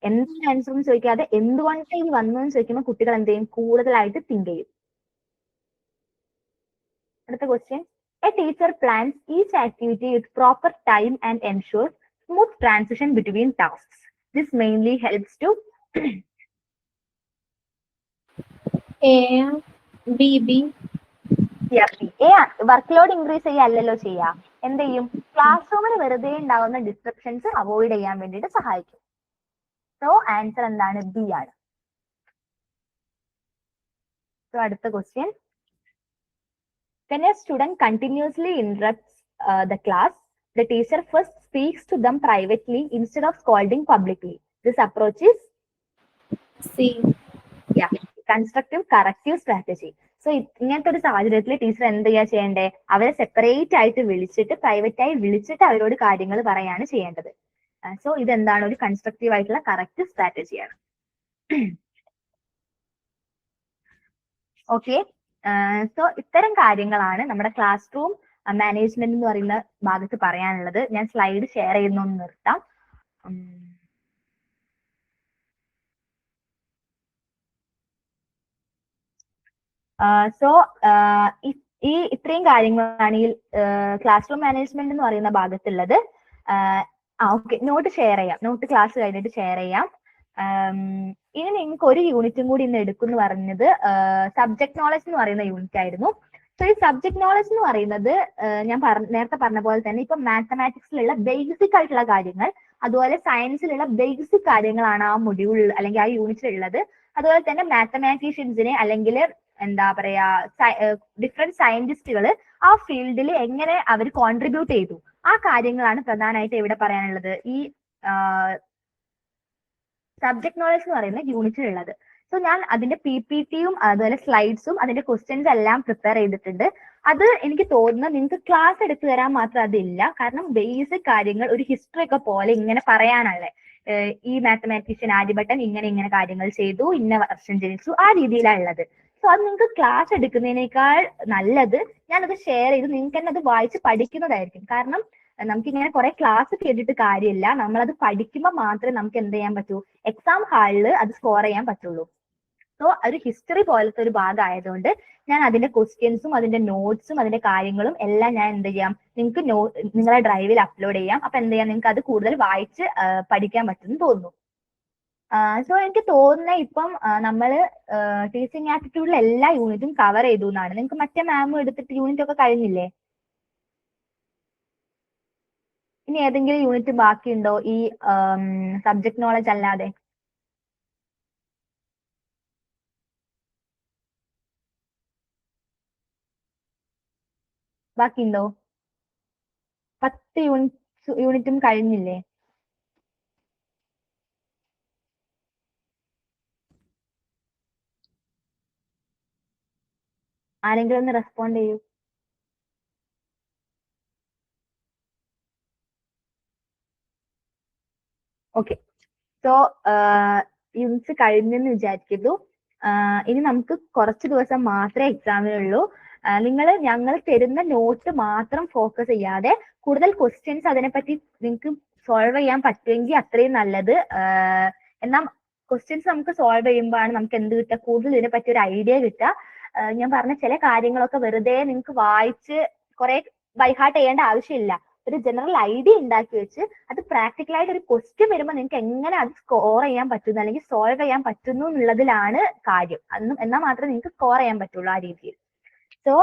എന്താണ് ആൻസർ എന്ന് ചോദിക്കാതെ എന്തുകൊണ്ട് ഇത് വന്നു എന്ന് ചോദിക്കുമ്പോൾ കുട്ടികൾ എന്ത് ചെയ്യും, കൂടുതലായിട്ട് തിങ്ക് ചെയ്യും. അടുത്ത question. A teacher plans each activity with proper time and ensures smooth transition between tasks. This mainly helps to work load increase ചെയ്യല്ലോ ചെയ്യാ, എന്ത് ചെയ്യും, ക്ലാസ് റൂമിൽ വെറുതെ ഉണ്ടാവുന്ന ഡിസ്ട്രക്ഷൻസ് അവോയ്ഡ് ചെയ്യാൻ വേണ്ടിയിട്ട് സഹായിക്കും. സോ ആൻസർ എന്താണ്, ബി ആണ്. സോ അടുത്ത question. When a student continuously interrupts the class, the teacher first speaks to them privately instead of scolding publicly. This approach is C. constructive corrective strategy. So ഇങ്ങനത്തെ ഒരു സാഹചര്യത്തിൽ teacher എന്ത് ചെയ്യാ ചെയ്യണ്ടേ, അവരെ സെപ്പറേറ്റ് ആയിട്ട് വിളിച്ചിട്ട് പ്രൈവറ്റായി വിളിച്ചിട്ട് അവരോട് കാര്യങ്ങൾ പറയാണ് ചെയ്യേണ്ടത്. സോ ഇതെന്താണ്, ഒരു കൺസ്ട്രക്റ്റീവ് ആയിട്ടുള്ള കറക്റ്റ് സ്ട്രാറ്റജിയാണ്. ഓക്കെ, സോ ഇത്തരം കാര്യങ്ങളാണ് നമ്മുടെ ക്ലാസ് റൂം മാനേജ്മെന്റ് എന്ന് പറയുന്ന ഭാഗത്ത് പറയാനുള്ളത്. ഞാൻ സ്ലൈഡ് ഷെയർ ചെയ്യുന്നു നിർത്താം. സോ ഈ ഇത്രയും കാര്യങ്ങളാണ് ഈ ക്ലാസ് റൂം മാനേജ്മെന്റ് എന്ന് പറയുന്ന ഭാഗത്തുള്ളത്. ഓക്കെ, നോട്ട് ഷെയർ ചെയ്യാം, നോട്ട് ക്ലാസ് കഴിഞ്ഞിട്ട് ഷെയർ ചെയ്യാം. ഇനി നിങ്ങൾക്ക് ഒരു യൂണിറ്റും കൂടി ഇന്ന് എടുക്കുമെന്ന് പറഞ്ഞത് സബ്ജക്ട് നോളജ് എന്ന് പറയുന്ന യൂണിറ്റ് ആയിരുന്നു. സോ ഈ സബ്ജക്ട് നോളജ് എന്ന് പറയുന്നത് ഞാൻ നേരത്തെ പറഞ്ഞ പോലെ തന്നെ ഇപ്പൊ മാത്തമാറ്റിക്സിലുള്ള ബേസിക് ആയിട്ടുള്ള കാര്യങ്ങൾ, അതുപോലെ സയൻസിലുള്ള ബേസിക് കാര്യങ്ങളാണ് ആ മൊഡ്യൂളിൽ അല്ലെങ്കിൽ ആ യൂണിറ്റിൽ ഉള്ളത്. അതുപോലെ തന്നെ മാത്തമാറ്റീഷ്യൻസിനെ അല്ലെങ്കിൽ എന്താ പറയാ ഡിഫറെന്റ് സയന്റിസ്റ്റുകൾ ആ ഫീൽഡിൽ എങ്ങനെ അവർ കോൺട്രിബ്യൂട്ട് ചെയ്തു, ആ കാര്യങ്ങളാണ് പ്രധാനമായിട്ട് ഇവിടെ പറയാനുള്ളത് ഈ സബ്ജക്ട് നോളജ് എന്ന് പറയുന്ന യൂണിറ്റിലുള്ളത്. സോ ഞാൻ അതിന്റെ PPTയും അതുപോലെ സ്ലൈഡ്സും അതിന്റെ ക്വസ്റ്റ്യൻസ് എല്ലാം പ്രിപ്പയർ ചെയ്തിട്ടുണ്ട്. അത് എനിക്ക് തോന്നുന്നത് നിങ്ങൾക്ക് ക്ലാസ് എടുത്തു തരാൻ മാത്രം അതില്ല, കാരണം ബേസിക് കാര്യങ്ങൾ ഒരു ഹിസ്റ്ററി ഒക്കെ പോലെ ഇങ്ങനെ പറയാനുള്ള ഈ മാത്തമാറ്റീഷ്യൻ ആര്യഭട്ടൻ ഇങ്ങനെ കാര്യങ്ങൾ ചെയ്തു, ഇന്ന വർഷം ജനിച്ചു, ആ രീതിയിലാണ് ഉള്ളത്. സോ അത് നിങ്ങൾക്ക് ക്ലാസ് എടുക്കുന്നതിനേക്കാൾ നല്ലത് ഞാനത് ഷെയർ ചെയ്ത് നിങ്ങൾക്ക് തന്നെ അത് വായിച്ച് പഠിക്കുന്നതായിരിക്കും. കാരണം നമുക്കിങ്ങനെ കുറെ ക്ലാസ് കേട്ടിട്ട് കാര്യമില്ല, നമ്മളത് പഠിക്കുമ്പോൾ മാത്രമേ നമുക്ക് എന്ത് ചെയ്യാൻ പറ്റൂ, എക്സാം ഹാളിൽ അത് സ്കോർ ചെയ്യാൻ പറ്റുള്ളൂ. സോ ഒരു ഹിസ്റ്ററി പോലത്തെ ഒരു ഭാഗം ആയതുകൊണ്ട് ഞാൻ അതിന്റെ ക്വസ്റ്റ്യൻസും അതിന്റെ നോട്ട്സും അതിന്റെ കാര്യങ്ങളും എല്ലാം ഞാൻ എന്ത് ചെയ്യാം, നിങ്ങൾക്ക് നിങ്ങളെ ഡ്രൈവിൽ അപ്ലോഡ് ചെയ്യാം. അപ്പൊ എന്ത് ചെയ്യാം, നിങ്ങൾക്ക് അത് കൂടുതൽ വായിച്ച് പഠിക്കാൻ പറ്റുമെന്ന് തോന്നുന്നു. സോ എനിക്ക് തോന്നുന്നത് ഇപ്പം നമ്മള് ടീച്ചിങ് ആപ്റ്റിറ്റ്യൂഡിൽ എല്ലാ യൂണിറ്റും കവർ ചെയ്തു എന്നാണ്. നിങ്ങൾക്ക് മറ്റേ മാം എടുത്തിട്ട് യൂണിറ്റ് ഒക്കെ കഴിഞ്ഞില്ലേ? ഇനി ഏതെങ്കിലും യൂണിറ്റ് ബാക്കിയുണ്ടോ ഈ സബ്ജക്ട് നോളജ് അല്ലാതെ? ബാക്കിയുണ്ടോ? 10 യൂണിറ്റും കഴിഞ്ഞില്ലേ? ആരെങ്കിലും ഒന്ന് റെസ്പോണ്ട് ചെയ്യൂ. ഓക്കെ, സോ യൂണിറ്റ്സ് കഴിഞ്ഞെന്ന് വിചാരിക്കുന്നു. ഇനി നമുക്ക് കുറച്ച് ദിവസം മാത്രമേ എക്സാമിനുള്ളൂ. ഞങ്ങൾ തരുന്ന നോട്ട് മാത്രം ഫോക്കസ് ചെയ്യാതെ കൂടുതൽ ക്വസ്റ്റ്യൻസ് അതിനെപ്പറ്റി നിങ്ങൾക്ക് സോൾവ് ചെയ്യാൻ പറ്റുമെങ്കിൽ അത്രയും നല്ലത്. എന്നാൽ ക്വസ്റ്റ്യൻസ് നമുക്ക് സോൾവ് ചെയ്യുമ്പോഴാണ് നമുക്ക് എന്ത് കിട്ടുക, കൂടുതൽ ഇതിനെപ്പറ്റി ഒരു ഐഡിയ കിട്ടുക. ഞാൻ പറഞ്ഞ ചില കാര്യങ്ങളൊക്കെ വെറുതെ നിങ്ങൾക്ക് വായിച്ച് കുറെ ബൈഹാർട്ട് ചെയ്യേണ്ട ആവശ്യമില്ല. ഒരു ജനറൽ ഐഡിയ ഉണ്ടാക്കി വെച്ച് അത് പ്രാക്ടിക്കലായിട്ട് ഒരു ക്വസ്റ്റ്യൻ വരുമ്പോൾ നിങ്ങൾക്ക് എങ്ങനെ അത് സ്കോർ ചെയ്യാൻ പറ്റുന്നു അല്ലെങ്കിൽ സോൾവ് ചെയ്യാൻ പറ്റുന്നു എന്നുള്ളതിലാണ് കാര്യം. എന്നാൽ മാത്രമേ നിങ്ങൾക്ക് സ്കോർ ചെയ്യാൻ പറ്റുള്ളൂ ആ രീതിയിൽ. സോ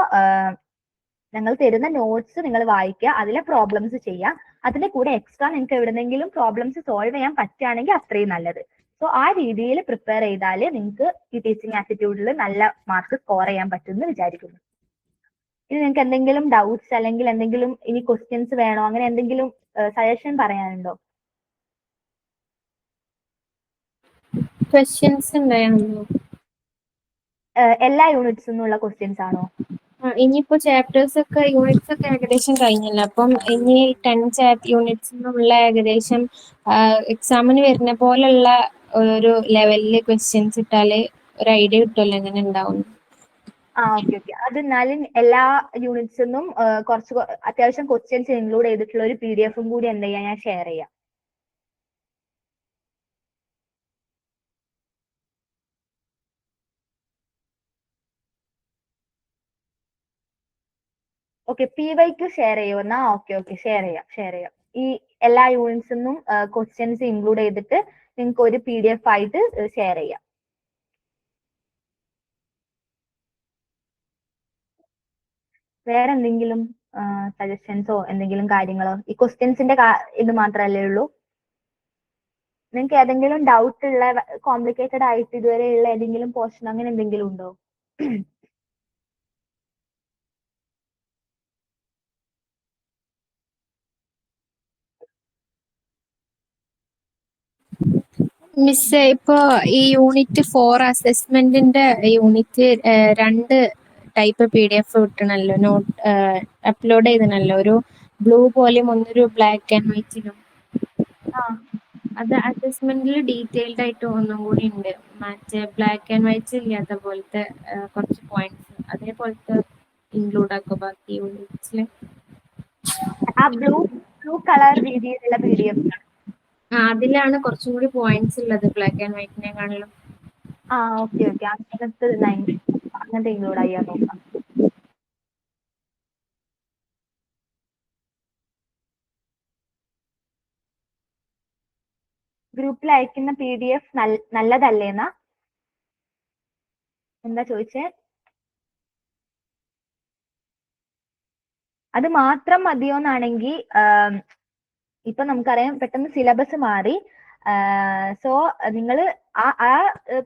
ഞങ്ങൾ തരുന്ന നോട്ട്സ് നിങ്ങൾ വായിക്കുക, അതിലെ പ്രോബ്ലംസ് ചെയ്യുക. അതിന്റെ കൂടെ എക്സ്ട്രാ നിങ്ങൾക്ക് എവിടെന്നെങ്കിലും പ്രോബ്ലംസ് സോൾവ് ചെയ്യാൻ പറ്റുകയാണെങ്കിൽ അത്രയും നല്ലത്. സോ ആ രീതിയിൽ പ്രിപ്പയർ ചെയ്താൽ നിങ്ങൾക്ക് ഈ ടീച്ചിങ് ആപ്റ്റിറ്റ്യൂഡിൽ നല്ല മാർക്ക് സ്കോർ ചെയ്യാൻ പറ്റുമെന്ന് വിചാരിക്കുന്നു. ഇനി നിങ്ങൾക്ക് എന്തെങ്കിലും ഡൗട്ട്സ് അല്ലെങ്കിൽ എന്തെങ്കിലും ഇനി ക്വസ്റ്റ്യൻസ് വേണോ, അങ്ങനെ എന്തെങ്കിലും സജഷൻ പറയാനുണ്ടോ? ക്വസ്റ്റ്യൻസ് ഉണ്ടായിരുന്നു. എല്ലാ യൂണിറ്റ്സ് നിന്നുള്ള ക്വസ്റ്റ്യൻസ് ആണോ? ഇനിയിപ്പോ ചാപ്റ്റേഴ്സ് ഒക്കെ യൂണിറ്റ്സ് ഒക്കെ ഏകദേശം കഴിഞ്ഞല്ലോ. അപ്പം ഇനി 10 യൂണിറ്റ്സ് എന്നുള്ള ഏകദേശം എക്സാമിന് വരുന്ന പോലുള്ള ഒരു ലെവലില് ക്വസ്റ്റ്യൻസ് ഇട്ടാല് ഒരു ഐഡിയ കിട്ടുമല്ലോ എങ്ങനെ ഉണ്ടാവും. ഓക്കെ. അത് എന്നാലും എല്ലാ യൂണിറ്റ്സ് നിന്നും കുറച്ച് അത്യാവശ്യം ക്വസ്റ്റ്യൻസ് ഇൻക്ലൂഡ് ചെയ്തിട്ടുള്ള ഒരു PDF കൂടി എന്ത് ചെയ്യാം, ഞാൻ ഷെയർ ചെയ്യാം. ഓക്കെ, PYQ ഷെയർ ചെയ്യുമെന്നാ? ഓക്കെ, ഷെയർ ചെയ്യാം. ഈ എല്ലാ യൂണിറ്റ്സ് നിന്നും ക്വസ്റ്റ്യൻസ് ഇൻക്ലൂഡ് ചെയ്തിട്ട് നിങ്ങൾക്ക് ഒരു PDF ആയിട്ട് ഷെയർ ചെയ്യാം. വേറെ എന്തെങ്കിലും സജഷൻസോ എന്തെങ്കിലും കാര്യങ്ങളോ? ഈ ക്വസ്റ്റ്യൻസിന്റെ ഇത് മാത്രമല്ലേ ഉള്ളൂ? നിങ്ങൾക്ക് ഏതെങ്കിലും ഡൗട്ട് ഉള്ള കോംപ്ലിക്കേറ്റഡ് ആയിട്ട് ഇതുവരെ ഉള്ള ഏതെങ്കിലും പോർഷൻ അങ്ങനെ എന്തെങ്കിലും ഉണ്ടോ? മിസ്, ഇപ്പോ ഈ യൂണിറ്റ് 4 അസസ്മെന്റിന്റെ യൂണിറ്റ് 2 ടൈപ്പ് PDF കിട്ടണല്ലോ, നോട്ട് അപ്ലോഡ് ചെയ്തണല്ലോ. ഒരു ബ്ലൂ പോലെയും ഒന്നൊരു ബ്ലാക്ക് ആൻഡ് വൈറ്റിലും. അത് അസസ്മെന്റിൽ ഡീറ്റെയിൽഡ് ആയിട്ട് ഒന്നും കൂടി ഉണ്ട്. മറ്റേ ബ്ലാക്ക് ആൻഡ് വൈറ്റ് ഇല്ലാത്ത പോലത്തെ കുറച്ച് പോയിന്റ്സ് അതേപോലത്തെ ഇൻക്ലൂഡ് ആക്കുക ബാക്കി യൂണിറ്റ്സിൽ. ആ ബ്ലൂ കളർ രീതിയിലുള്ള PDF അതിലാണ് കുറച്ചും കൂടി പോയിന്റ്സ് ഉള്ളത് ബ്ലാക്ക് ആൻഡ് വൈറ്റിനെക്കാളും. ഓക്കെ. അങ്ങനത്തെ അങ്ങനത്തെ ഇൻക്ലൂഡ് ചെയ്യാൻ നോക്കാം. ഗ്രൂപ്പിൽ അയക്കുന്ന PDF നല്ലതല്ലേന്നാ എന്താ ചോദിച്ചേ? അത് മാത്രം മതിയോന്നാണെങ്കിൽ ഇപ്പൊ നമുക്കറിയാം പെട്ടെന്ന് സിലബസ് മാറി. സോ നിങ്ങൾ ആ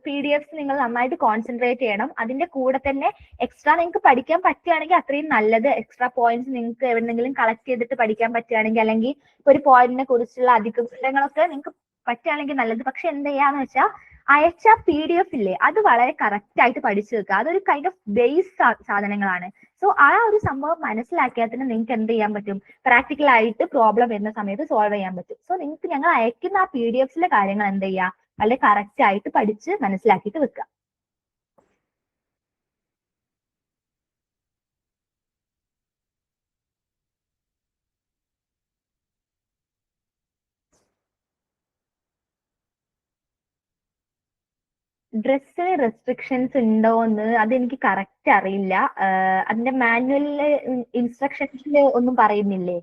PDF നിങ്ങൾ നന്നായിട്ട് കോൺസെൻട്രേറ്റ് ചെയ്യണം. അതിന്റെ കൂടെ തന്നെ എക്സ്ട്രാ നിങ്ങൾക്ക് പഠിക്കാൻ പറ്റുകയാണെങ്കിൽ അത്രയും നല്ലത്. എക്സ്ട്രാ പോയിന്റ്സ് നിങ്ങൾക്ക് എവിടെന്നെങ്കിലും കളക്ട് ചെയ്തിട്ട് പഠിക്കാൻ പറ്റുകയാണെങ്കിൽ, അല്ലെങ്കിൽ ഒരു പോയിന്റിനെ കുറിച്ചുള്ള അധിക വിവരങ്ങളൊക്കെ നിങ്ങൾക്ക് പറ്റുകയാണെങ്കിൽ നല്ലത്. പക്ഷെ എന്ത് ചെയ്യാന്ന് വെച്ചാൽ അയച്ച PDF ഇല്ലേ, അത് വളരെ കറക്റ്റ് ആയിട്ട് പഠിച്ചു വെക്കുക. അതൊരു കൈൻഡ് ഓഫ് ബേസ് സാധനങ്ങളാണ്. സോ ആ ഒരു സംഭവം മനസ്സിലാക്കിയാൽ തന്നെ നിങ്ങൾക്ക് എന്ത് ചെയ്യാൻ പറ്റും, പ്രാക്ടിക്കൽ ആയിട്ട് പ്രോബ്ലം വരുന്ന സമയത്ത് സോൾവ് ചെയ്യാൻ പറ്റും. സോ നിങ്ങൾക്ക് ഞങ്ങൾ അയക്കുന്ന ആ PDFസിലെ കാര്യങ്ങൾ എന്ത് ചെയ്യുക, വളരെ കറക്റ്റ് ആയിട്ട് പഠിച്ച് മനസ്സിലാക്കിയിട്ട് വെക്കുക. ഡ്രസ്സിന് റെസ്ട്രിക്ഷൻസ് ഉണ്ടോന്ന് അതെനിക്ക് കറക്റ്റ് അറിയില്ല. അതിന്റെ മാനുവലില് ഇൻസ്ട്രക്ഷൻസിൽ ഒന്നും പറയുന്നില്ലേ?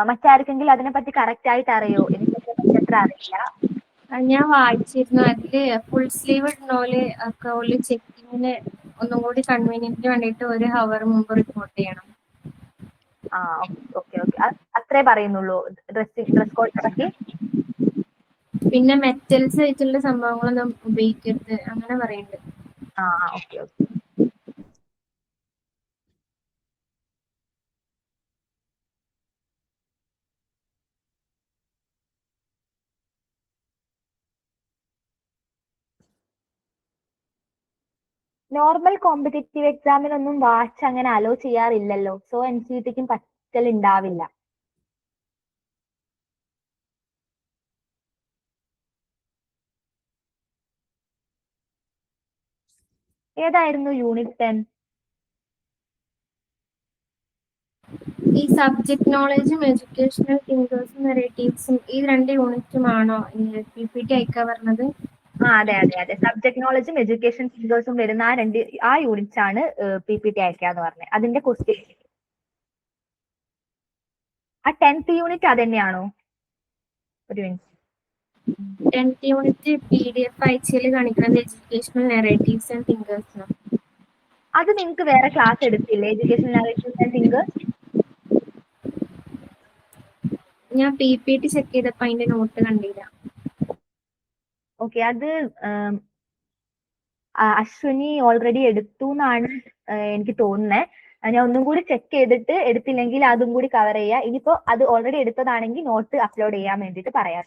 മറ്റാർക്കെങ്കിലും അതിനെപ്പറ്റി കറക്റ്റ് ആയിട്ട് അറിയോ? എനിക്ക് അത്ര അറിയില്ല. ഞാൻ വായിച്ചിരുന്നു. അതില് ഫുൾ സ്ലീവ് ഇടുന്നോല് ഒക്കെ ഓല് ചെക്കിങ്ങിന് ഒന്നും കൂടി കൺവീനിയന്റിന് വേണ്ടിയിട്ട് 1 hour മുമ്പ് റിപ്പോർട്ട് ചെയ്യണം. ഓക്കെ അത്രേ പറയുന്നുള്ളൂ ഡ്രസ് കോഡ് പറ്റി. പിന്നെ മെറ്റൽസ് ആയിട്ടുള്ള സംഭവങ്ങളൊന്നും ഉപയോഗിക്കരുത് അങ്ങനെ പറയുന്നുണ്ട്. ഓക്കെ. നോർമൽ കോമ്പറ്റേറ്റീവ് എക്സാമിനൊന്നും വാച്ച് അങ്ങനെ അലോ ചെയ്യാറില്ലല്ലോ. സോ NCERTക്കും പറ്റലുണ്ടാവില്ല. ഏതായിരുന്നു യൂണിറ്റ് 10? ഈ സബ്ജക്ട് നോളജും എഡ്യൂക്കേഷണൽ തിങ്കേഴ്സും നെറേറ്റീവ്സും ഈ 2 യൂണിറ്റുമാണോ PPT അയക്കാൻ പറഞ്ഞത്? അതെ. സബ്ജക്ട് നോളജും എഡ്യൂക്കേഷൻ തിങ്കേഴ്സും വരുന്ന ആ യൂണിറ്റ്സ് ആണ് PPT അയക്കാന്ന് പറഞ്ഞത്. അതിന്റെ ക്വസ്റ്റ്യൻ ആ 10th യൂണിറ്റ് അതന്നെയാണോ? ഒരു മിനിറ്റ്. 10th യൂണിറ്റ് PDF അയച്ചാൽ കാണിക്കുന്നത് എഡ്യൂക്കേഷണൽ നെറേറ്റീവ്സ് ആൻഡ് തിങ്കേഴ്സ്. അത് നിങ്ങൾക്ക് വേറെ ക്ലാസ് എടുത്തില്ലേ, എഡ്യൂക്കേഷണൽ നെറേറ്റീവ്സ് ആൻഡ് തിങ്കേഴ്സ്? ഞാൻ PPT ചെക്ക് ചെയ്തപ്പോ അതിന്റെ നോട്ട് കണ്ടില്ല. ഓക്കെ, അത് അശ്വിനി ഓൾറെഡി എടുത്തു എന്നാണ് എനിക്ക് തോന്നുന്നത്. ഞാൻ ഒന്നും കൂടി ചെക്ക് ചെയ്തിട്ട് എടുത്തില്ലെങ്കിൽ അതും കൂടി കവർ ചെയ്യുക. ഇനിയിപ്പോ അത് ഓൾറെഡി എടുത്തതാണെങ്കിൽ നോട്ട് അപ്ലോഡ് ചെയ്യാൻ വേണ്ടിയിട്ട് പറയാം.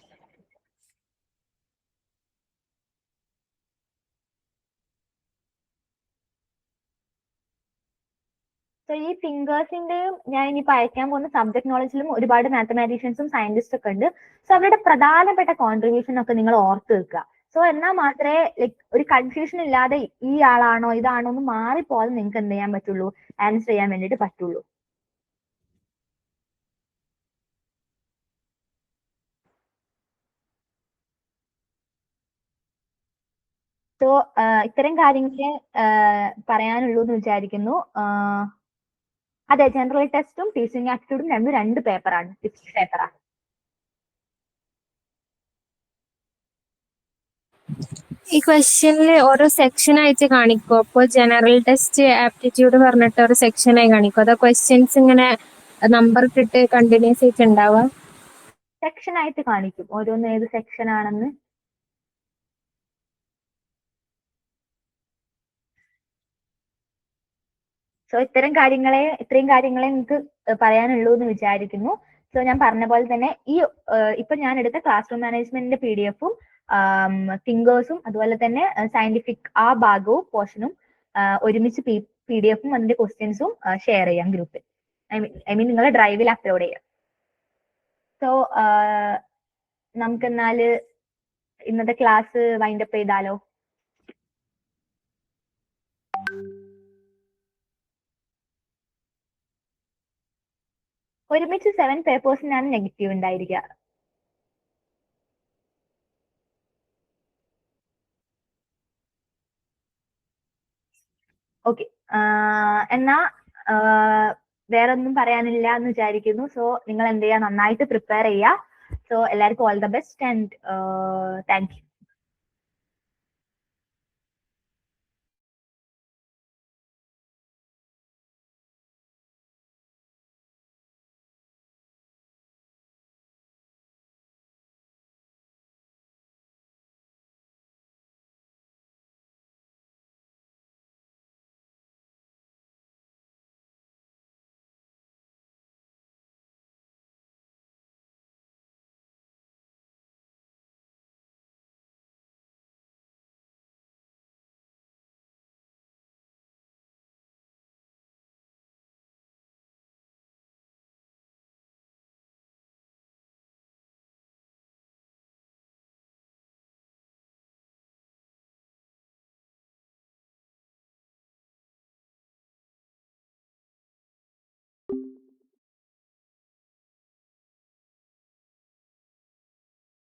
സോ ഈ തിങ്കേഴ്സിന്റെയും ഞാൻ ഇനിയിപ്പോ അയക്കാൻ പോകുന്ന സബ്ജക്ട് നോളജിലും ഒരുപാട് മാത്തമാറ്റീഷ്യൻസും സയന്റിസ്റ്റും ഒക്കെ ഉണ്ട്. സോ അവരുടെ പ്രധാനപ്പെട്ട കോൺട്രിബ്യൂഷൻ ഒക്കെ നിങ്ങൾ ഓർത്ത് വെക്കുക. സോ എന്നാൽ മാത്രമേ ലൈക്ക് ഒരു കൺഫ്യൂഷൻ ഇല്ലാതെ ഈ ആളാണോ ഇതാണോ എന്ന് മാറിപ്പോകാതെ നിങ്ങൾക്ക് എന്ത് ചെയ്യാൻ പറ്റുള്ളൂ, ആൻസർ ചെയ്യാൻ വേണ്ടിയിട്ട് പറ്റുള്ളൂ. സോ ഇത്തരം കാര്യങ്ങളെ പറയാനുള്ളൂ എന്ന് വിചാരിക്കുന്നു. അതെ, ജനറൽ ടെസ്റ്റും ടീച്ചിങ് ആപ്റ്റിറ്റ്യൂഡും രണ്ട് പേപ്പറാണ്, 6 പേപ്പറാണ്. ഈ ക്വസ്റ്റ്യനിൽ ഓരോ സെക്ഷൻ ആയിട്ട് കാണിക്കും. അപ്പോൾ ജനറൽ ടെസ്റ്റ് ആപ്റ്റിറ്റ്യൂഡ് പറഞ്ഞിട്ട് ഒരു സെക്ഷനായി കാണിക്കും. അതോ ക്വസ്റ്റ്യൻസ് ഇങ്ങനെ നമ്പർ ഇട്ടിട്ട് കണ്ടിന്യൂസ് ആയിട്ട് ഉണ്ടാവുക? സെക്ഷൻ ആയിട്ട് കാണിക്കും, ഓരോന്ന് ഏത് സെക്ഷൻ ആണെന്ന്. സോ ഇത്രയും കാര്യങ്ങളെ നിങ്ങൾക്ക് പറയാനുള്ളൂ എന്ന് വിചാരിക്കുന്നു. സോ ഞാൻ പറഞ്ഞ പോലെ തന്നെ ഇപ്പൊ ഞാൻ എടുത്ത ക്ലാസ് റൂം മാനേജ്മെന്റിന്റെ PDF-ഉം തിങ്കേഴ്സും അതുപോലെ തന്നെ സയന്റിഫിക് ആ ഭാഗവും പോർഷനും ഒരുമിച്ച് PDF-ഉം അതിന്റെ ക്വസ്റ്റ്യൻസും ഷെയർ ചെയ്യാം ഗ്രൂപ്പിൽ. ഐ മീൻ നിങ്ങളുടെ ഡ്രൈവിൽ അപ്ലോഡ് ചെയ്യാം. സോ നമുക്കെന്നാല് ഇന്നത്തെ ക്ലാസ് വൈൻഡപ്പ് ചെയ്താലോ? ഒരുമിച്ച് ഒരുമിച്ച് 7 പേപ്പേഴ്സിനാണ് നെഗറ്റീവ് ഉണ്ടായിരിക്കുക. ഓക്കെ, എന്നാ വേറെ ഒന്നും പറയാനില്ല എന്ന് വിചാരിക്കുന്നു. സോ നിങ്ങൾ എന്ത് ചെയ്യുക, നന്നായിട്ട് പ്രിപ്പയർ ചെയ്യുക. സോ എല്ലാവർക്കും all the best and thank you.